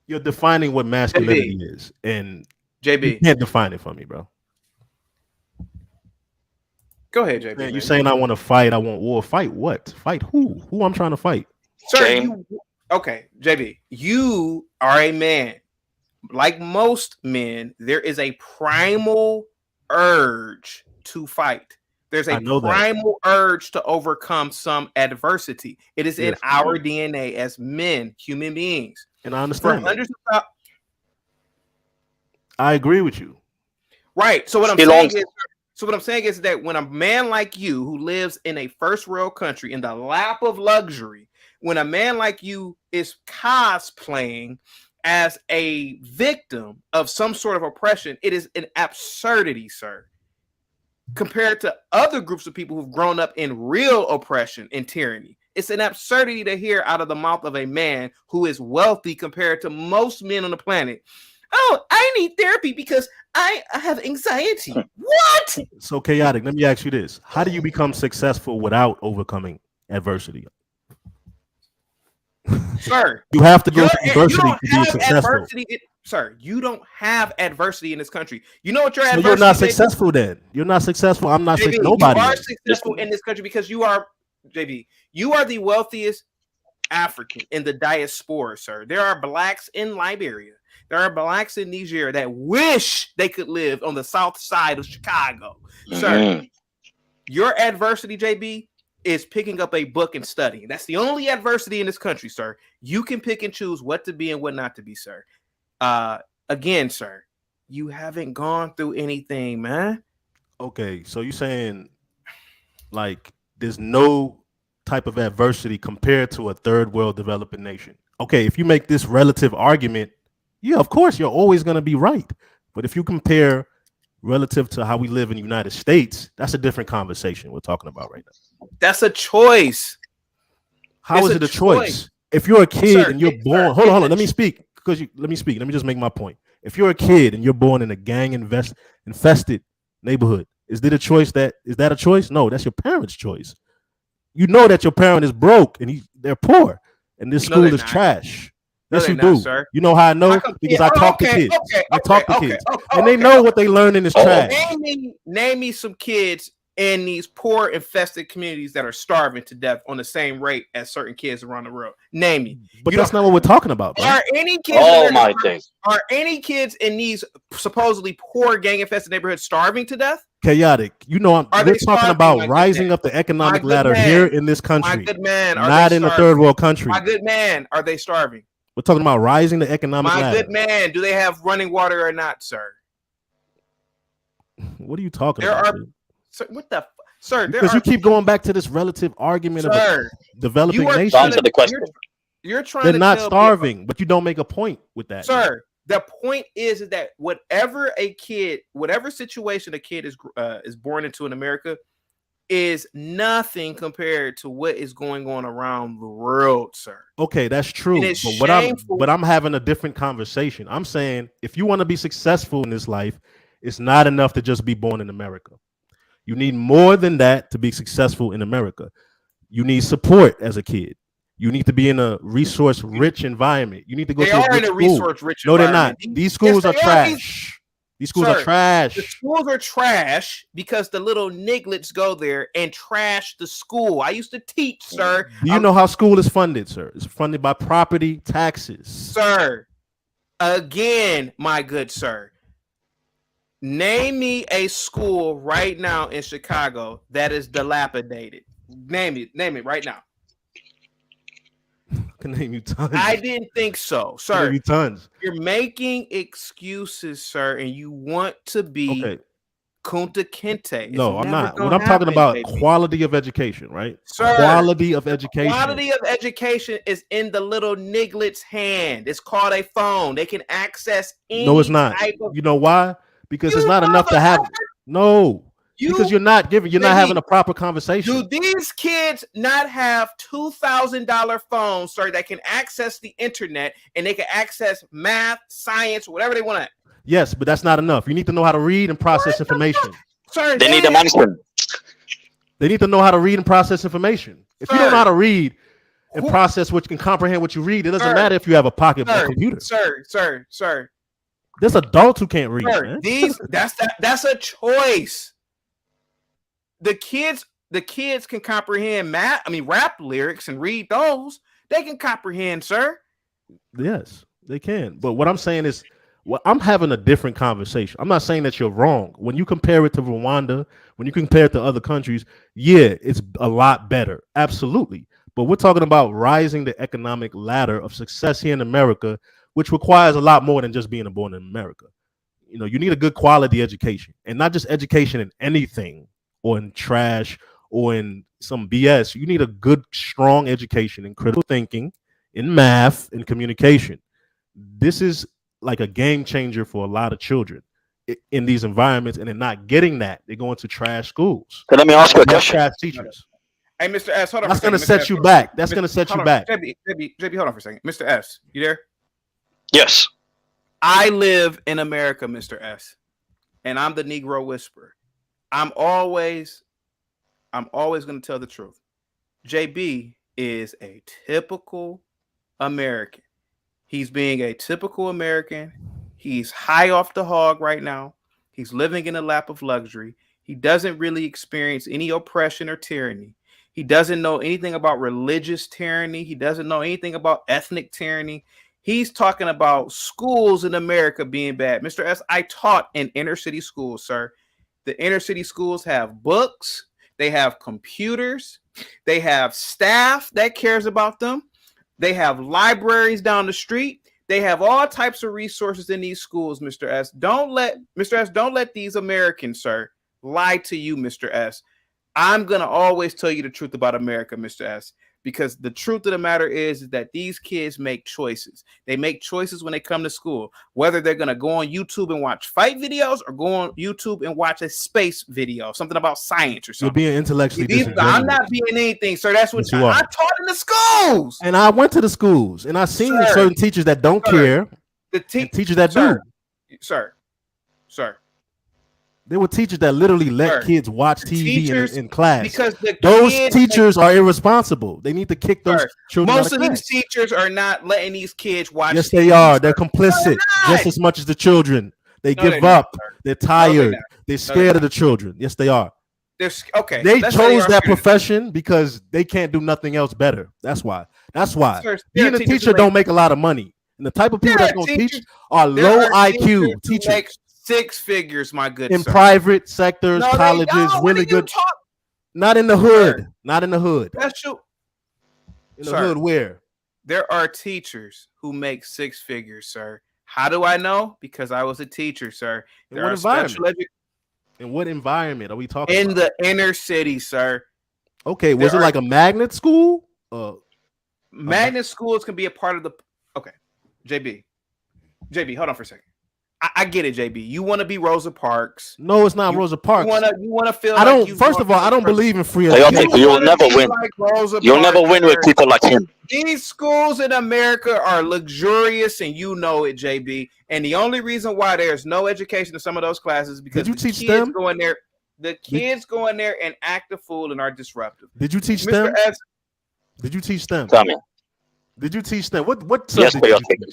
You're defining what masculinity is. And JB, you can't define it for me, bro. Go ahead, JB. Man, you're saying I want to fight. I want war. Fight what? Fight who? Who I'm trying to fight? Sir, okay, JB, you are a man. Like most men, there is a primal urge to fight. There's a primal urge to overcome some adversity. It is in our DNA as men, human beings. And I understand. I agree with you. Right. So what I'm saying is that when a man like you, who lives in a first world country in the lap of luxury, when a man like you is cosplaying as a victim of some sort of oppression, it is an absurdity, sir. Compared to other groups of people who've grown up in real oppression and tyranny, it's an absurdity to hear out of the mouth of a man who is wealthy compared to most men on the planet. Oh, I need therapy because I have anxiety. What? So chaotic. Let me ask you this: how do you become successful without overcoming adversity? Sir, You have to go you through adversity don't to be have successful. adversity. Sir, you don't have adversity in this country. You know what your So adversity you're not is? successful then. You're not successful. I'm not JB, nobody. you are then. successful in this country because you are, JB, you are the wealthiest African in the diaspora, sir. There are blacks in Liberia. There are blacks in Niger that wish they could live on the south side of Chicago. Sir, your adversity, JB, is picking up a book and studying. That's the only adversity in this country, sir. You can pick and choose what to be and what not to be, sir. Again, sir, you haven't gone through anything, man. Okay, so you're saying like there's no type of adversity compared to a third world developing nation. Okay, if you make this relative argument, yeah, of course you're always going to be right. But if you compare relative to how we live in the United States, that's a different conversation we're talking about right now. That's a choice. How is it a choice? If you're a kid and you're born, hold on, let me speak. Let me just make my point. If you're a kid and you're born in a gang infested neighborhood, is that a choice? No, that's your parents' choice. You know that your parent is broke and they're poor and this school is trash. Yes, you do. Sir. You know how I know? Because I talk to kids. I talk to kids. And they know what they learn in this trash. Name me some kids in these poor infested communities that are starving to death on the same rate as certain kids around the world. Name me. But that's not what we're talking about. Bro. Are any kids are any kids in these supposedly poor gang infested neighborhoods starving to death? Chaotic. You know, we're talking about rising up the economic ladder here in this country. My good man, not in a third world country. My good man, are they starving? We're talking about rising the economic ladder. My good man, do they have running water or not, sir? What are you talking about? Sir, what the sir? Because you keep going back to this relative argument of developing nations. Answer the question. You're trying. They're not starving, but you don't make a point with that, sir. The point is that whatever situation a kid is born into in America is nothing compared to what is going on around the world, sir. Okay, that's true. But I'm having a different conversation. I'm saying if you want to be successful in this life, it's not enough to just be born in America. You need more than that to be successful in America. You need support as a kid. You need to be in a resource-rich environment. You need to go to a resource-rich environment. No, they're not. These schools are trash. These schools are trash. The schools are trash because the little nigglets go there and trash the school. I used to teach, sir. Do you know how school is funded, sir? It's funded by property taxes. Sir, again, my good sir, name me a school right now in Chicago that is dilapidated. Name it right now. I can name you tons. I didn't think so, sir. Name you tons. You're making excuses, sir, and you want to be Kunta Kinte. No, I'm not. What I'm talking about, quality of education, right? Sir, quality of education. Quality of education is in the little niglet's hand. It's called a phone. They can access any. No, it's not. You know why? Because it's not enough to have. No. Because you're not having a proper conversation. Do these kids not have $2,000 phones, sir, that can access the internet and they can access math, science, whatever they want? Yes, but that's not enough. You need to know how to read and process information. Sir, they need a management. They need to know how to read and process information. If you don't know how to read and process what you can comprehend what you read, it doesn't matter if you have a pocket computer. Sir. There's adults who can't read. Man. That's a choice. The kids can comprehend rap lyrics and read those. They can comprehend, sir. Yes, they can. But what I'm saying is, I'm having a different conversation. I'm not saying that you're wrong. When you compare it to Rwanda, when you compare it to other countries, yeah, it's a lot better. Absolutely. But we're talking about rising the economic ladder of success here in America, which requires a lot more than just being born in America. You know, you need a good quality education, and not just education in anything, or in trash, or in some BS. You need a good, strong education in critical thinking, in math, in communication. This is like a game changer for a lot of children in these environments, and they're not getting that. They're going to trash schools. So let me ask you a question. Trash teachers. Hey, Mr. S, hold on. That's going to set you back. That's going to set you back. JB, hold on for a second. Mr. S, you there? Yes. I live in America, Mr. S, and I'm the Negro Whisperer. I'm always going to tell the truth. JB is a typical American. He's being a typical American. He's high off the hog right now. He's living in a lap of luxury. He doesn't really experience any oppression or tyranny. He doesn't know anything about religious tyranny. He doesn't know anything about ethnic tyranny. He's talking about schools in America being bad. Mr. S, I taught in inner city schools, sir. The inner city schools have books, they have computers, they have staff that cares about them. They have libraries down the street. They have all types of resources in these schools, Mr. S. Don't let these Americans, sir, lie to you, Mr. S. I'm going to always tell you the truth about America, Mr. S, because the truth of the matter is that these kids make choices. They make choices when they come to school, whether they're going to go on YouTube and watch fight videos or go on YouTube and watch a space video, something about science or something. You're being intellectually disingenuous. I'm not being anything, sir. That's what I taught in the schools. And I went to the schools, and I've seen certain teachers that don't care. The teachers that do. Sir. There were teachers that literally let kids watch TV in class. Because those teachers are irresponsible. They need to kick those children Most out of these teachers are not letting these kids watch. Yes, they are. They're complicit just as much as the children. They give up. They're tired. They're scared of the children. Yes, they are. Okay. They chose that profession because they can't do nothing else better. That's why. Being a teacher don't make a lot of money. And the type of people that's going to teach are low IQ teachers. Six figures, my good in sir. Private sectors, colleges, really good. Not in the hood. Not in the hood. That's true. In the hood, where? There are teachers who make six figures, sir. How do I know? Because I was a teacher, sir. In what environment? In what environment are we talking about? In the inner city, sir. Okay, was it like a magnet school? Magnet schools can be a part of the. Okay, JB, hold on for a second. I get it, JB. You want to be Rosa Parks. No, it's not Rosa Parks. You want to feel. I don't. First of all, I don't believe in free education. You'll never win. You'll never win with people like him. These schools in America are luxurious, and you know it, JB. And the only reason why there's no education in some of those classes is because the kids go in there. The kids go in there and act a fool and are disruptive. Did you teach them? Did you teach them? Tell me. Did you teach them? What yes,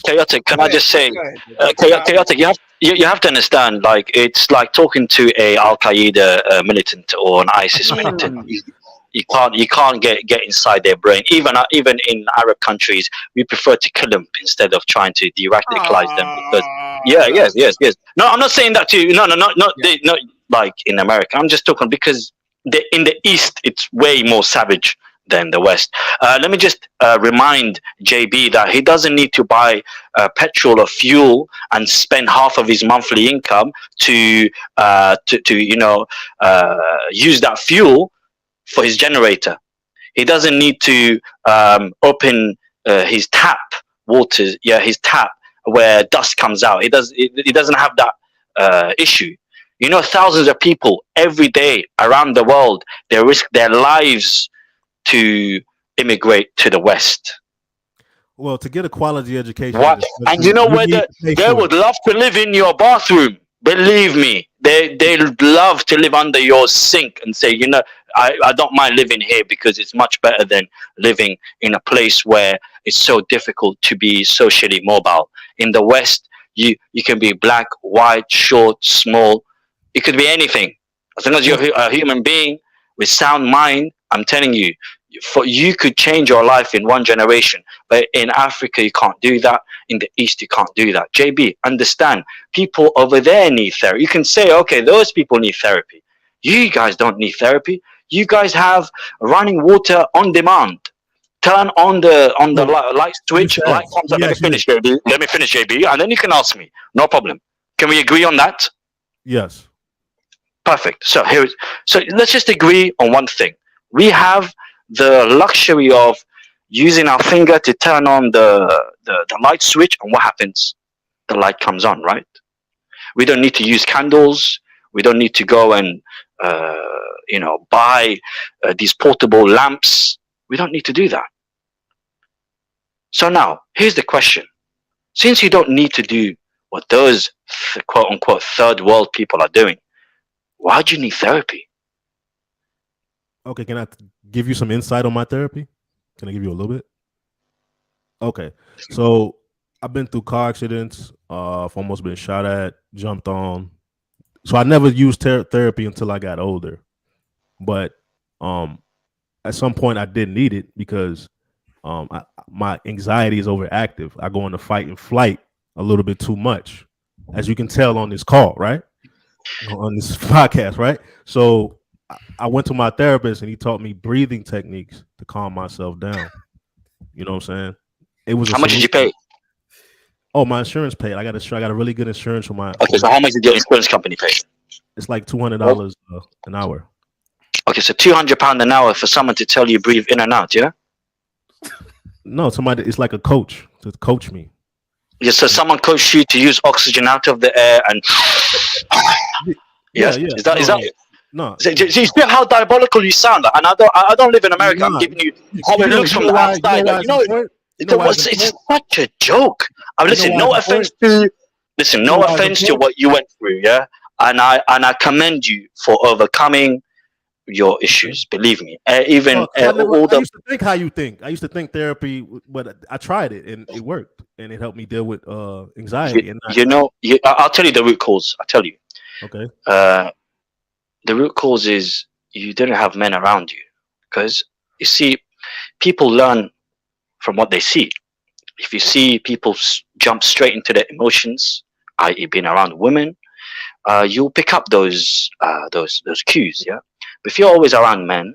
chaotic. Can I just say, chaotic? You have to understand. Like it's like talking to a Al Qaeda militant or an ISIS militant. You can't get inside their brain. Even in Arab countries, we prefer to kill them instead of trying to de-radicalize them. Because yes. No, I'm not saying that to you. No, not like in America. I'm just talking because in the East, it's way more savage than the West. Let me just remind JB that he doesn't need to buy petrol or fuel and spend half of his monthly income to use that fuel for his generator. He doesn't need to open his tap his tap where dust comes out. He doesn't have that issue. You know, thousands of people every day around the world, they risk their lives to immigrate to the West. Well, to get a quality education. What? And you know where they would love to live in your bathroom. Believe me, they love to live under your sink and say, you know, I don't mind living here because it's much better than living in a place where it's so difficult to be socially mobile. In the West, you can be black, white, short, small. It could be anything. As long as you're a human being with sound mind, I'm telling you, you could change your life in one generation. But in Africa, you can't do that. In the East, you can't do that. JB, understand, people over there need therapy. You can say, okay, those people need therapy. You guys don't need therapy. You guys have running water on demand. Turn on the light switch. Light comes up. Let me finish, JB, and then you can ask me. No problem. Can we agree on that? Yes. Perfect. So let's just agree on one thing. We have the luxury of using our finger to turn on the light switch, and what happens? The light comes on, right? We don't need to use candles. We don't need to go and buy these portable lamps. We don't need to do that. So now, here's the question. Since you don't need to do what those quote unquote third world people are doing. Why do you need therapy? Okay, can I give you some insight on my therapy? Can I give you a little bit? Okay, so I've been through car accidents. I've almost been shot at, jumped on. So I never used therapy until I got older. But at some point I did need it because my anxiety is overactive. I go into fight and flight a little bit too much, as you can tell on this call, right? On this podcast, right? So I went to my therapist and he taught me breathing techniques to calm myself down. You know what I'm saying? It was How much did you pay? Oh, my insurance paid. I got a really good insurance for my. Okay, so how much did your insurance company pay? It's like $200 an hour. Okay, so £200 an hour for someone to tell you breathe in and out, yeah? No, somebody. It's like a coach to coach me. Yeah, so someone coached you to use oxygen out of the air and. Yes, yeah. Is that? No. So, you see how diabolical you sound, and I don't live in America. I'm giving you how it looks from the outside. It's such a joke. Listen, no offense to what you went through, yeah. And I commend you for overcoming your issues. Believe me. I used to think how you think. I used to think therapy, but I tried it and it worked, and it helped me deal with anxiety. I'll tell you the root cause. I'll tell you. Okay. The root cause is you didn't have men around you, because you see, people learn from what they see. If you see people jump straight into their emotions, i.e., being around women, you'll pick up those cues. Yeah. But if you're always around men,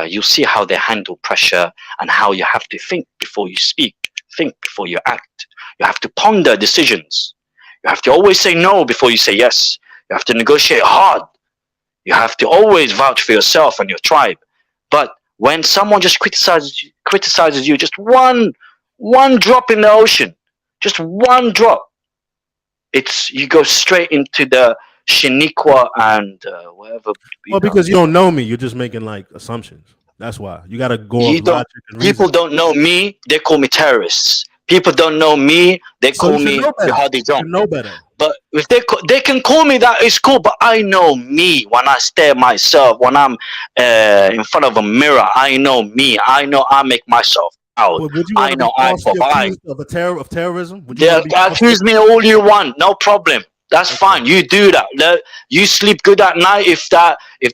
you'll see how they handle pressure and how you have to think before you speak, think before you act. You have to ponder decisions. You have to always say no before you say yes. You have to negotiate hard. You have to always vouch for yourself and your tribe. But when someone just criticizes you, just one drop in the ocean, just one drop, you go straight into the Shaniqua and whatever. Well, because you don't know me, you're just making like assumptions. That's why you got to go off logic and reason. People don't know me; they call me terrorists. People don't know me; they call me Jihadi John. Know better. But if they can call me that, it's cool. But I know me when I stare myself, when I'm in front of a mirror. I know me. I know I make myself out. Well, I know I provide. Of terrorism? Accuse me all you want, no problem. That's fine. You do that. You sleep good at night. If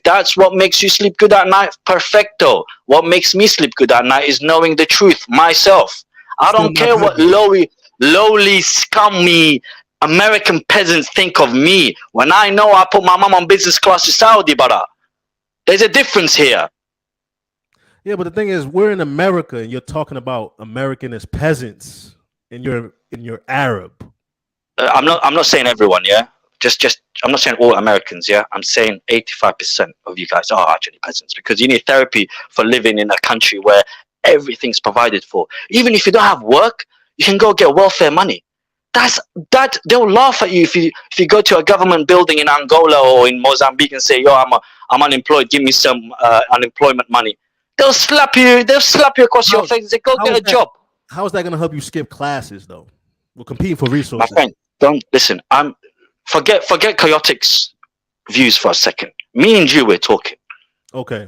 that's what makes you sleep good at night, perfecto. What makes me sleep good at night is knowing the truth myself. I don't care what lowly, scummy American peasants think of me. When I know I put my mom on business class to Saudi, brother. There's a difference here. Yeah, but the thing is, we're in America, and you're talking about American as peasants, and you're Arab. I'm not saying everyone, yeah. Just I'm not saying all Americans, yeah. I'm saying 85% of you guys are actually peasants, because you need therapy for living in a country where everything's provided for. Even if you don't have work, you can go get welfare money. That they'll laugh at you if you go to a government building in Angola or in Mozambique and say, "Yo, I'm unemployed. Give me some unemployment money." They'll slap you across your face and say, "Go get a job." How is that going to help you skip classes, though? We're competing for resources. My friend, don't listen. Forget chaotic's views for a second. Me and you, we're talking. Okay.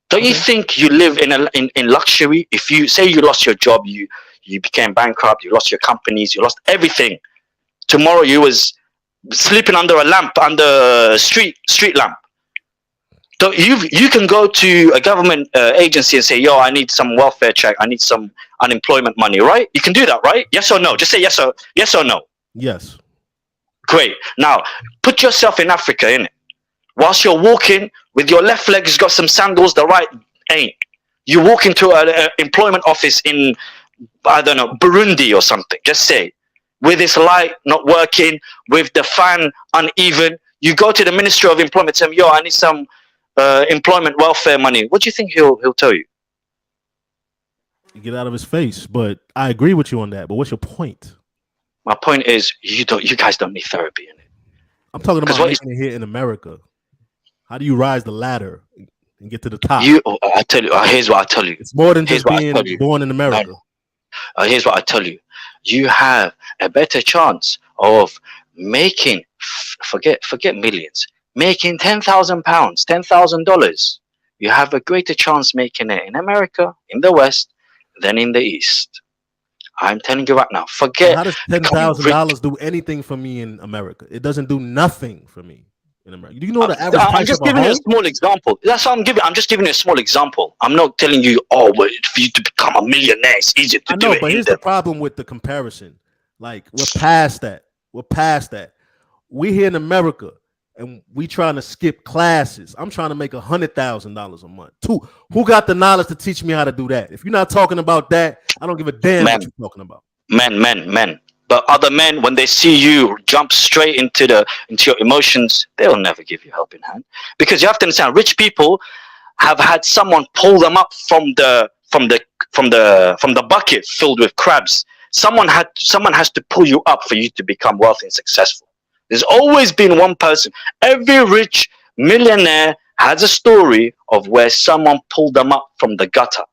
Don't you think you live in luxury? If you say you lost your job, you became bankrupt, you lost your companies, you lost everything. Tomorrow you was sleeping under a lamp, under a street lamp. So you can go to a government agency and say, "Yo, I need some welfare check. I need some unemployment money," right? You can do that, right? Yes or no? Just say yes or no. Yes. Great. Now put yourself in Africa, innit? Whilst you're walking with your left leg has got some sandals, the right ain't. You walk into an employment office in, I don't know, Burundi or something. Just say, with this light not working, with the fan uneven, you go to the Ministry of Employment, tell him, "Yo, I need some employment welfare money." What do you think he'll tell you? You get out of his face. But I agree with you on that. But what's your point? My point is, you guys don't need therapy in it. I'm talking about making it here in America. How do you rise the ladder and get to the top? I tell you, here's what I tell you. It's more than just being born in America. Here's what I tell you: you have a better chance of making forget millions, making £10,000, $10,000. You have a greater chance making it in America, in the West, than in the East. I'm telling you right now. And Forget how does becoming rich. $10,000 do anything for me in America? It doesn't do nothing for me in America. Do you know the average I'm price just of a giving you a home? small example. That's what I'm giving. I'm just giving you a small example. I'm not telling you, oh, well, for you to become a millionaire, it's easier to I do know, it but in here's the problem with the comparison. Like, we're past that. We're past that. We here in America, and we trying to skip classes. I'm trying to make $100,000 a month. Who got the knowledge to teach me how to do that? If you're not talking about that, I don't give a damn Men, what you're talking about. men. But other men, when they see you jump straight into your emotions, they'll never give you a helping hand. Because you have to understand, rich people have had someone pull them up from the bucket filled with crabs. Someone has to pull you up for you to become wealthy and successful. There's always been one person. Every rich millionaire has a story of where someone pulled them up from the gutter.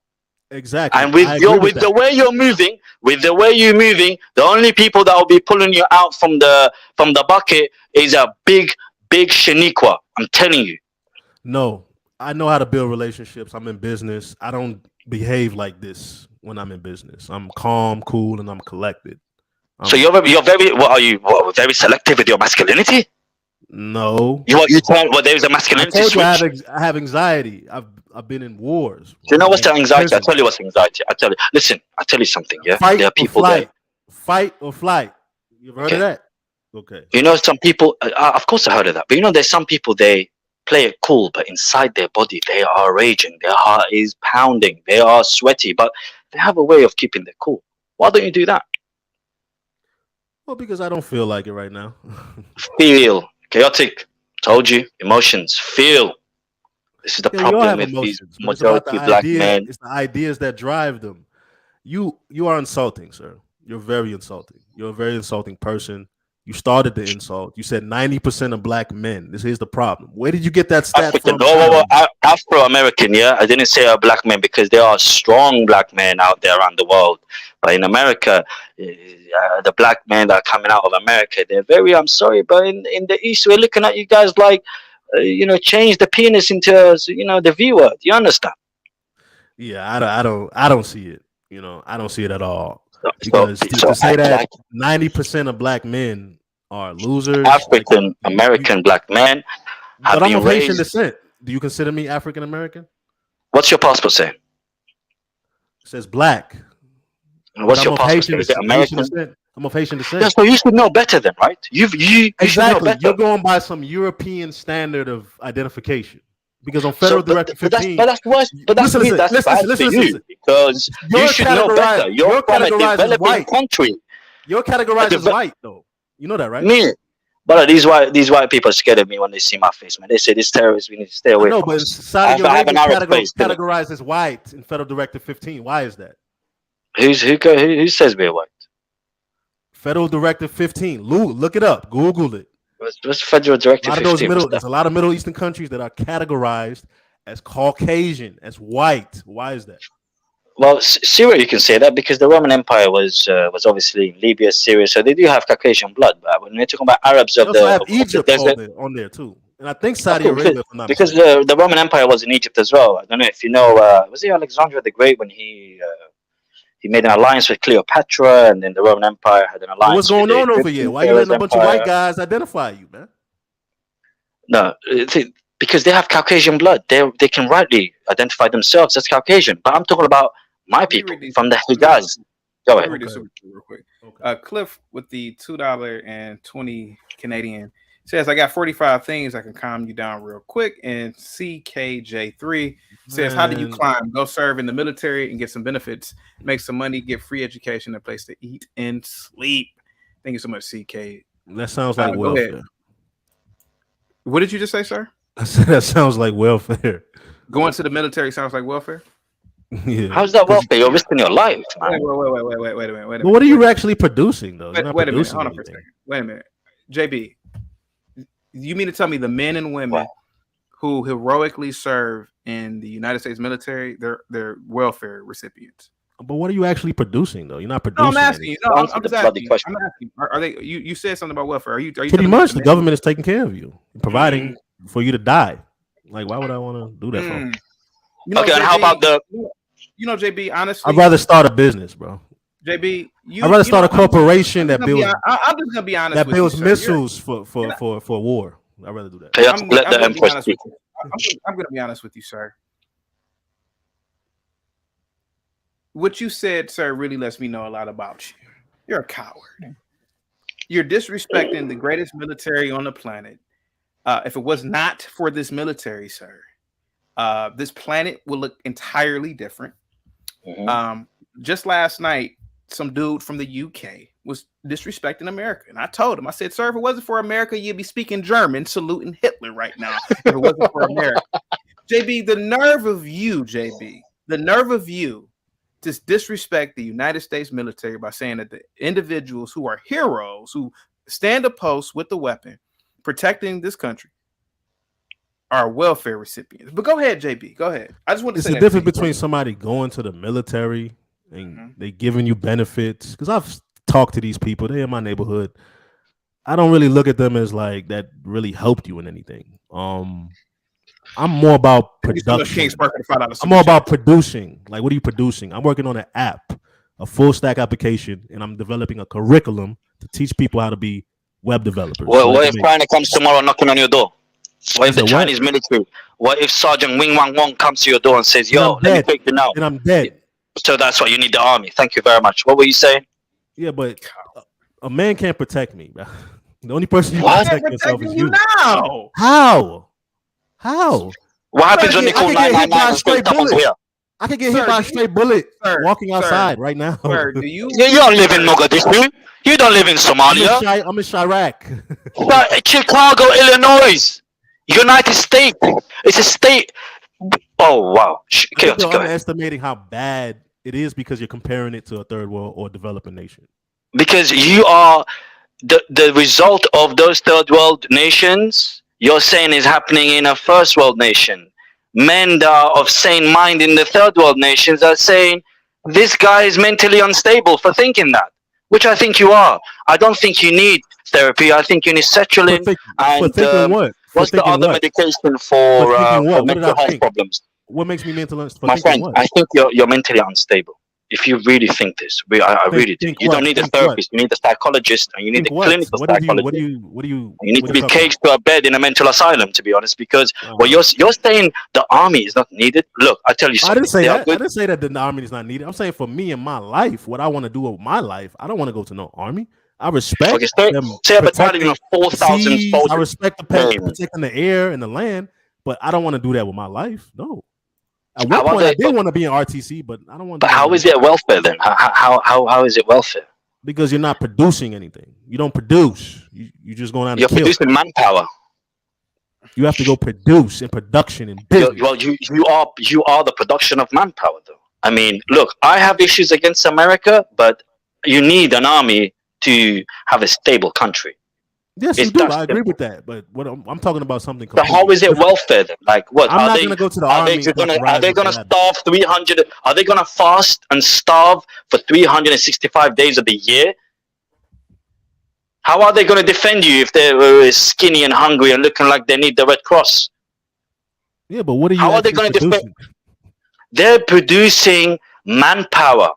Exactly. And with the way you're moving, the only people that will be pulling you out from the bucket is a big Shaniqua. I'm telling you. No, I know how to build relationships. I'm in business. I don't behave like this when I'm in business. I'm calm, cool, and I'm collected. So you're very what are you? What, very selective with your masculinity? No. You tell there is a I masculinity told you switch. I have anxiety. I've been in wars. Do you know what's the anxiety? Prison. I tell you what's anxiety. I tell you. Listen, I tell you something. Yeah, Fight there are or people flight. there. Fight or flight. You've heard of that? Okay. You know, some people. Of course, I heard of that. But you know, there's some people they play it cool, but inside their body they are raging. Their heart is pounding. They are sweaty, but they have a way of keeping their cool. Why don't you do that? Well, because I don't feel like it right now. Feel chaotic. Told you, emotions. Feel. This is the Yeah, we all problem have with these emotions, but it's about the majority black idea. men. It's the ideas that drive them. You are insulting, sir. You're very insulting. You're a very insulting person. You started the insult. You said 90% of black men. This is the problem. Where did you get that stat African, from? Afro-American, yeah. I didn't say black men because there are strong black men out there around the world. But in America, the black men that are coming out of America, they're very. I'm sorry, but in the East, we're looking at you guys like, change the penis into, the V word. You understand? Yeah, I don't see it. I don't see it at all. So, Because so to say act that like 90% of black men are losers, African American black men have but I'm been of Haitian raised. descent. Do you consider me African American? What's your passport say? It says black. What's But I'm your of passport say? Haitian, Is it Haitian American? descent. I'm of Haitian Yeah, descent. so you should know better then, right? You should know Exactly. better. You're going by some European standard of identification. Because on So, Federal Directive but 15, that's worse. But that's listen, that's bad for you listen. because you should know better. You're You're from a categorized as developing white. country. You're categorized as white, though. You know that, right? Me, but these white people are scared of me when they see my face, man. They say this terrorist. We need to stay I away know, from but us. Saudi I have Arabia an Arab face. categorized as white in Federal Directive 15. Why is that? Who says we're white? Federal Directive 15. Look it up. Google it. What's Federal Directive 15? There's a lot of Middle Eastern countries that are categorized as Caucasian, as white. Why is that? Well, Syria, you can say that because the Roman Empire was obviously in Libya, Syria, so they do have Caucasian blood. But when we're talking about Arabs They of also have the Egypt desert, on there too, and I think Saudi Arabia, if I'm not because mistaken. the Roman Empire was in Egypt as well. I don't know if you know, was it Alexander the Great when he made an alliance with Cleopatra, and then the Roman Empire had an alliance. What's going on over here? Why are you letting a bunch of white guys identify you, man? No, because they have Caucasian blood. They can rightly identify themselves as Caucasian. But I'm talking about my people from the Hijaz. Go ahead. Read this real quick. Okay. Cliff with the $2.20 Canadian says, I got 45 things I can calm you down real quick. And CKJ3 says, how do you climb? Go serve in the military and get some benefits, make some money, get free education, a place to eat and sleep. Thank you so much, CK. That sounds like welfare. What did you just say, sir? I said that sounds like welfare. Going to the military sounds like welfare? Yeah. How's that welfare? You're risking your life, man. Wait a minute. But what are you actually producing, though? Wait a minute. Hold on for a second. Wait a minute. JB, you mean to tell me the men and women who heroically serve in the United States military, they're welfare recipients? But what are you actually producing though? You're not No, producing. I'm asking you. No, Answer I'm the just bloody asking. question. I'm asking. Are they? You said something about welfare. Are you? Pretty telling me much, the that government is taking care of you, providing for you to die. Like, why would I want to do that for? Mm. You know, Okay, and JB, how about the? You know, JB. Honestly, I'd rather start a business, bro. JB, I'd rather start a I'm corporation that just gonna be builds hon- I'm just gonna be honest that with you, builds sir. missiles You're not- for war. I'd rather do that. You have to let I'm the gonna be emperor honest speak. with you. I'm gonna be honest with you, sir. What you said, sir, really lets me know a lot about you. You're a coward. You're disrespecting the greatest military on the planet. If it was not for this military, sir, this planet will look entirely different. Just last night, some dude from the UK was disrespecting America. And I told him, I said, sir, if it wasn't for America, you'd be speaking German, saluting Hitler right now. If it wasn't for America. JB, the nerve of you, JB, the nerve of you to disrespect the United States military by saying that the individuals who are heroes, who stand a post with the weapon, protecting this country, are welfare recipients. But go ahead, JB. Go ahead. I just want to It's say the difference between somebody going to the military and they giving you benefits. Because I've talked to these people, they're in my neighborhood. I don't really look at them as like that really helped you in anything. I'm more about production. I'm more about producing. Like, what are you producing? I'm working on an app, a full stack application, and I'm developing a curriculum to teach people how to be web developers. Well, what if China comes tomorrow knocking on your door? What if the Chinese military? What if Sergeant Wing Wang Wong comes to your door and says, "Yo, let me take you now"? And I'm dead. So that's why you need the army. Thank you very much. What were you saying? Yeah, but a man can't protect me, bro. The only person you can protect yourself is you. Now. How? What happens when they call 999 and say someone's here? I could get hit by a straight bullet walking outside right now. Sir, do you? You don't live in Mogadishu. You don't live in Somalia. I'm in Chirac. Chicago, Illinois. United States. It's a state. Oh, wow. You're underestimating how bad it is because you're comparing it to a third world or developing nation. Because you are the result of those third world nations, you're saying is happening in a first world nation. Men that are of sane mind in the third world nations are saying, this guy is mentally unstable for thinking that, which I think you are. I don't think you need therapy. I think you need sertraline and what's the other medication for mental health problems? What makes me mentally unstable? My friend, I think you're mentally unstable. If you really think this, I really do. You don't need a therapist. You need a psychologist, and you need a clinical psychologist. You need to be caged to a bed in a mental asylum, to be honest, because you're saying the army is not needed. Look, I tell you something. I didn't say that. I didn't say that the army is not needed. I'm saying for me in my life, what I want to do with my life, I don't want to go to no army. I respect them. Say a battalion of 4,000 soldiers. I respect the protecting the air and the land, but I don't want to do that with my life. No. At one point, I did want to be in RTC, but I don't want. But how is it welfare then? How is it welfare? Because you're not producing anything. You don't produce. You're just going out. You're producing manpower. You have to go produce in production and business. Well, you are the production of manpower, though. I mean, look, I have issues against America, but you need an army to have a stable country. Yes, you do. I agree with that. But what I'm talking about something. So how is it welfare then? Like what? I'm not going to go to the army. Are they going to starve 300? Are they going to fast and starve for 365 days of the year? How are they going to defend you if they're skinny and hungry and looking like they need the Red Cross? Yeah, but what are you? How are they going to defend? They're producing manpower.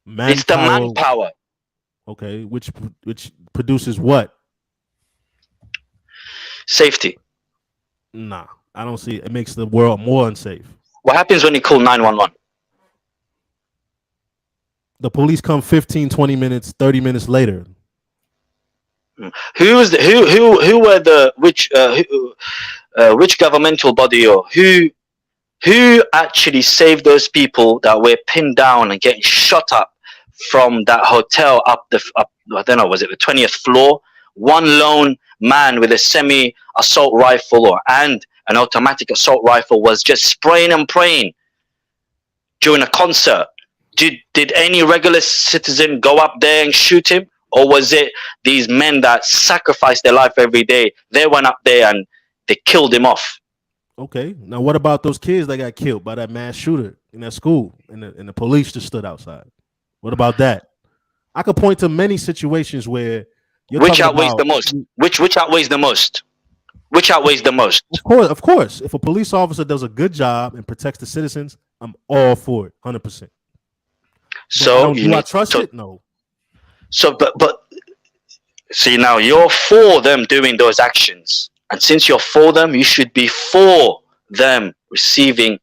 It's the manpower. Okay, which produces what? Safety. Nah, I don't see it. It makes the world more unsafe. What happens when you call 911? The police come 15, 20 minutes, 30 minutes later. Which governmental body or who actually saved those people that were pinned down and getting shot up from that hotel up I don't know, was it the 20th floor? One lone man with a semi-assault rifle and an automatic assault rifle was just spraying and praying during a concert. Did any regular citizen go up there and shoot him? Or was it these men that sacrificed their life every day? They went up there and they killed him off. Okay. Now what about those kids that got killed by that mass shooter? in that school, and the police just stood outside. What about that? I could point to many situations where you're Which talking outweighs the about. most? Which outweighs the most? Which outweighs the most? Of course, if a police officer does a good job and protects the citizens, I'm all for it, 100%. So Do I trust it? No. So, but see, now you're for them doing those actions, and since you're for them, you should be for them receiving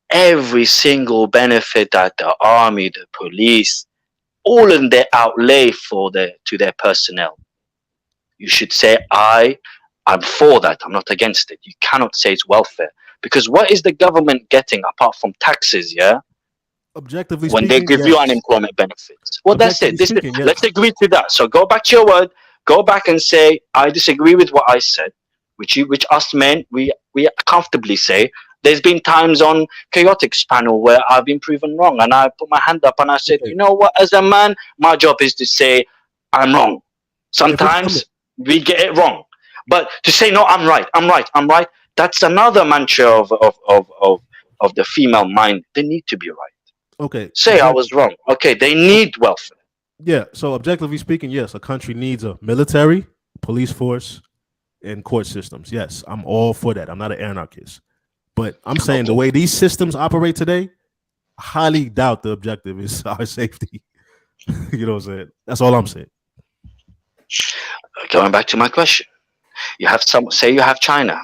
every single benefit that the army, the police, all in their outlay to their personnel. You should say, I'm for that. I'm not against it. You cannot say it's welfare, because what is the government getting apart from taxes? Yeah, Objectively when speaking, they give you unemployment benefits. Well, that's it. Speaking, yes. Let's agree to that. So go back to your word. Go back and say, I disagree with what I said, which us men, we comfortably say. There's been times on Chaotic's panel where I've been proven wrong, and I put my hand up and I said, you know what, as a man, my job is to say I'm wrong. Sometimes we get it wrong. But to say, no, I'm right, that's another mantra of the female mind. They need to be right. Okay. Say I was wrong. Okay, they need welfare. Yeah, so objectively speaking, yes, a country needs a military, police force, and court systems. Yes, I'm all for that. I'm not an anarchist. But I'm saying the way these systems operate today, I highly doubt the objective is our safety. You know what I'm saying? That's all I'm saying. Going back to my question. You have you have China,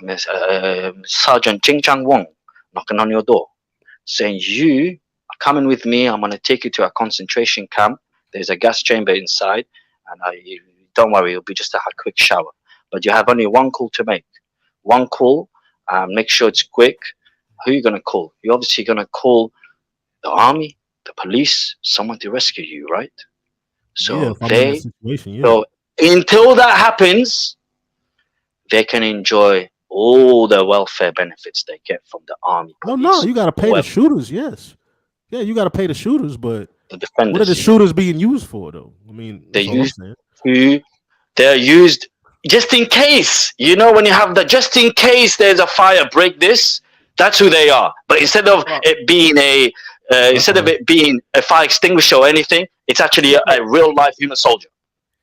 Sergeant Jing Chang Wong knocking on your door, saying, you are coming with me, I'm going to take you to a concentration camp. There's a gas chamber inside, and don't worry, it'll be just a quick shower. But you have only one call to make. One call, make sure it's quick. Who are you going to call? You're obviously going to call the army, the police, someone to rescue you, right? So so until that happens, they can enjoy all the welfare benefits they get from the army. No, you got to pay the shooters. Yes, yeah, you got to pay the shooters, but the defenders, what are the shooters being used for, though? I mean, they're used just in case. You know, when you have just in case there's a fire, break this. That's who they are. But instead of it being a fire extinguisher or anything, it's actually a real life human soldier.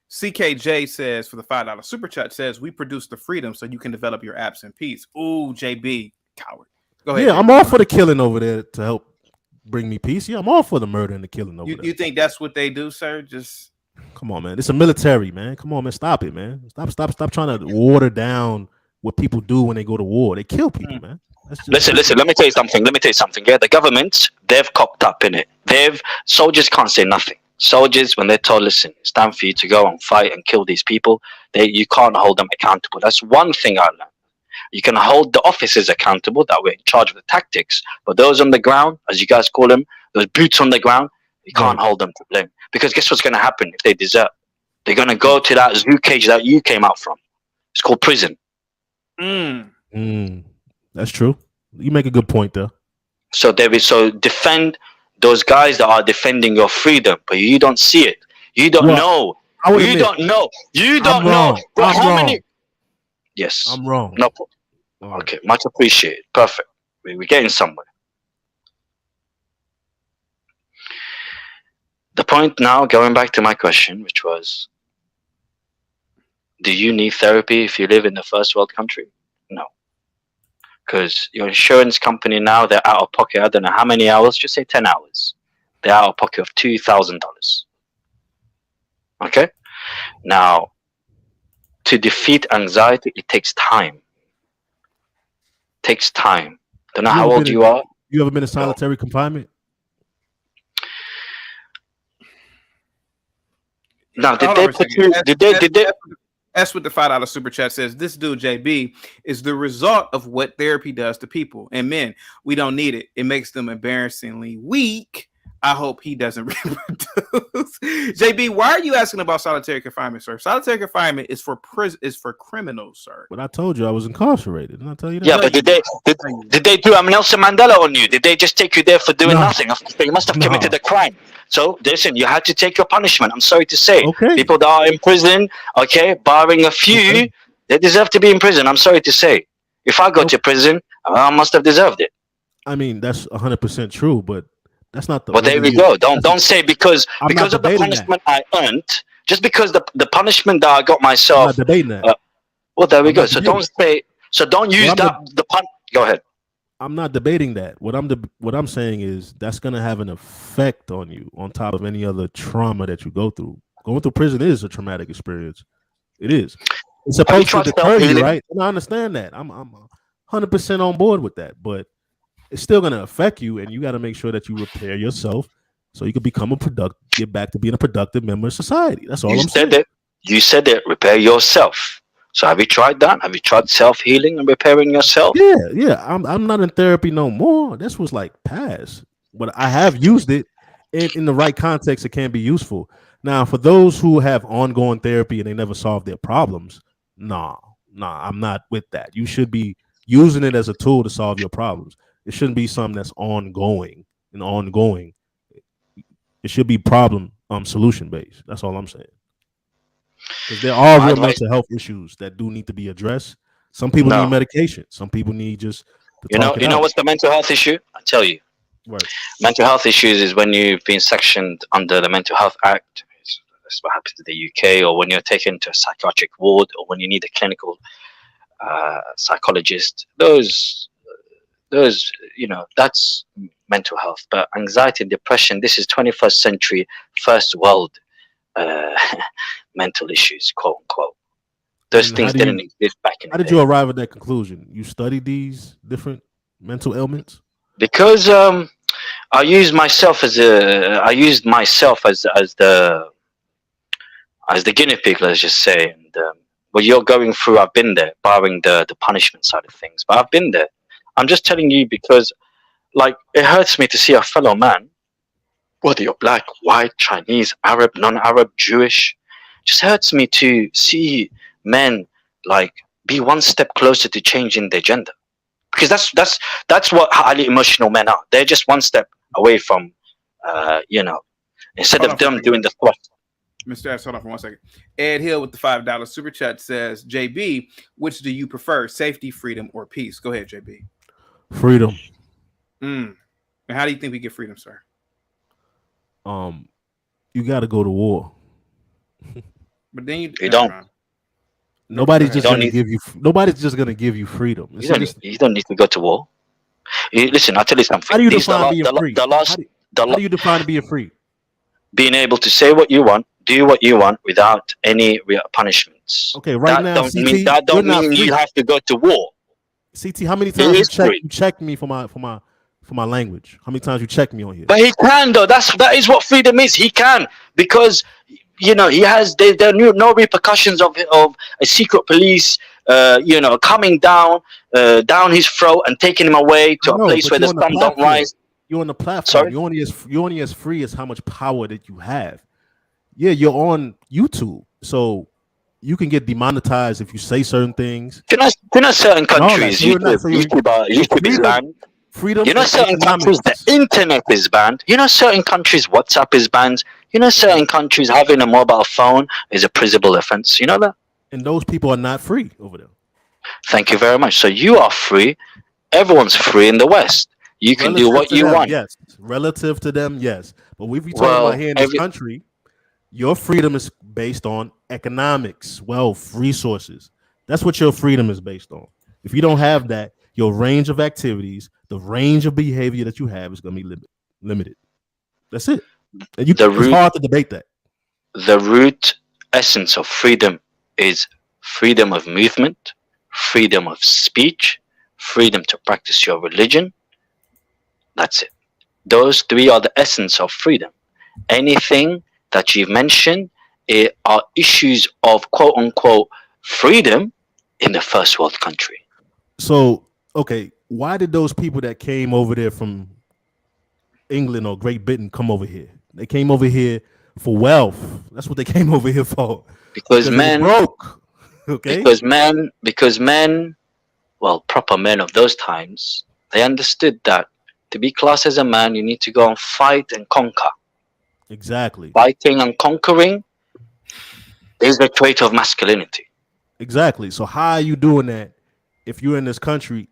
CKJ says, for the $5 super chat, says, we produce the freedom so you can develop your apps in peace. Ooh, JB, coward. Go ahead. Yeah, I'm all for the killing over there to help bring me peace. Yeah, I'm all for the murder and the killing over there. You think that's what they do, sir? Just come on, man. It's a military, man. Come on, man. Stop it, man. Stop trying to water down what people do when they go to war. They kill people, man. Listen. Let me tell you something. Yeah, the government, they've cocked up in it. Soldiers can't say nothing. Soldiers, when they're told, listen, it's time for you to go and fight and kill these people, you can't hold them accountable. That's one thing I learned. You can hold the officers accountable that we're in charge of the tactics, but those on the ground, as you guys call them, those boots on the ground, you can't hold them to blame. Because guess what's going to happen if they desert? They're going to go to that zoo cage that you came out from. It's called prison. That's true. You make a good point there. So defend those guys that are defending your freedom, but you don't see it. You don't know. You don't know. How many? Yes. I'm wrong. No problem. Okay. Much appreciated. Perfect. We're getting somewhere. The point now, going back to my question, which was, do you need therapy if you live in a first world country? No. Because your insurance company now, they're out of pocket, I don't know how many hours, just say 10 hours. They're out of pocket of $2,000. Okay? Now, to defeat anxiety, it takes time. Don't know how old you are. You ever been in solitary confinement? Now, did they That's what the $5 super chat says. This dude, JB, is the result of what therapy does to people. And men, we don't need it. It makes them embarrassingly weak. I hope he doesn't reproduce. JB, why are you asking about solitary confinement, sir? Solitary confinement is for criminals, sir. But I told you I was incarcerated. Didn't I tell you that? Yeah, but did they do Nelson Mandela on you? Did they just take you there for doing nothing? You must have committed a crime. So listen, you had to take your punishment. I'm sorry to say. Okay. People that are in prison, barring a few, they deserve to be in prison. I'm sorry to say. If I go to prison, I must have deserved it. I mean, that's 100% true, but that's not the. Well, there we go. Don't say because I'm not of the debating that. punishment I earned, just because the punishment that I got I'm myself. not debating that. Well, there we I'm go. not So debating. don't say. So don't use Well, the pun. Go ahead. I'm not debating that. What I'm saying is that's gonna have an effect on you on top of any other trauma that you go through. Going through prison is a traumatic experience. It is. It's Have you supposed to tried deter you, self-healing? right? And I understand that. I'm 100% on board with that, but it's still gonna affect you, and you got to make sure that you repair yourself so you can get back to being a productive member of society. That's all You I'm said saying. it. You said it. Repair yourself. So have you tried that? Have you tried self-healing and repairing yourself? Yeah. I'm not in therapy no more. This was like past, but I have used it in the right context. It can be useful. Now, for those who have ongoing therapy and they never solve their problems, nah, I'm not with that. You should be using it as a tool to solve your problems. It shouldn't be something that's ongoing and ongoing. It should be problem solution based. That's all I'm saying. Because there are My real advice. mental health issues that do need to be addressed. Some people need No. medication. Some people need just to You know. talk it You know out. what's the mental health issue? I tell you. Right. Mental health issues is when you've been sectioned under the Mental Health Act. That's what happens in the UK, or when you're taken to a psychiatric ward, or when you need a clinical psychologist. Those, that's mental health. But anxiety and depression, this is 21st century, first world uh, mental issues, quote unquote. Those And things didn't exist back in how the did you day. arrive at that conclusion? You studied these different mental ailments? Because I used myself as the guinea pig, let's just say. And what you're going through, I've been there, barring the punishment side of things. But I've been there. I'm just telling you because, like, it hurts me to see a fellow man, whether you're black, white, Chinese, Arab, non-Arab, Jewish, just hurts me to see men like be one step closer to changing their gender. Because that's what highly emotional men are. They're just one step away from, instead Hold of on for a them second. doing the thrust. Mr. S, hold on for 1 second. Ed Hill with the $5 super chat says, JB, which do you prefer, safety, freedom, or peace? Go ahead, JB. Freedom. And how do you think we get freedom, sir? You got to go to war. But then you You don't. Nobody's go just ahead. going to give you. Nobody's just going to give you freedom. You don't need to go to war. Listen, I'll tell you something. How do you define being free? How do you define being free? Being able to say what you want, do what you want without any punishments. Okay, right now, That CT, don't you're not mean free. you have to go to war. CT, how many It times is free. you checked me for my language? How many times you checked me on here? But he can though. That is what freedom is. He can, because he has there are no repercussions of a secret police coming down his throat and taking him away to a place where the sun don't rise. You're on the platform. Sorry? You're only as free as how much power that you have. Yeah, you're on YouTube, so you can get demonetized if you say certain things. You know certain countries, YouTube is banned. Freedom. You know certain countries the internet is banned. You know certain countries WhatsApp is banned. You know certain countries having a mobile phone is a prisonable offense. You know that? And those people are not free over there. Thank you very much. So you are free. Everyone's free in the West. You can do what you want. Yes, relative to them, yes. But if we talk about here in this country, your freedom is based on economics, wealth, resources. That's what your freedom is based on. If you don't have that, your range of activities, the range of behavior that you have is going to be limited. That's it. And it's hard to debate that. The root essence of freedom is freedom of movement, freedom of speech, freedom to practice your religion. That's it. Those three are the essence of freedom. Anything that you've mentioned are issues of quote unquote freedom in the first world country. So, okay, why did those people that came over there from England or Great Britain come over here? They came over here for wealth. That's what they came over here for. Because men broke. Okay. Because men, well, proper men of those times, they understood that to be classed as a man, you need to go and fight and conquer. Exactly. Fighting and conquering is the trait of masculinity. Exactly. So how are you doing that if you're in this country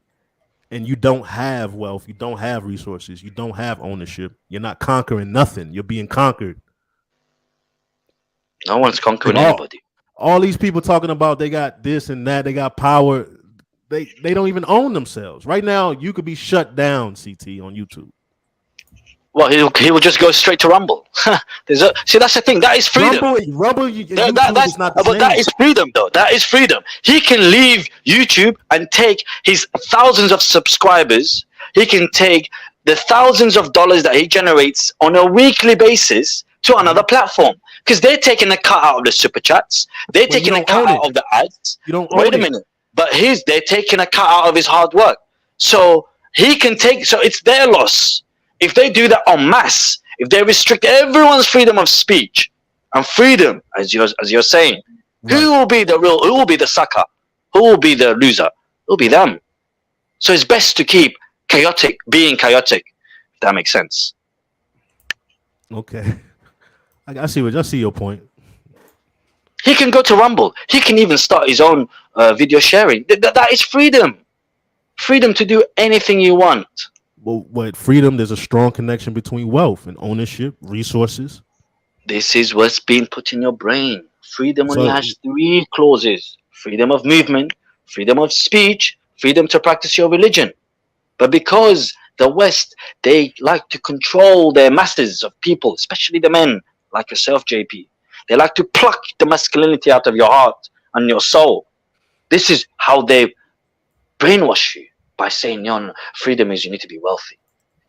and you don't have wealth, you don't have resources, you don't have ownership, you're not conquering nothing. You're being conquered. No one's conquering Like anybody. all these people talking about they got this and that, they got power. They don't even own themselves. Right now, you could be shut down, CT, on YouTube. Well, he will just go straight to Rumble. See, that's the thing. That is freedom. Rumble, YouTube That's, is not the but same. that is freedom, though. That is freedom. He can leave YouTube and take his thousands of subscribers. He can take the thousands of dollars that he generates on a weekly basis to another platform, because they're taking a cut out of the super chats. They're taking a cut out of the ads. You don't Wait a minute. But they're taking a cut out of his hard work. So he can take. So it's their loss. If they do that en masse, if they restrict everyone's freedom of speech and freedom, as you're saying, right, who will be the sucker? Who will be the loser? It will be them. So it's best to keep being chaotic, if that makes sense. Okay. I see your point. He can go to Rumble. He can even start his own video sharing. That is freedom. Freedom to do anything you want. Well, what freedom? There's a strong connection between wealth and ownership, resources. This is what's being put in your brain. Freedom only has 3 clauses: freedom of movement, freedom of speech, freedom to practice your religion. But because the West, they like to control their masses of people, especially the men like yourself, JP. They like to pluck the masculinity out of your heart and your soul. This is how they brainwash you, by saying, "No, freedom is you need to be wealthy."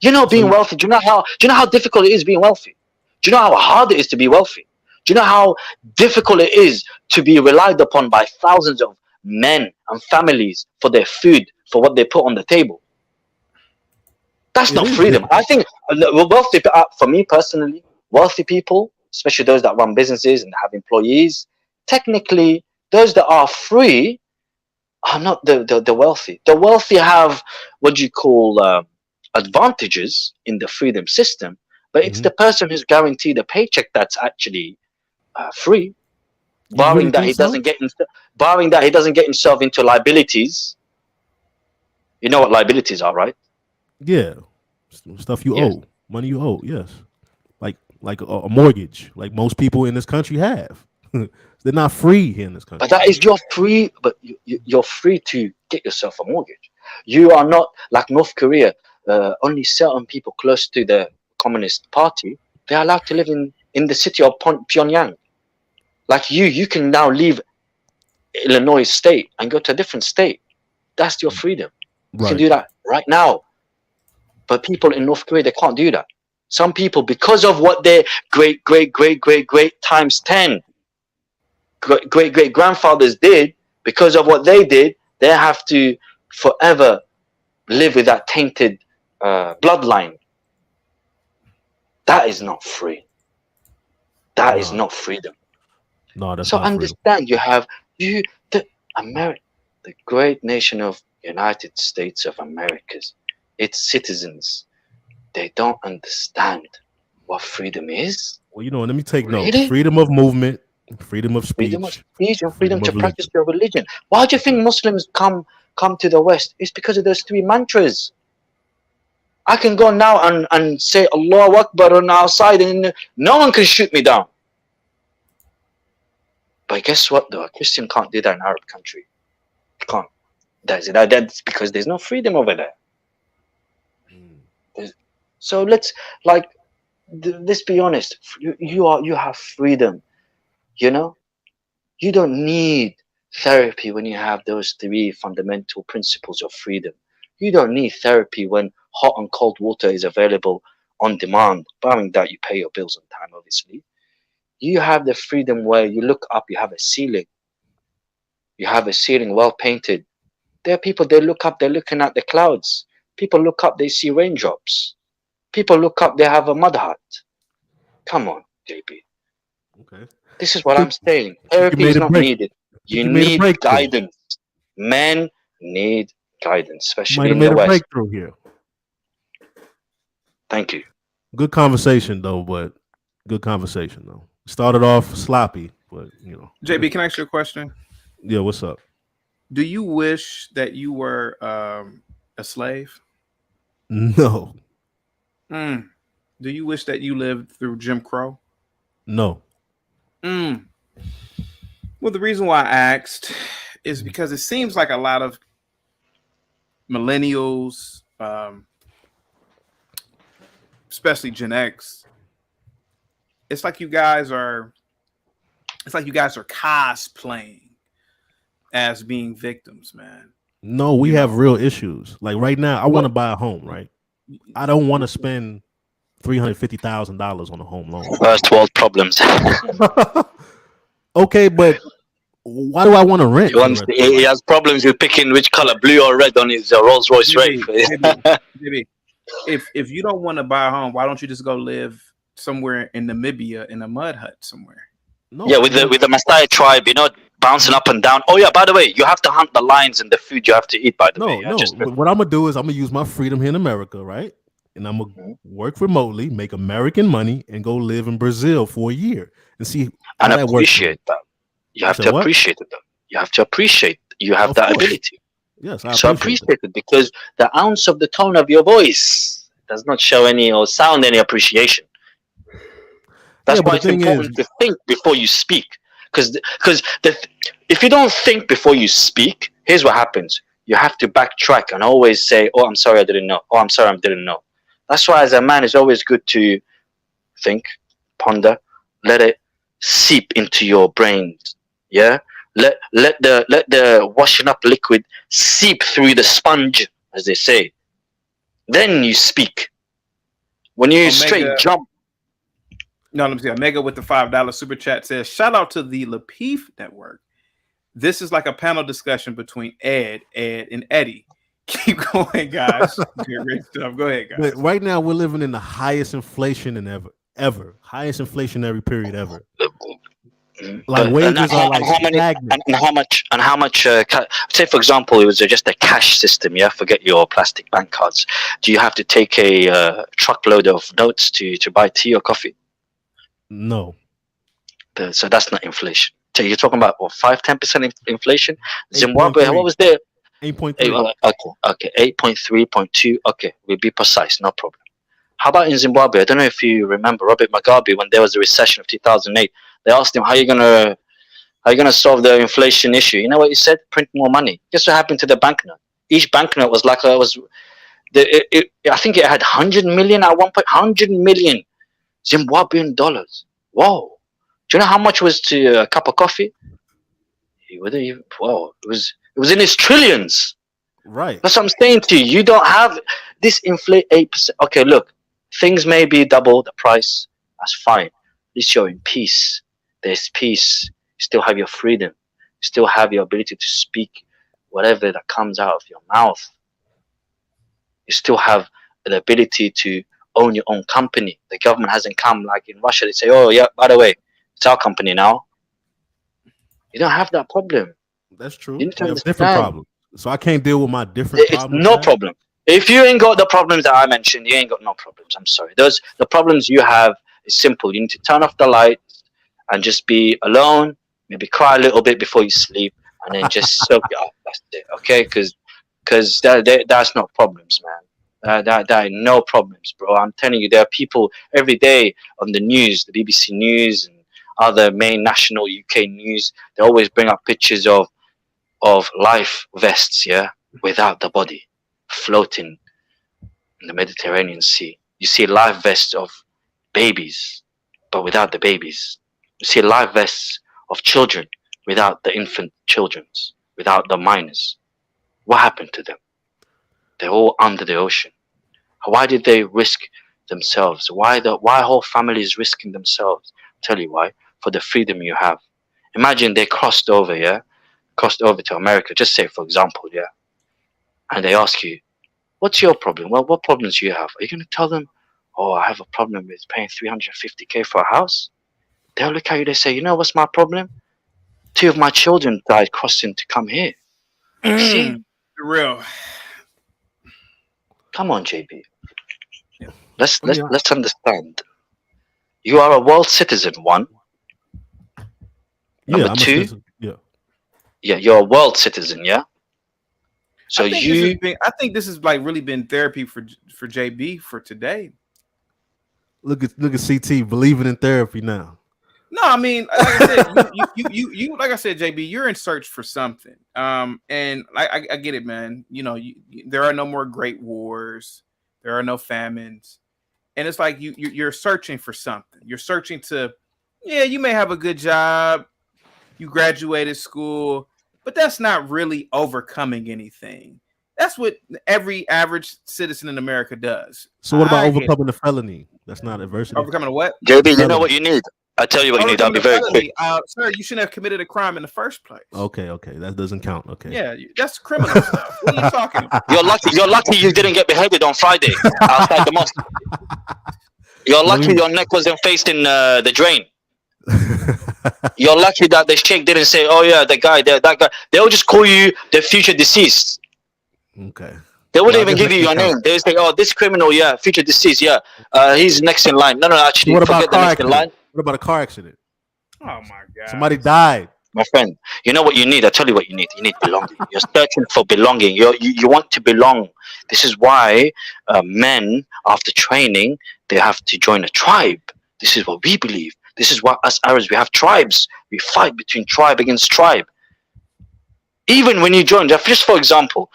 Being wealthy. Do you know how difficult it is being wealthy? Do you know how hard it is to be wealthy? Do you know how difficult it is to be relied upon by thousands of men and families for their food, for what they put on the table? That's not freedom. I think wealthy, for me personally, wealthy people, especially those that run businesses and have employees, technically, those that are free are not the wealthy. The wealthy have what you call advantages in the freedom system, but it's the person who's guaranteed a paycheck that's actually free, barring that he doesn't get himself into liabilities. You know what liabilities are, right? Yeah, stuff you owe, money you owe. Yes, like a mortgage, like most people in this country have. They're not free here in this country. But that is you're free. But you're free to get yourself a mortgage. You are not like North Korea. Only certain people close to the Communist Party, they're allowed to live in the city of Pyongyang. Like you can now leave Illinois state and go to a different state. That's your freedom. You can do that right now. But people in North Korea, they can't do that. Some people, because of what their great times 10 great grandfathers did, because of what they did, they have to forever live with that tainted bloodline. That is not free. That is not freedom. No, that's so not understand freedom. The great nation of United States of Americas, its citizens, they don't understand what freedom is. Well, let me take note. Freedom of movement, freedom of speech, and freedom to practice your religion. Why do you think Muslims come to the West? It's because of those 3 mantras. I can go now and say Allahu Akbar on outside and no one can shoot me down. But guess what though? A Christian can't do that in an Arab country. He can't. That's because there's no freedom over there. So let's be honest. You have freedom. You don't need therapy when you have those 3 fundamental principles of freedom. You don't need therapy when hot and cold water is available on demand, barring that you pay your bills on time, obviously. You have the freedom where you look up, you have a ceiling. You have a ceiling well painted. There are people, they look up, they're looking at the clouds. People look up, they see raindrops. People look up, they have a mud hut. Come on, JB. Okay. This is what I'm saying. Therapy is not needed. You need guidance. Men need guidance, especially in the West. Breakthrough here. Thank you. Good conversation though. Started off sloppy, but JB, can I ask you a question? Yeah, what's up? Do you wish that you were a slave? No. Mm. Do you wish that you lived through Jim Crow? No. Mm. Well, the reason why I asked is because it seems like a lot of millennials, especially Gen X, it's like you guys are cosplaying as being victims, man. No, we have real issues. Like right now, I want to buy a home, right? I don't want to spend $350,000 on a home loan. First world problems. Okay, but why do I want to rent? He has problems with picking which color, blue or red, on his Rolls Royce Wraith. If you don't want to buy a home, why don't you just go live somewhere in Namibia in a mud hut somewhere? No, yeah, with the Maasai tribe, bouncing up and down. Oh yeah, by the way, you have to hunt the lions and the food you have to eat. By the way, what I'm gonna do is I'm gonna use my freedom here in America, right? And I'm gonna work remotely, make American money, and go live in Brazil for a year and see how that appreciate that. You have to appreciate it, though. You have to appreciate you have that ability. Yes, I appreciate it because the ounce of the tone of your voice does not show any or sound any appreciation. That's why it's important to think before you speak. Because if you don't think before you speak, here's what happens. You have to backtrack and always say, "Oh, I'm sorry, I didn't know. Oh, I'm sorry, I didn't know." That's why, as a man, it's always good to think, ponder, let it seep into your brains. Yeah, let the washing up liquid seep through the sponge, as they say. Then you speak. When you straight jump. No, let me see. Omega with the $5 super chat says, "Shout out to the Lapeef Network. This is like a panel discussion between Ed, and Eddie." Keep going, guys. Great stuff. Go ahead, guys. But right now, we're living in the highest inflation in ever, highest inflationary period ever. Like wages are like stagnant. And how much? Say, for example, it was just a cash system. Yeah, forget your plastic bank cards. Do you have to take a truckload of notes to buy tea or coffee? No. So that's not inflation. So you're talking about 5-10% inflation. Zimbabwe, what was there? 8.3. Okay, 8.3.2. Okay, we'll be precise, no problem. How about in Zimbabwe? I don't know if you remember Robert Mugabe when there was a recession of 2008. They asked him, "How are you gonna solve the inflation issue?" You know what he said? Print more money. Guess what happened to the banknote? Each banknote was like I think it had 100 million at one point. 100 million Zimbabwean dollars. Whoa! Do you know how much was to a cup of coffee? Whoa! It was in its trillions. Right. That's what I'm saying to you. You don't have this inflate 8%. Okay, look, things may be double the price. That's fine. At least you're in peace. There's peace. You still have your freedom. You still have your ability to speak whatever that comes out of your mouth. You still have the ability to own your own company. The government hasn't come like in Russia. They say, "Oh yeah, by the way, it's our company now." You don't have that problem. That's true. You have different problems. So I can't deal with my different problems. No problem. If you ain't got the problems that I mentioned, you ain't got no problems. I'm sorry. The problems you have is simple. You need to turn off the lights and just be alone. Maybe cry a little bit before you sleep, and then just soak it up. That's it. Okay? Because that's not problems, man. That ain't no problems, bro. I'm telling you, there are people every day on the news, the BBC News and other main national UK news. They always bring up pictures of life vests, yeah, without the body, floating in the Mediterranean Sea. You see life vests of babies, but without the babies. You see life vests of children without the infant children's, without the minors. What happened to them? They're all under the ocean. Why did they risk themselves? Why whole families risking themselves? I'll tell you why. For the freedom you have. Imagine they crossed over, yeah? Crossed over to America, just say for example, yeah, and they ask you, "What's your problem?" Well, what problems do you have? Are you going to tell them, "Oh, I have a problem with paying 350K for a house"? They'll look at you, they say, "You know what's my problem? 2 of my children died crossing to come here." See? Real. Come on, JB. Yeah. Let's understand. You are a world citizen, one. Number two. Yeah. Yeah, you're a world citizen, yeah? So I think this has like really been therapy for JB for today. Look at CT believing in therapy now. No, I mean, like I said, you like I said, JB, you're in search for something. And I get it, man. You know, there are no more great wars, there are no famines, and it's like you're searching for something. You're searching to, yeah, you may have a good job, you graduated school, but that's not really overcoming anything. That's what every average citizen in America does. So what about overcoming the felony? That's not adversity. Overcoming a what? JB, you know what you need? I tell you what you need. I'll be very quick. Sir, you shouldn't have committed a crime in the first place. Okay, that doesn't count. Okay. Yeah, that's criminal stuff. What are you talking about? You're lucky you didn't get beheaded on Friday outside the mosque. You're lucky your neck wasn't faced in the drain. You're lucky that the sheikh didn't say, "Oh yeah, that guy." They'll just call you the future deceased. Okay. They wouldn't even give you your name. They say, "Oh, this criminal, yeah, future deceased, yeah, he's next in line." No, actually, what about the next in line. What about a car accident? Oh my God! Somebody died. My friend, you know what you need? I tell you what you need. You need belonging. You're searching for belonging. You want to belong. This is why men, after training, they have to join a tribe. This is what we believe. This is why us Arabs, we have tribes. We fight between tribe against tribe. Even when you join, just for example,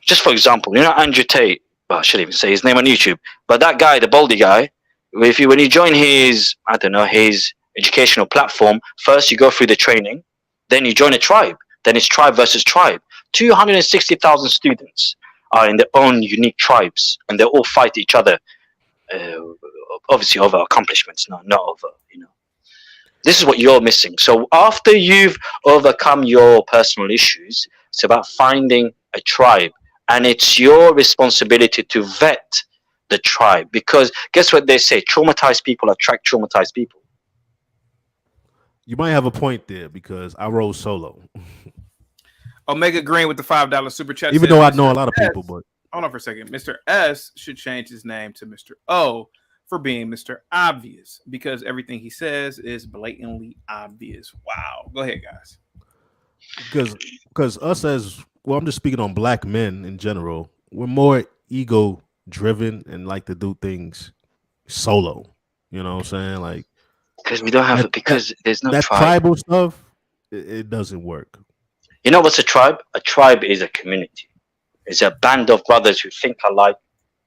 you know Andrew Tate. Well, I shouldn't even say his name on YouTube. But that guy, the baldy guy, when you join his, I don't know, his educational platform, first you go through the training, then you join a tribe. Then it's tribe versus tribe. 260,000 students are in their own unique tribes, and they all fight each other. Obviously over accomplishments, not over, you know. This is what you're missing. So after you've overcome your personal issues, it's about finding a tribe, and it's your responsibility to vet the tribe, because guess what they say? Traumatized people attract traumatized people. You might have a point there, because I rode solo. Omega Green with the $5 super chat. Even though I know a lot of people, but hold on for a second. Mr. S should change his name to Mr. O for being Mr. Obvious, because everything he says is blatantly obvious. Wow. Go ahead, guys. Because us as well, I'm just speaking on black men in general, we're more ego driven and like to do things solo. You know what I'm saying? Like, because we don't have because there's no that tribe. Tribal stuff, it doesn't work. You know what's a tribe? A tribe is a community. It's a band of brothers who think alike,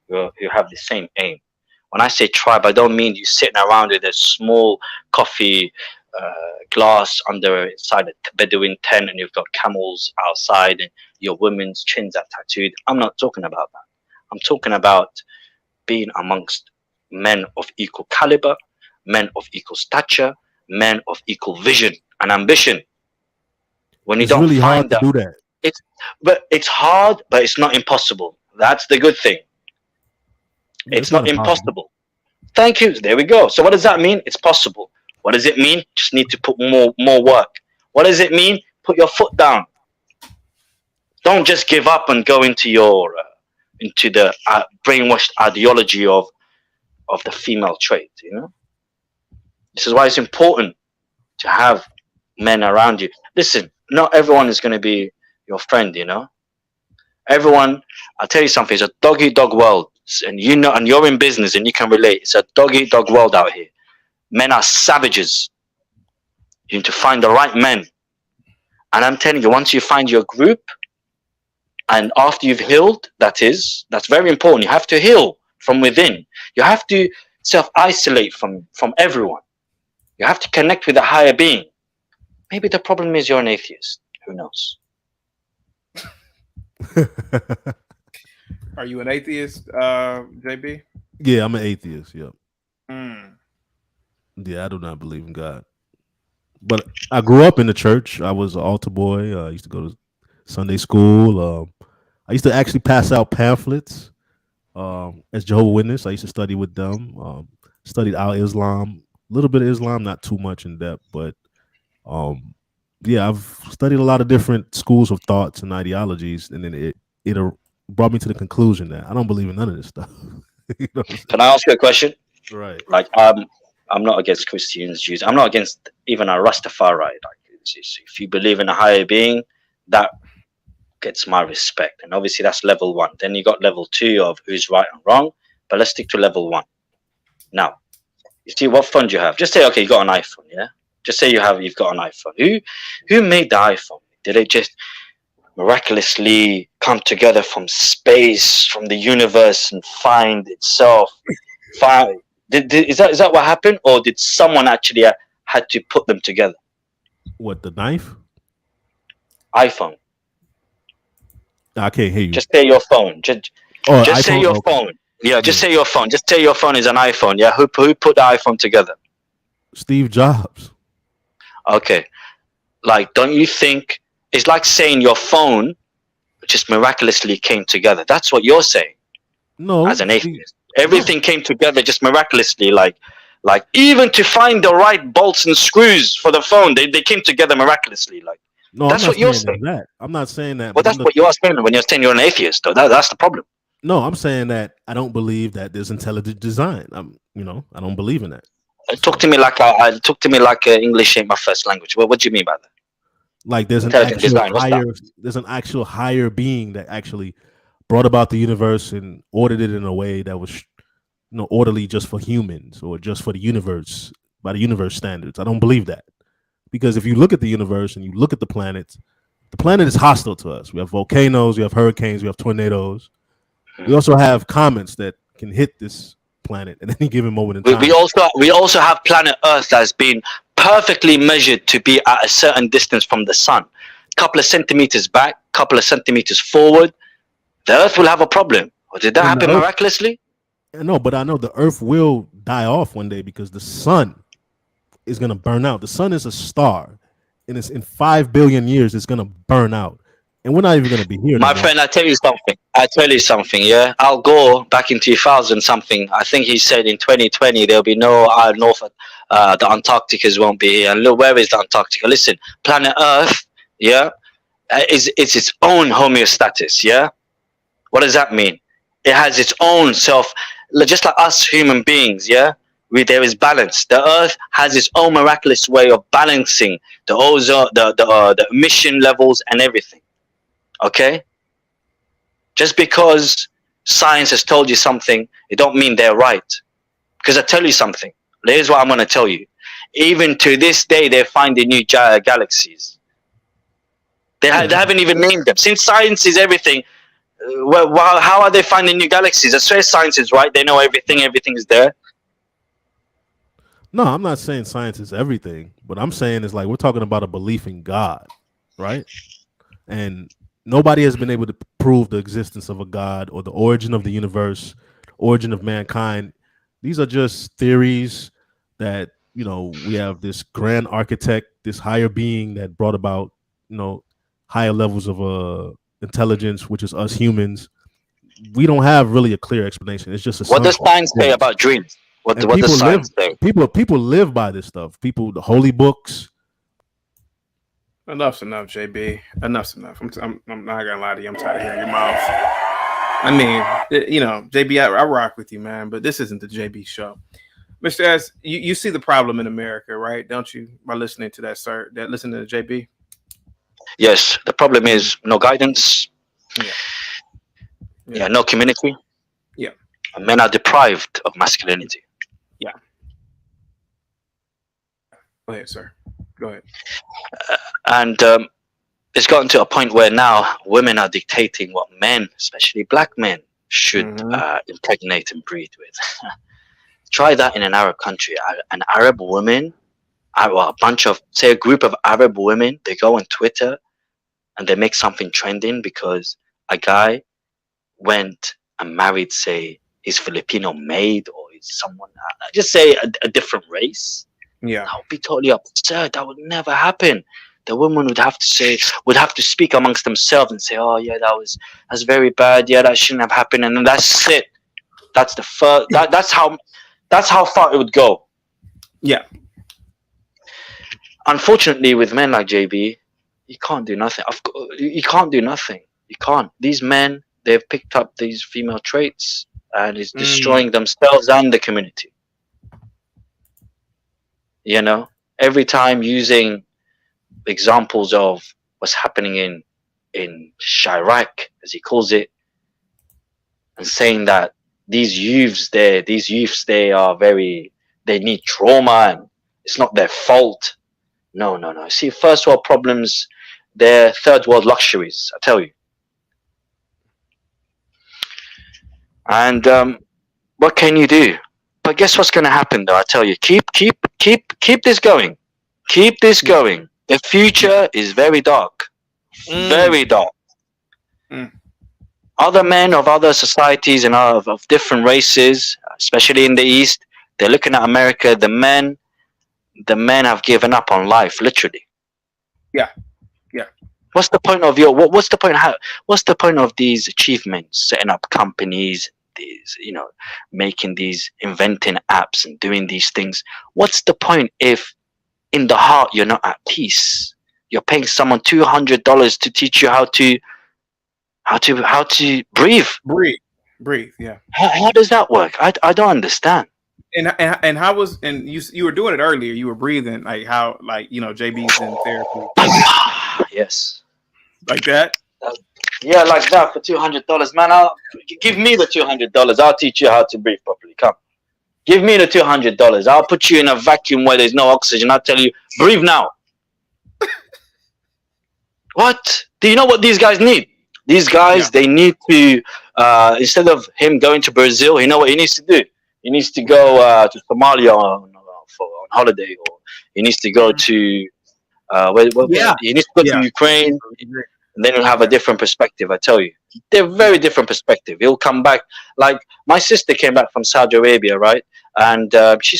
who have the same aim. When I say tribe, I don't mean you sitting around with a small coffee glass inside a Bedouin tent, and you've got camels outside and your women's chins are tattooed. I'm not talking about that. I'm talking about being amongst men of equal caliber, men of equal stature, men of equal vision and ambition. When you don't really find hard to do that. It's hard, but it's not impossible. That's the good thing. It's not impossible. Thank you. There we go. So what does that mean? It's possible. What does it mean? Just need to put more work. What does it mean? Put your foot down. Don't just give up and go into the brainwashed ideology of the female trait. You know, this is why it's important to have men around you. Listen, not everyone is going to be your friend. You know, everyone. I'll tell you something. It's a dog-eat-dog world, and you know, and you're in business, and you can relate. It's a dog-eat-dog world out here. Men are savages. You need to find the right men. And I'm telling you, once you find your group, and after you've healed, that's very important. You have to heal from within. You have to self-isolate from everyone. You have to connect with a higher being. Maybe the problem is you're an atheist. Who knows? Are you an atheist, JB? Yeah, I'm an atheist. Yep. Mm. Yeah, I do not believe in God. But I grew up in the church. I was an altar boy. I used to go to Sunday school. I used to actually pass out pamphlets as Jehovah's Witness. I used to study with them. Studied Islam, a little bit of Islam, not too much in depth, but yeah, I've studied a lot of different schools of thoughts and ideologies, and then it brought me to the conclusion that I don't believe in none of this stuff. You know Can I ask you a question? Right. Like, I'm not against Christians, Jews. I'm not against even a Rastafari. Like, if you believe in a higher being, that gets my respect. And obviously that's level 1. Then you got level 2 of who's right and wrong. But let's stick to level 1. Now, you see what phone do you have? Just say, okay, you got an iPhone, yeah? Just say you've got an iPhone. Who made the iPhone? Did it just miraculously come together from space, from the universe, and find itself? Is that what happened, or did someone actually had to put them together? What, the knife? iPhone. I can't hear you. Just say your phone. Just say your phone. Yeah, just say your phone. Just say your phone is an iPhone. Yeah, who put the iPhone together? Steve Jobs. Okay, like, don't you think it's like saying your phone just miraculously came together? That's what you're saying. No, as an atheist, everything came together just miraculously. Like even to find the right bolts and screws for the phone, they came together miraculously. Like, no, that's what you're saying. That. I'm not saying that. Well, that's what you are saying when you're saying you're an atheist. Though that's the problem. No, I'm saying that I don't believe that there's intelligent design. I don't believe in that. Talk to me like English ain't my first language. What do you mean by that? Like there's an actual higher being that actually brought about the universe and ordered it in a way that was, orderly just for humans or just for the universe by the universe standards. I don't believe that, because if you look at the universe and you look at the planet is hostile to us. We have volcanoes, we have hurricanes, we have tornadoes. We also have comets that can hit this planet at any given moment in time. We also have planet Earth that's been perfectly measured to be at a certain distance from the sun. Couple of centimeters back, couple of centimeters forward, the Earth will have a problem. Or did that happen miraculously? No, but I know the Earth will die off one day because the sun is going to burn out. The sun is a star, and it's in 5 billion years it's going to burn out. And we're not even going to be here. My friend, I tell you something. Yeah, Al Gore back in 2000 something. I think he said in 2020 there'll be no North. The Antarcticas won't be here. And look, where is the Antarctica? Listen, planet Earth, yeah, it's its own homeostasis. Yeah, what does that mean? It has its own self, just like us human beings. Yeah, there is balance. The Earth has its own miraculous way of balancing the ozone, the emission levels, and everything. Okay, just because science has told you something, it don't mean they're right. Because I tell you something. Here's what I'm going to tell you. Even to this day, they're finding new galaxies. They haven't even named them. Since science is everything, how are they finding new galaxies? I swear science is right. They know everything. Everything is there. No, I'm not saying science is everything. What I'm saying is, like, we're talking about a belief in God, right? And nobody has been able to prove the existence of a God or the origin of the universe, origin of mankind. These are just theories that, we have this grand architect, this higher being that brought about, higher levels of intelligence, which is us humans. We don't have really a clear explanation. It's just what does science say about dreams? What does science say? People live by this stuff. The holy books. Enough's enough, JB. Enough's enough. I'm not gonna lie to you. I'm tired of hearing your mouth. I mean, JB, I rock with you, man. But this isn't the JB show, Mr. S. You see the problem in America, right? Don't you? By listening to that, sir. Listening to JB. Yes, the problem is no guidance. Yeah, no community. Yeah, and men are deprived of masculinity. Yeah. Go ahead, sir. Go ahead. And it's gotten to a point where now women are dictating what men, especially black men, should impregnate and breed with. Try that in an Arab country. An Arab woman, a group of Arab women, they go on Twitter and they make something trending because a guy went and married, say, his Filipino maid or someone, just say a different race. Yeah, that would be totally absurd. That would never happen. The woman would have to speak amongst themselves and say, "Oh yeah, that's very bad. Yeah, that shouldn't have happened." And then that's it. That's the first. That's how far it would go. Yeah. Unfortunately, with men like JB, you can't do nothing. You can't do nothing. You can't. These men, they've picked up these female traits and it's destroying themselves and the community. Every time using examples of what's happening in in Chirac, as he calls it, and saying that these youths they need trauma and it's not their fault. No. See, first world problems, they're third world luxuries, I tell you. And what can you do? But guess what's going to happen, though? I tell you, keep this going. Keep this going. The future is very dark, very dark. Other men of other societies and of different races, especially in the East, they're looking at America. The men have given up on life, literally. Yeah. What's the point of what's the point of these achievements, setting up companies, these, inventing apps and doing these things? What's the point if in the heart you're not at peace? You're paying someone $200 to teach you how to breathe. Breathe. Yeah. How does that work? I don't understand. And how was, and you were doing it earlier. You were breathing like how, like, JB's in therapy. Yes. Like that. Yeah, like that for $200, man. Give me the $200. I'll teach you how to breathe properly. Come, give me the $200. I'll put you in a vacuum where there's no oxygen. I'll tell you, breathe now. What? Do you know what these guys need? These guys, they need to, instead of him going to Brazil, you know what he needs to do? He needs to go to Somalia on holiday, or he needs to go to he needs to go to Ukraine, and then he'll have a different perspective. I tell you, they're very different perspective. He'll come back. Like my sister came back from Saudi Arabia, right? And she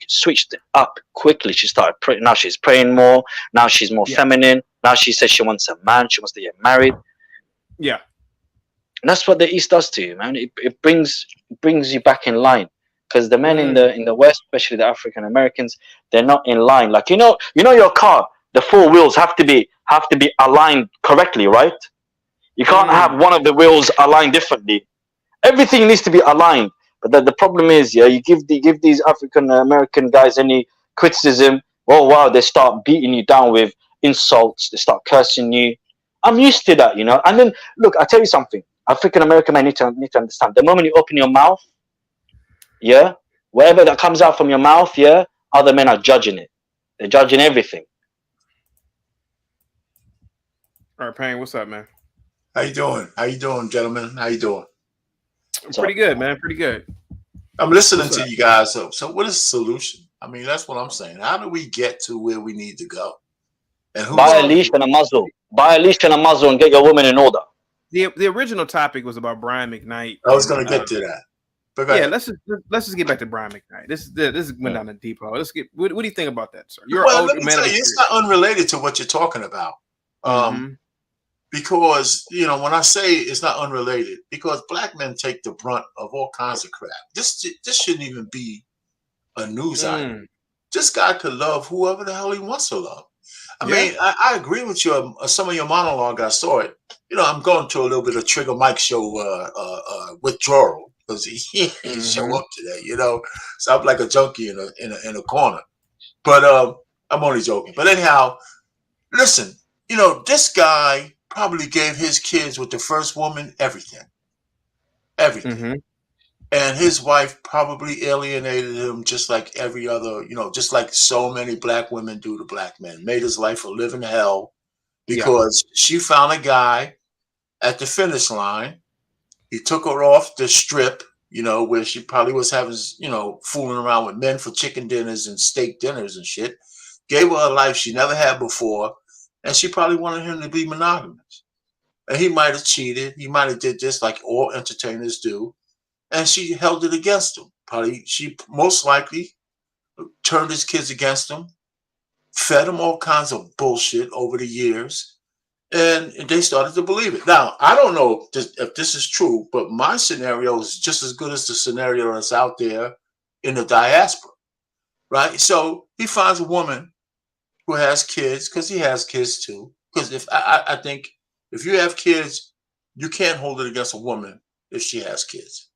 switched up quickly. She started praying. Now she's praying more. Now she's more feminine. Now she says she wants a man. She wants to get married. Yeah. And that's what the East does to you, man. It brings you back in line, because the men in the West, especially the African Americans, they're not in line. Like your car, the four wheels have to be aligned correctly, right? You can't have one of the wheels aligned differently. Everything needs to be aligned. But the problem is, you give these African American guys any criticism, oh wow, they start beating you down with insults. They start cursing you. I'm used to that, And then look, I tell you something. African American men need to understand. The moment you open your mouth, whatever that comes out from your mouth, other men are judging it. They're judging everything. All right, Payne, what's up, man? How you doing, gentlemen? How you doing? Pretty good, man. Pretty good. I'm listening to you guys. So what is the solution? I mean, that's what I'm saying. How do we get to where we need to go? And buy a leash and a muzzle. Buy a leash and a muzzle and get your woman in order. The original topic was about Brian McKnight. I was going to get to that. But let's just get back to Brian McKnight. This went down a deep hole. Let's get. What do you think about that, sir? Let me tell you, it's not unrelated to what you're talking about. Because when I say it's not unrelated, because black men take the brunt of all kinds of crap. This shouldn't even be a news item. This guy could love whoever the hell he wants to love. I mean, I agree with you. Some of your monologue, I saw it. I'm going to a little bit of Trigger Mike show withdrawal because he didn't show up today. So I'm like a junkie in a corner. But I'm only joking. But anyhow, listen. This guy probably gave his kids with the first woman everything. And his wife probably alienated him just like every other, just like so many black women do to black men. Made his life a living hell because she found a guy at the finish line. He took her off the strip, where she probably was having, fooling around with men for chicken dinners and steak dinners and shit. Gave her a life she never had before. And she probably wanted him to be monogamous. And he might have cheated. He might have did this like all entertainers do. And she held it against him. She most likely turned his kids against him, fed him all kinds of bullshit over the years, and they started to believe it. Now, I don't know if this is true, but my scenario is just as good as the scenario that's out there in the diaspora, right? So he finds a woman who has kids, because he has kids too. Because I think if you have kids, you can't hold it against a woman if she has kids.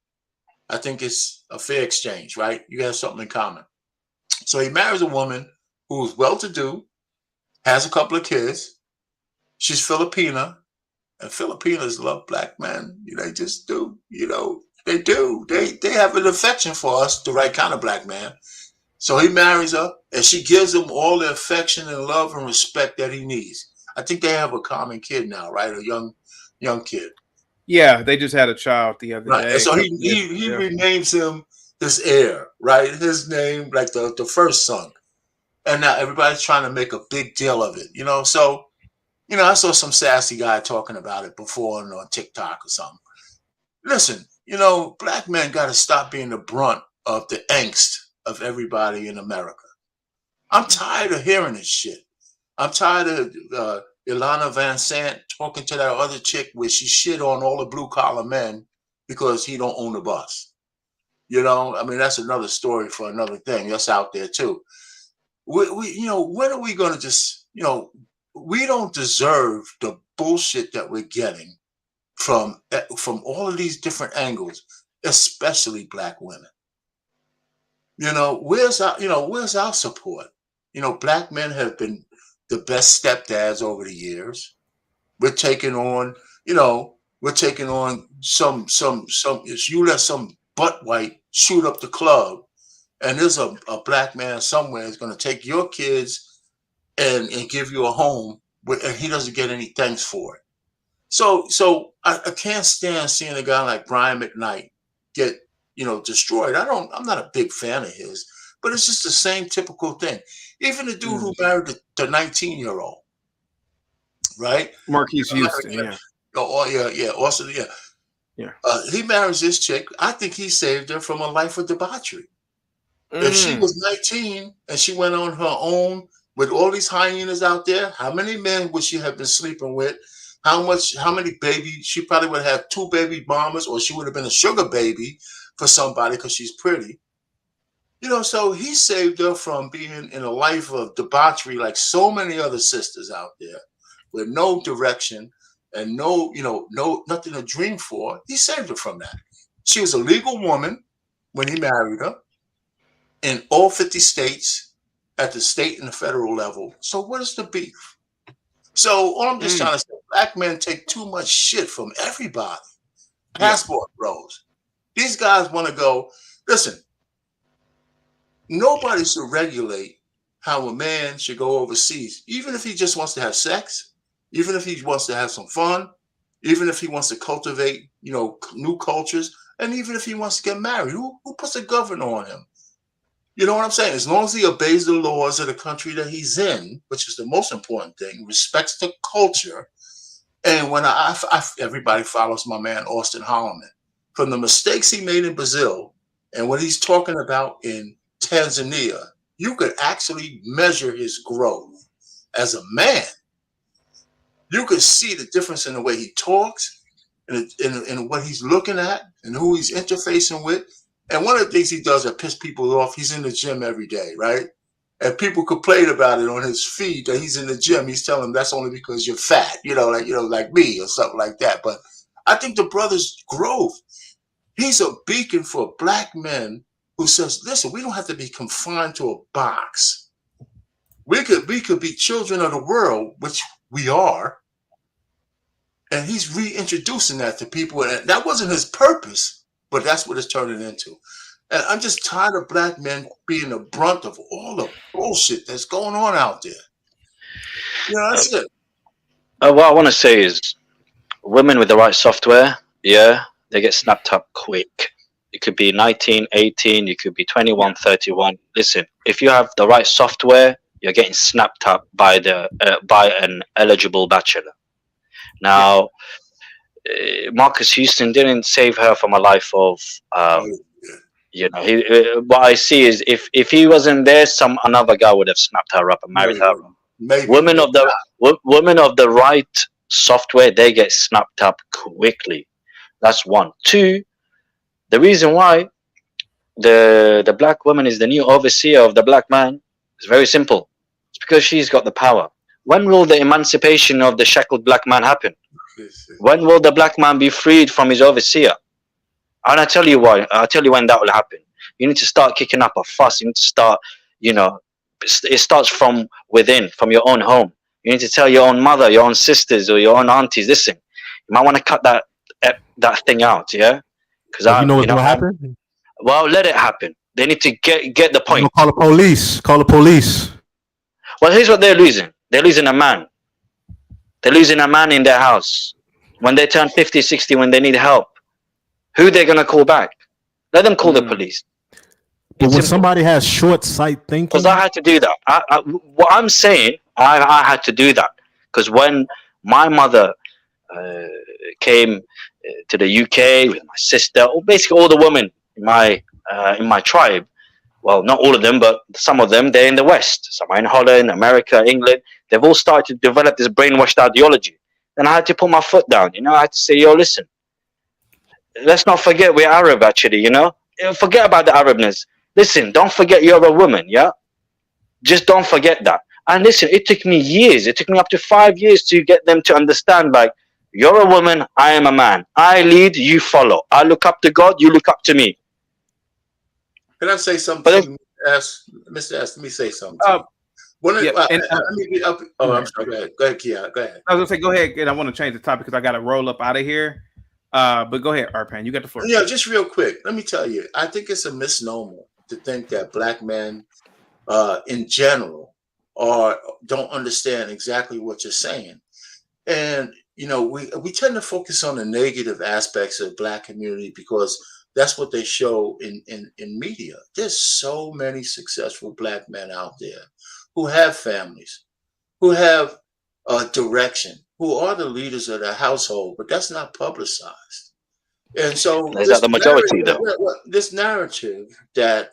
I think it's a fair exchange, right? You have something in common. So he marries a woman who's well-to-do, has a couple of kids, She's Filipina, and Filipinos love black men. They just do. They do. They have an affection for us, the right kind of black man. So he marries her, and she gives him all the affection and love and respect that he needs. I think they have a common kid now, right? A young kid. Yeah, they just had a child the other Right. day. And so he renames him his heir, right? His name, like the first son. And now everybody's trying to make a big deal of it, So, I saw some sassy guy talking about it before on TikTok or something. Listen, black men got to stop being the brunt of the angst of everybody in America. I'm tired of hearing this shit. I'm tired of Ilana Van Sant talking to that other chick where she shit on all the blue collar men because he don't own a bus. I mean, that's another story for another thing. That's out there too. We when are we going to just, we don't deserve the bullshit that we're getting from all of these different angles, especially black women. Where's our support? Black men have been the best stepdads over the years. We're taking on, some if you let some butt white shoot up the club, and there's a black man somewhere is going to take your kids and give you a home, and he doesn't get any thanks for it. So I can't stand seeing a guy like Brian McKnight get destroyed. I'm not a big fan of his, but it's just the same typical thing. Even the dude who married the 19-year-old, right? Marquise Houston, yeah. Austin, yeah. He marries this chick. I think he saved her from a life of debauchery. If she was 19 and she went on her own with all these hyenas out there, how many men would she have been sleeping with? How many babies? She probably would have 2 baby mamas, or she would have been a sugar baby for somebody because she's pretty. So he saved her from being in a life of debauchery like so many other sisters out there with no direction and no nothing to dream for. He saved her from that. She was a legal woman when he married her in all 50 states at the state and the federal level. So what is the beef? So all I'm just trying to say, black men take too much shit from everybody. Passport bros. These guys want to go, listen, nobody should regulate how a man should go overseas, even if he just wants to have sex, even if he wants to have some fun, even if he wants to cultivate, new cultures, and even if he wants to get married. Who puts a governor on him? You know what I'm saying? As long as he obeys the laws of the country that he's in, which is the most important thing, respects the culture. And when everybody follows my man, Austin Holloman, from the mistakes he made in Brazil and what he's talking about in Tanzania, you could actually measure his growth as a man. You could see the difference in the way he talks and in what he's looking at and who he's interfacing with. And one of the things he does that piss people off, he's in the gym every day, right? And people complain about it on his feed that he's in the gym. He's telling them that's only because you're fat, like me or something like that. But I think the brother's growth, he's a beacon for black men who says, listen, we don't have to be confined to a box. We could be children of the world, which we are. And he's reintroducing that to people. And that wasn't his purpose. But that's what it's turning into. And I'm just tired of black men being the brunt of all the bullshit that's going on out there. That's it. What I want to say is women with the right software, they get snapped up quick. It could be 19, 18, you could be 21, 31. Listen, if you have the right software, you're getting snapped up by an eligible bachelor. Now, Marcus Houston didn't save her from a life of, what I see is if he wasn't there, another guy would have snapped her up and married her. Maybe. Women of the right software, they get snapped up quickly. That's one. Two, the reason why the black woman is the new overseer of the black man is very simple. It's because she's got the power. When will the emancipation of the shackled black man happen? When will the black man be freed from his overseer? And I tell you why. I'll tell you when that will happen. You need to start kicking up a fuss. You need to start, it starts from within, from your own home. You need to tell your own mother, your own sisters, or your own aunties. Listen, you might want to cut that thing out, yeah. Because You know what's gonna happen? well, let it happen. They need to get the point. Call the police. Call the police. Well, here's what they're losing. They're losing a man. They're losing a man in their house. When they turn 50, 60, when they need help, who they're gonna call back? Let them call the police. But when somebody has short sight thinking, because I had to do that. What I'm saying, I had to do that because when my mother came to the UK with my sister, or basically all the women in my tribe, well, not all of them, but some of them, they're in the West. Some are in Holland, America, England. They've all started to develop this brainwashed ideology. And I had to put my foot down. I had to say, yo, listen, let's not forget we're Arab, actually. Forget about the Arabness. Listen, don't forget you're a woman, yeah? Just don't forget that. And listen, it took me years. It took me up to 5 years to get them to understand, like, you're a woman, I am a man. I lead, you follow. I look up to God, you look up to me. Can I say something? Mr. S, let me say something. I'm sorry. Go ahead, Kia. Go ahead. I was gonna say, go ahead, and I want to change the topic because I got to roll up out of here. But go ahead, Arpan. You got the floor. Yeah, just real quick. Let me tell you, I think it's a misnomer to think that black men, in general, don't understand exactly what you're saying, and we tend to focus on the negative aspects of the black community because that's what they show in media. There's so many successful black men out there who have families, who have direction, who are the leaders of the household, but that's not publicized. And so is that the majority, though? This narrative that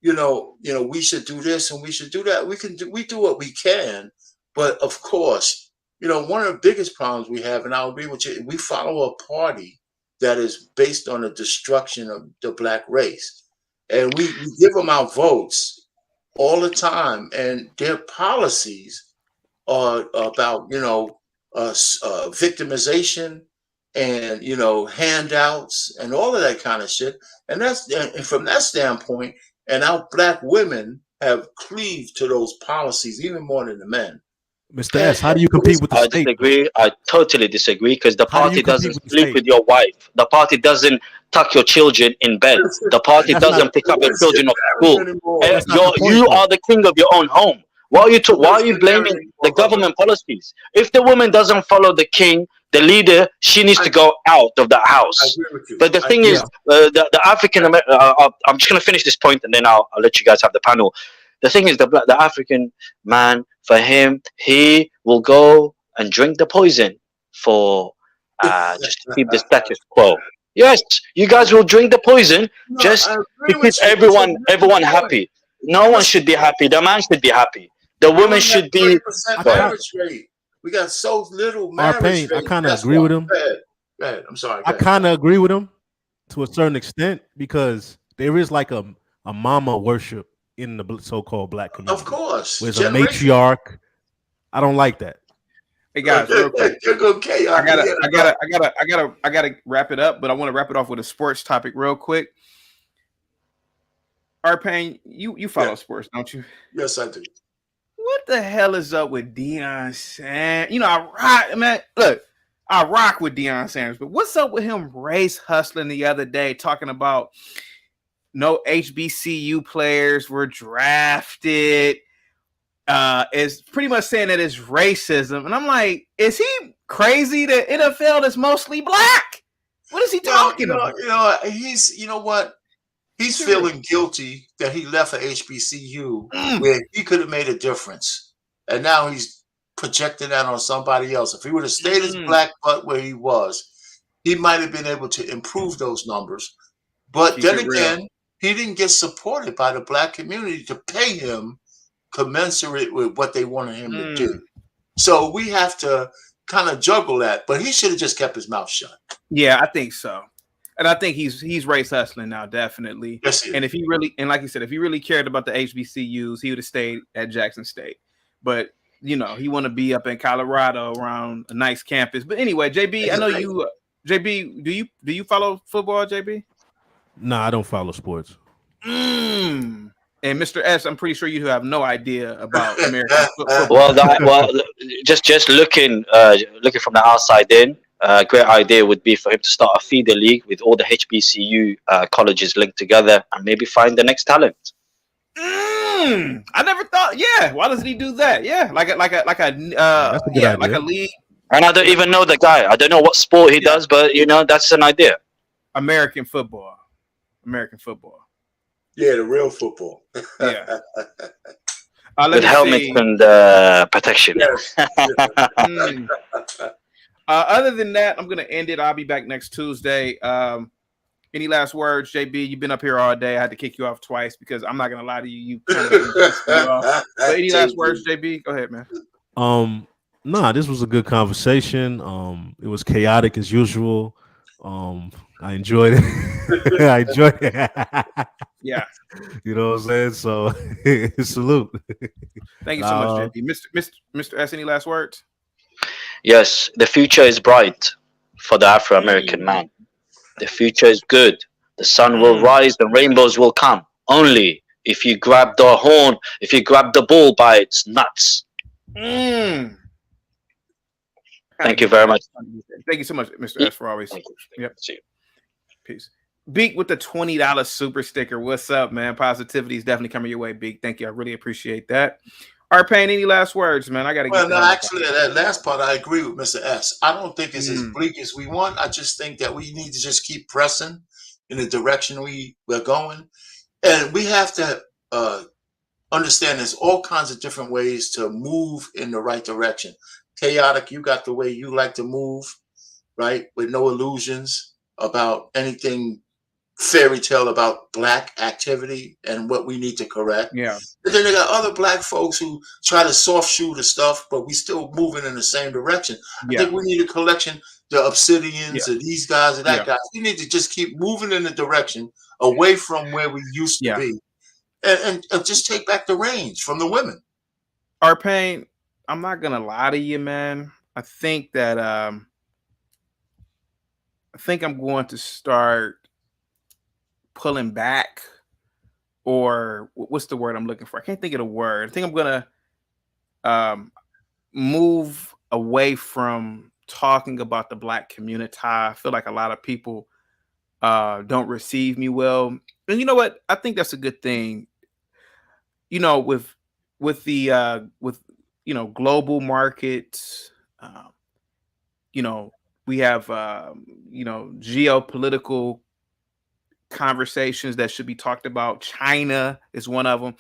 we should do this and we should do that. We do what we can, but of course, one of the biggest problems we have, and I'll agree with you, we follow a party that is based on the destruction of the black race, and we give them our votes all the time, and their policies are about victimization and handouts and all of that kind of shit. And from that standpoint, and our black women have cleaved to those policies even more than the men. Mr. S, how do you compete with the state? Disagree. I totally disagree because the party doesn't sleep with your wife. The party doesn't tuck your children in bed. The party doesn't pick up your children off school. You are the king of your own home. Why are you blaming the government policies? If the woman doesn't follow the king, the leader, she needs to go out of that house. But the thing is, the African American. I'm just gonna finish this point and then I'll let you guys have the panel. The thing is, the African man, for him, he will go and drink the poison for just to keep the status quo. Yes, you guys will drink the poison just to keep everyone happy. No one should be happy. The man should be happy. The woman should be. Marriage rate. We got so little marriage rate. I kind of agree with him. Go ahead. I'm sorry. I kind of agree with him to a certain extent because there is like a mama worship in the so-called black community. Of course. There's a matriarch. I don't like that. Hey guys, real quick. Okay. I gotta wrap it up, but I want to wrap it off with a sports topic real quick. Arpan, you follow sports, don't you? Yes, I do. What the hell is up with Deion Sanders? I rock with Deion Sanders, but what's up with him race hustling the other day, talking about no HBCU players were drafted? Is pretty much saying that it's racism. And I'm like, is he crazy? The NFL is mostly black. What is he talking about? He's feeling guilty that he left a HBCU where he could have made a difference. And now he's projecting that on somebody else. If he would have stayed his black butt where he was, he might have been able to improve those numbers. But then again, he didn't get supported by the black community to pay him commensurate with what they wanted him to do. So we have to kind of juggle that. But he should have just kept his mouth shut. Yeah, I think so. And I think he's race hustling now, definitely. Yes, and if he really, and like you said, if he really cared about the HBCUs, he would have stayed at Jackson State. But he want to be up in Colorado around a nice campus. But anyway, JB, I know you. JB, do you follow football, JB? No, I don't follow sports. And Mr. S, I'm pretty sure you have no idea about American football. Well, just looking from the outside in, a great idea would be for him to start a feeder league with all the HBCU colleges linked together, and maybe find the next talent. I never thought. Yeah, why doesn't he do that? Yeah, like a that's a good idea. like a league. And I don't even know the guy. I don't know what sport he does, but that's an idea. American football. Yeah, the real football. Yeah. With helmets and protection. Yes. Other than that, I'm gonna end it. I'll be back next Tuesday. Any last words, JB? You've been up here all day. I had to kick you off twice because I'm not gonna lie to you. You kind of off. But any last words, JB? Go ahead, man. Nah, this was a good conversation. It was chaotic as usual. I enjoyed it. I enjoyed it. Yeah. You know what I'm saying? So salute. Thank you so much, JB. Mr. S, any last words? Yes, the future is bright for the Afro-American man. The future is good. The sun will rise, the rainbows will come. Only if you grab the horn, if you grab the bull by its nuts. Thank you very much. Thank you so much, Mr. S, for always. Yep. See you. Peace. Beak with the $20 super sticker. What's up, man? Positivity is definitely coming your way, Beak. Thank you. I really appreciate that. All right, Payne, any last words, man? I got to get actually, that last part, I agree with Mr. S. I don't think it's as bleak as we want. I just think that we need to just keep pressing in the direction we're going. And we have to understand there's all kinds of different ways to move in the right direction. Chaotic, you got the way you like to move, right? With no illusions about anything fairy tale about Black activity and what we need to correct. Yeah. And then they got other Black folks who try to soft shoe the stuff, but we still moving in the same direction. Yeah. I think we need a collection, the Obsidians, or these guys, or that guy. We need to just keep moving in the direction away from where we used to be, and just take back the reins from the women. Payne, I'm not gonna lie to you, man. I think that I'm going to start pulling back, or what's the word I'm looking for? I can't think of the word. I think I'm gonna move away from talking about the Black community. I feel like a lot of people don't receive me well, and you know what? I think that's a good thing. With the global markets, we have geopolitical conversations that should be talked about. China is one of them.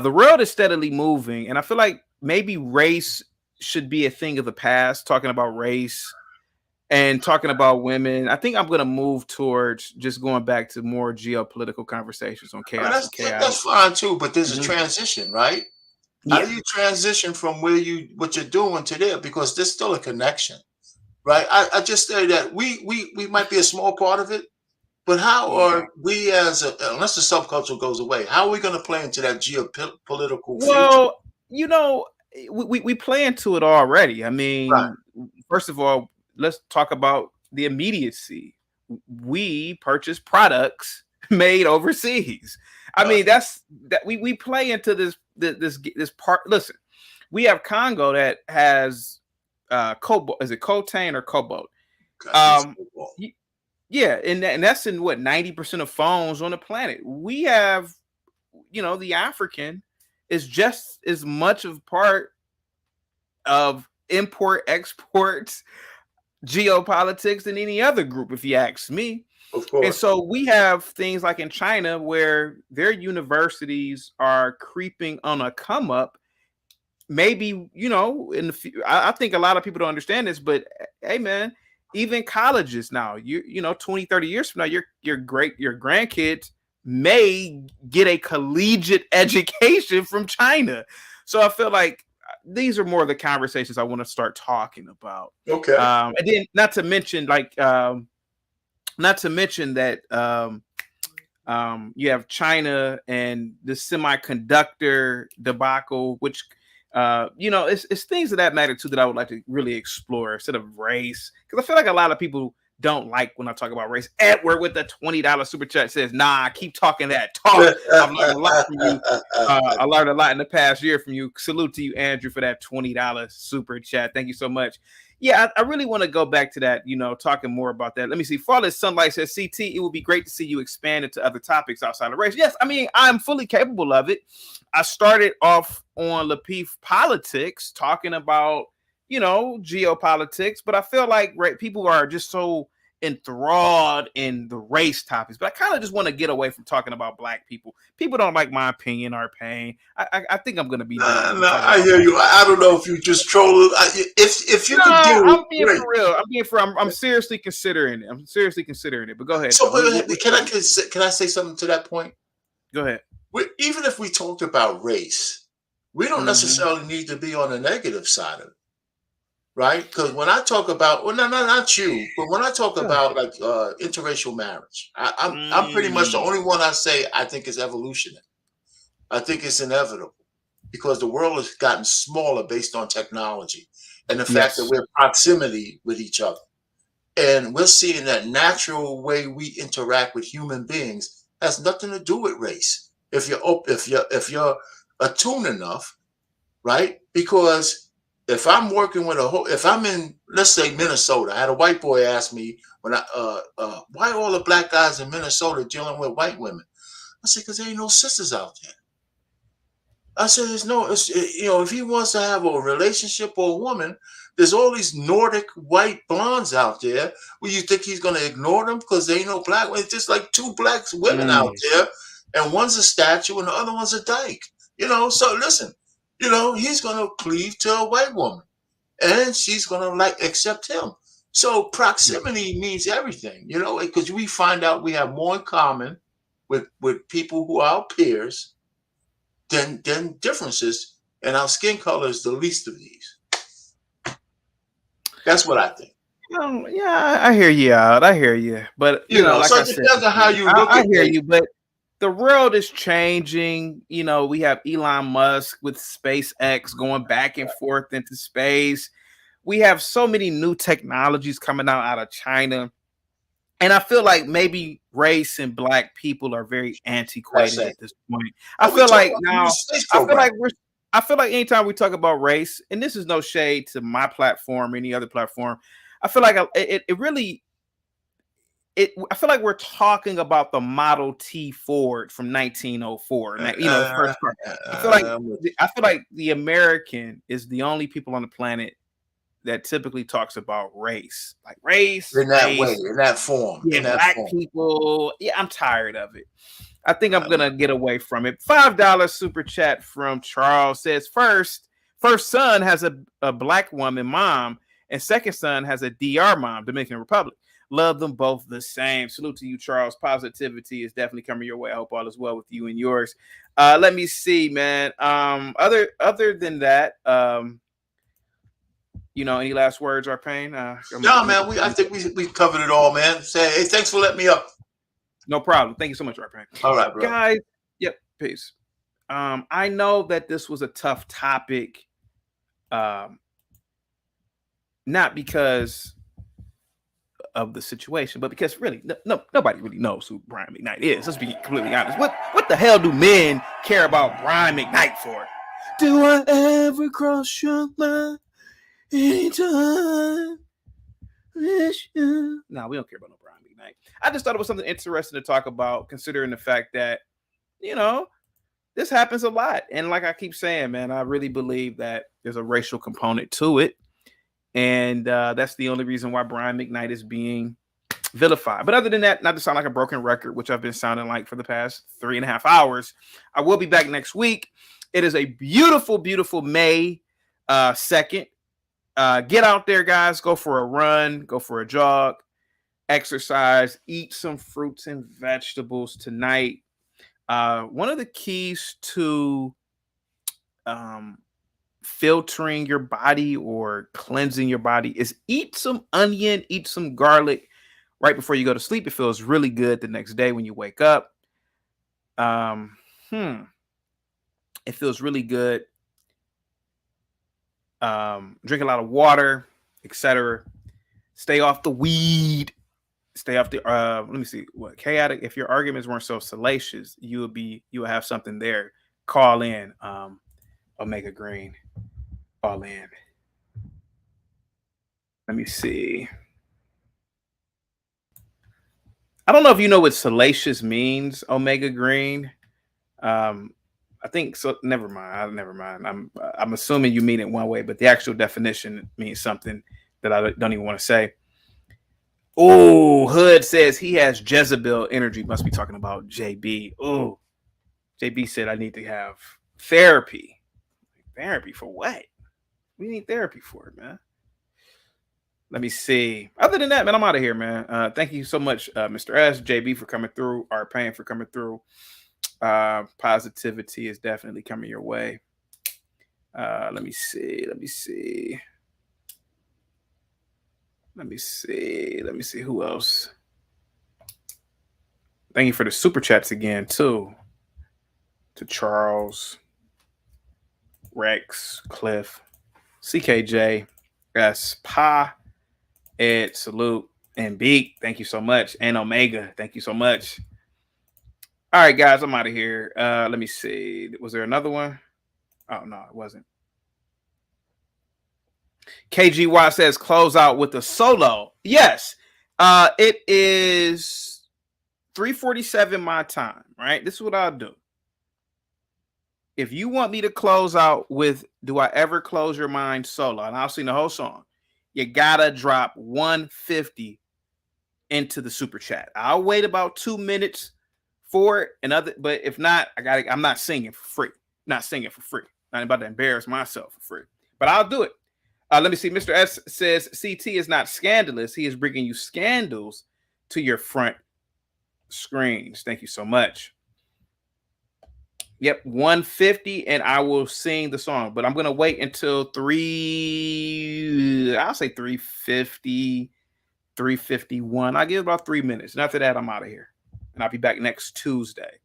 The world is steadily moving, and I feel like maybe race should be a thing of the past, talking about race and talking about women. I think I'm going to move towards just going back to more geopolitical conversations on chaos. That's fine too, but there's a transition, right? How do you transition from what you're doing to there? Because there's still a connection, right? I just say that we might be a small part of it, but how are we unless the subculture goes away, how are we going to play into that geopolitical future? Well, we play into it already. I mean, first of all, let's talk about the immediacy. We purchase products made overseas. I mean, that's that we play into this part. Listen, we have Congo that has cobalt. Is it coltan or cobalt? Yeah, and that's in what 90% of phones on the planet. We have, the African is just as much of part of import exports geopolitics than any other group, if you ask me. Of course. And so we have things like in China where their universities are creeping on a come up. Maybe, I think a lot of people don't understand this, but hey, man, even colleges now, 20, 30 years from now, your grandkids may get a collegiate education from China. So I feel like these are more of the conversations I want to start talking about. Okay. And then not to mention that you have China and the semiconductor debacle, which it's things of that magnitude that I would like to really explore instead of race, because I feel like a lot of people don't like when I talk about race. Edward with the $20 super chat says, nah, keep talking that talk. I've learned a lot from you. I learned a lot in the past year from you. Salute to you, Andrew, for that $20 super chat. Thank you so much. Yeah, I really want to go back to that, talking more about that. Let me see. Flawless Sunlight says, CT, it would be great to see you expand into other topics outside of race. Yes, I mean, I'm fully capable of it. I started off on Lapeef Politics talking about, geopolitics, but I feel like people are just so enthralled in the race topics, but I kind of just want to get away from talking about black people. People don't like my opinion or pain. I think I'm gonna be done. No, I hear you. I don't know if you just trolling. If you could do I'm being great. for real. I'm seriously considering it. I'm seriously considering it. But go ahead. So can I say something to that point? Go ahead. Even if we talked about race, we don't necessarily need to be on the negative side of it. Right? Because when I talk about, well, no, not you, but when I talk about like interracial marriage, I'm pretty much the only one I say I think is evolutionary. I think it's inevitable because the world has gotten smaller based on technology and the fact that we're proximity with each other, and we're seeing that natural way we interact with human beings has nothing to do with race. If you're attuned enough, right? Because if I'm working with if I'm in, let's say Minnesota, I had a white boy ask me when why all the black guys in Minnesota dealing with white women? I said, because there ain't no sisters out there. I said, if he wants to have a relationship with a woman, there's all these Nordic white blondes out there. Well, you think he's going to ignore them because there ain't no black women? It's just like two black women out there, and one's a statue and the other one's a dyke. So listen. He's going to cleave to a white woman and she's going to accept him. So proximity means everything, because we find out we have more in common with people who are our peers than differences. And our skin color is the least of these. That's what I think. Yeah, I hear you out. I hear you. But, like so I it said, depends on how you look at it. I hear you, but the world is changing. We have Elon Musk with SpaceX going back and forth into space. We have so many new technologies coming out of China. And I feel like maybe race and black people are very antiquated at this point. I feel like anytime we talk about race, and this is no shade to my platform or any other platform, I feel like it really I feel like we're talking about the Model T Ford from 1904. The first car. I feel like the American is the only people on the planet that typically talks about race, like race in that way, in that form. Yeah, black people. Yeah, I'm tired of it. I think I'm gonna get away from it. $5 super chat from Charles says first son has a black woman mom, and second son has a DR mom, Dominican Republic. Love them both the same. Salute to you, Charles. Positivity is definitely coming your way. I hope all is well with you and yours. Let me see, man. Other than that, any last words, Arpain? No, man. I think we covered it all, man. Hey, thanks for letting me up. No problem. Thank you so much, Arpain. All right, bro. Guys. Yep. Peace. I know that this was a tough topic. Not because of the situation, but because really nobody really knows who Brian McKnight is. Let's be completely honest. What the hell do men care about Brian McKnight for? Do I ever cross your mind anytime? No, we don't care about no Brian McKnight. I just thought it was something interesting to talk about, considering the fact that this happens a lot. And like I keep saying, man, I really believe that there's a racial component to it. And that's the only reason why Brian McKnight is being vilified. But other than that, not to sound like a broken record, which I've been sounding like for the past 3.5 hours, I will be back next week. It is a beautiful, beautiful May 2nd. Get out there, guys. Go for a run. Go for a jog. Exercise. Eat some fruits and vegetables tonight. One of the keys to filtering your body or cleansing your body is eat some onion, eat some garlic right before you go to sleep. It feels really good the next day when you wake up. It feels really good. Drink a lot of water, etc. Stay off the weed. Stay off the. Let me see. What chaotic? If your arguments weren't so salacious, you will have something there. Call in. Omega Green. Call in. Let me see. I don't know if you know what salacious means, Omega Green. I think so. Never mind. Never mind. I'm assuming you mean it one way, but the actual definition means something that I don't even want to say. Oh, Hood says he has Jezebel energy. Must be talking about JB. Oh, JB said I need to have therapy. Therapy for what? We need therapy for it, man. Let me see. Other than that, man, I'm out of here, man. Thank you so much, Mr. S, JB, for coming through. Our Pain for coming through. Positivity is definitely coming your way. Let me see. Let me see who else. Thank you for the super chats again too. To Charles, Rex, Cliff, CKJ, S, Pa, Ed, Salute, and Beak. Thank you so much. And Omega, thank you so much. All right, guys, I'm out of here. Let me see. Was there another one? Oh, no, it wasn't. KGY says close out with a solo. Yes. It is 3:47 my time, right? This is what I'll do. If you want me to close out with Do I Ever Close Your Mind solo, and I'll sing the whole song, you gotta drop 150 into the super chat. I'll wait about 2 minutes for it, but if not, I'm not singing for free. Not singing for free. Not about to embarrass myself for free. But I'll do it. Let me see. Mr. S says CT is not scandalous. He is bringing you scandals to your front screens. Thank you so much. Yep, 150, and I will sing the song. But I'm gonna wait until 350, 351. I'll give about 3 minutes. And after that, I'm out of here. And I'll be back next Tuesday.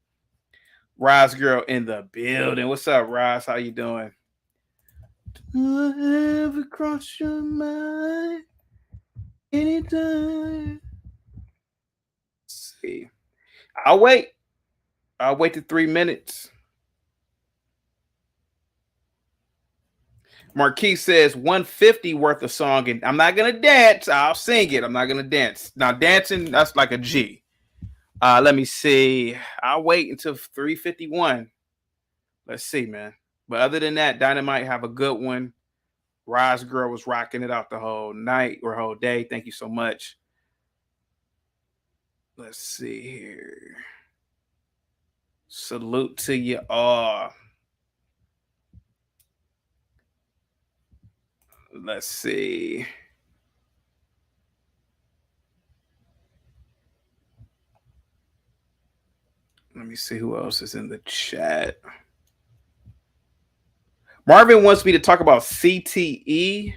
Roz Girl in the building. What's up, Roz? How you doing? Do I ever cross your mind anytime? Let's see. I'll wait. I'll wait to 3 minutes. Marquis says 150 worth of song, and I'm not gonna dance. I'll sing it. I'm not gonna dance. Now dancing, that's like a G. Let me see. I'll wait until 351. Let's see, man. But other than that, Dynamite, have a good one. Roz Girl was rocking it out the whole night or whole day. Thank you so much. Let's see here. Salute to you all. Let's see. Let me see who else is in the chat. Marvin wants me to talk about CTE.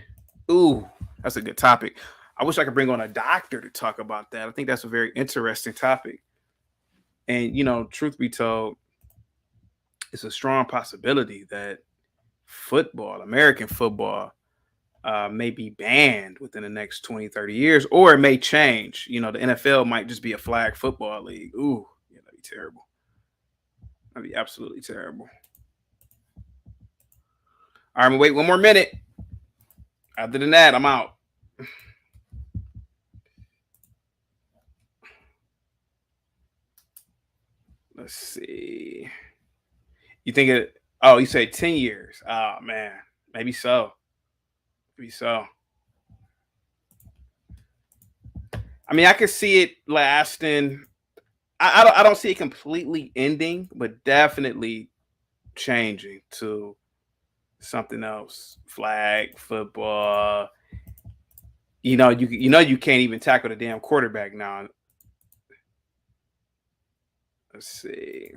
Ooh, that's a good topic. I wish I could bring on a doctor to talk about that. I think that's a very interesting topic. And, you know, truth be told, it's a strong possibility that football, American football, may be banned within the next 20, 30 years, or it may change. You know, the NFL might just be a flag football league. Ooh, yeah, that'd be terrible. That'd be absolutely terrible. All right, I'm gonna wait 1 more minute. Other than that, I'm out. Let's see. You think it? Oh, you say 10 years. Oh man, maybe so. Maybe so. I mean, I could see it lasting. I don't see it completely ending, but definitely changing to something else. Flag football. You know, you can't even tackle the damn quarterback now. Let's see.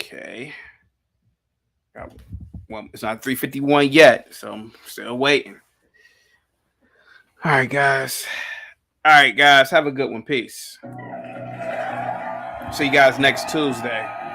Okay. Well, it's not 351 yet, so I'm still waiting. All right, guys. Have a good one. Peace. See you guys next Tuesday.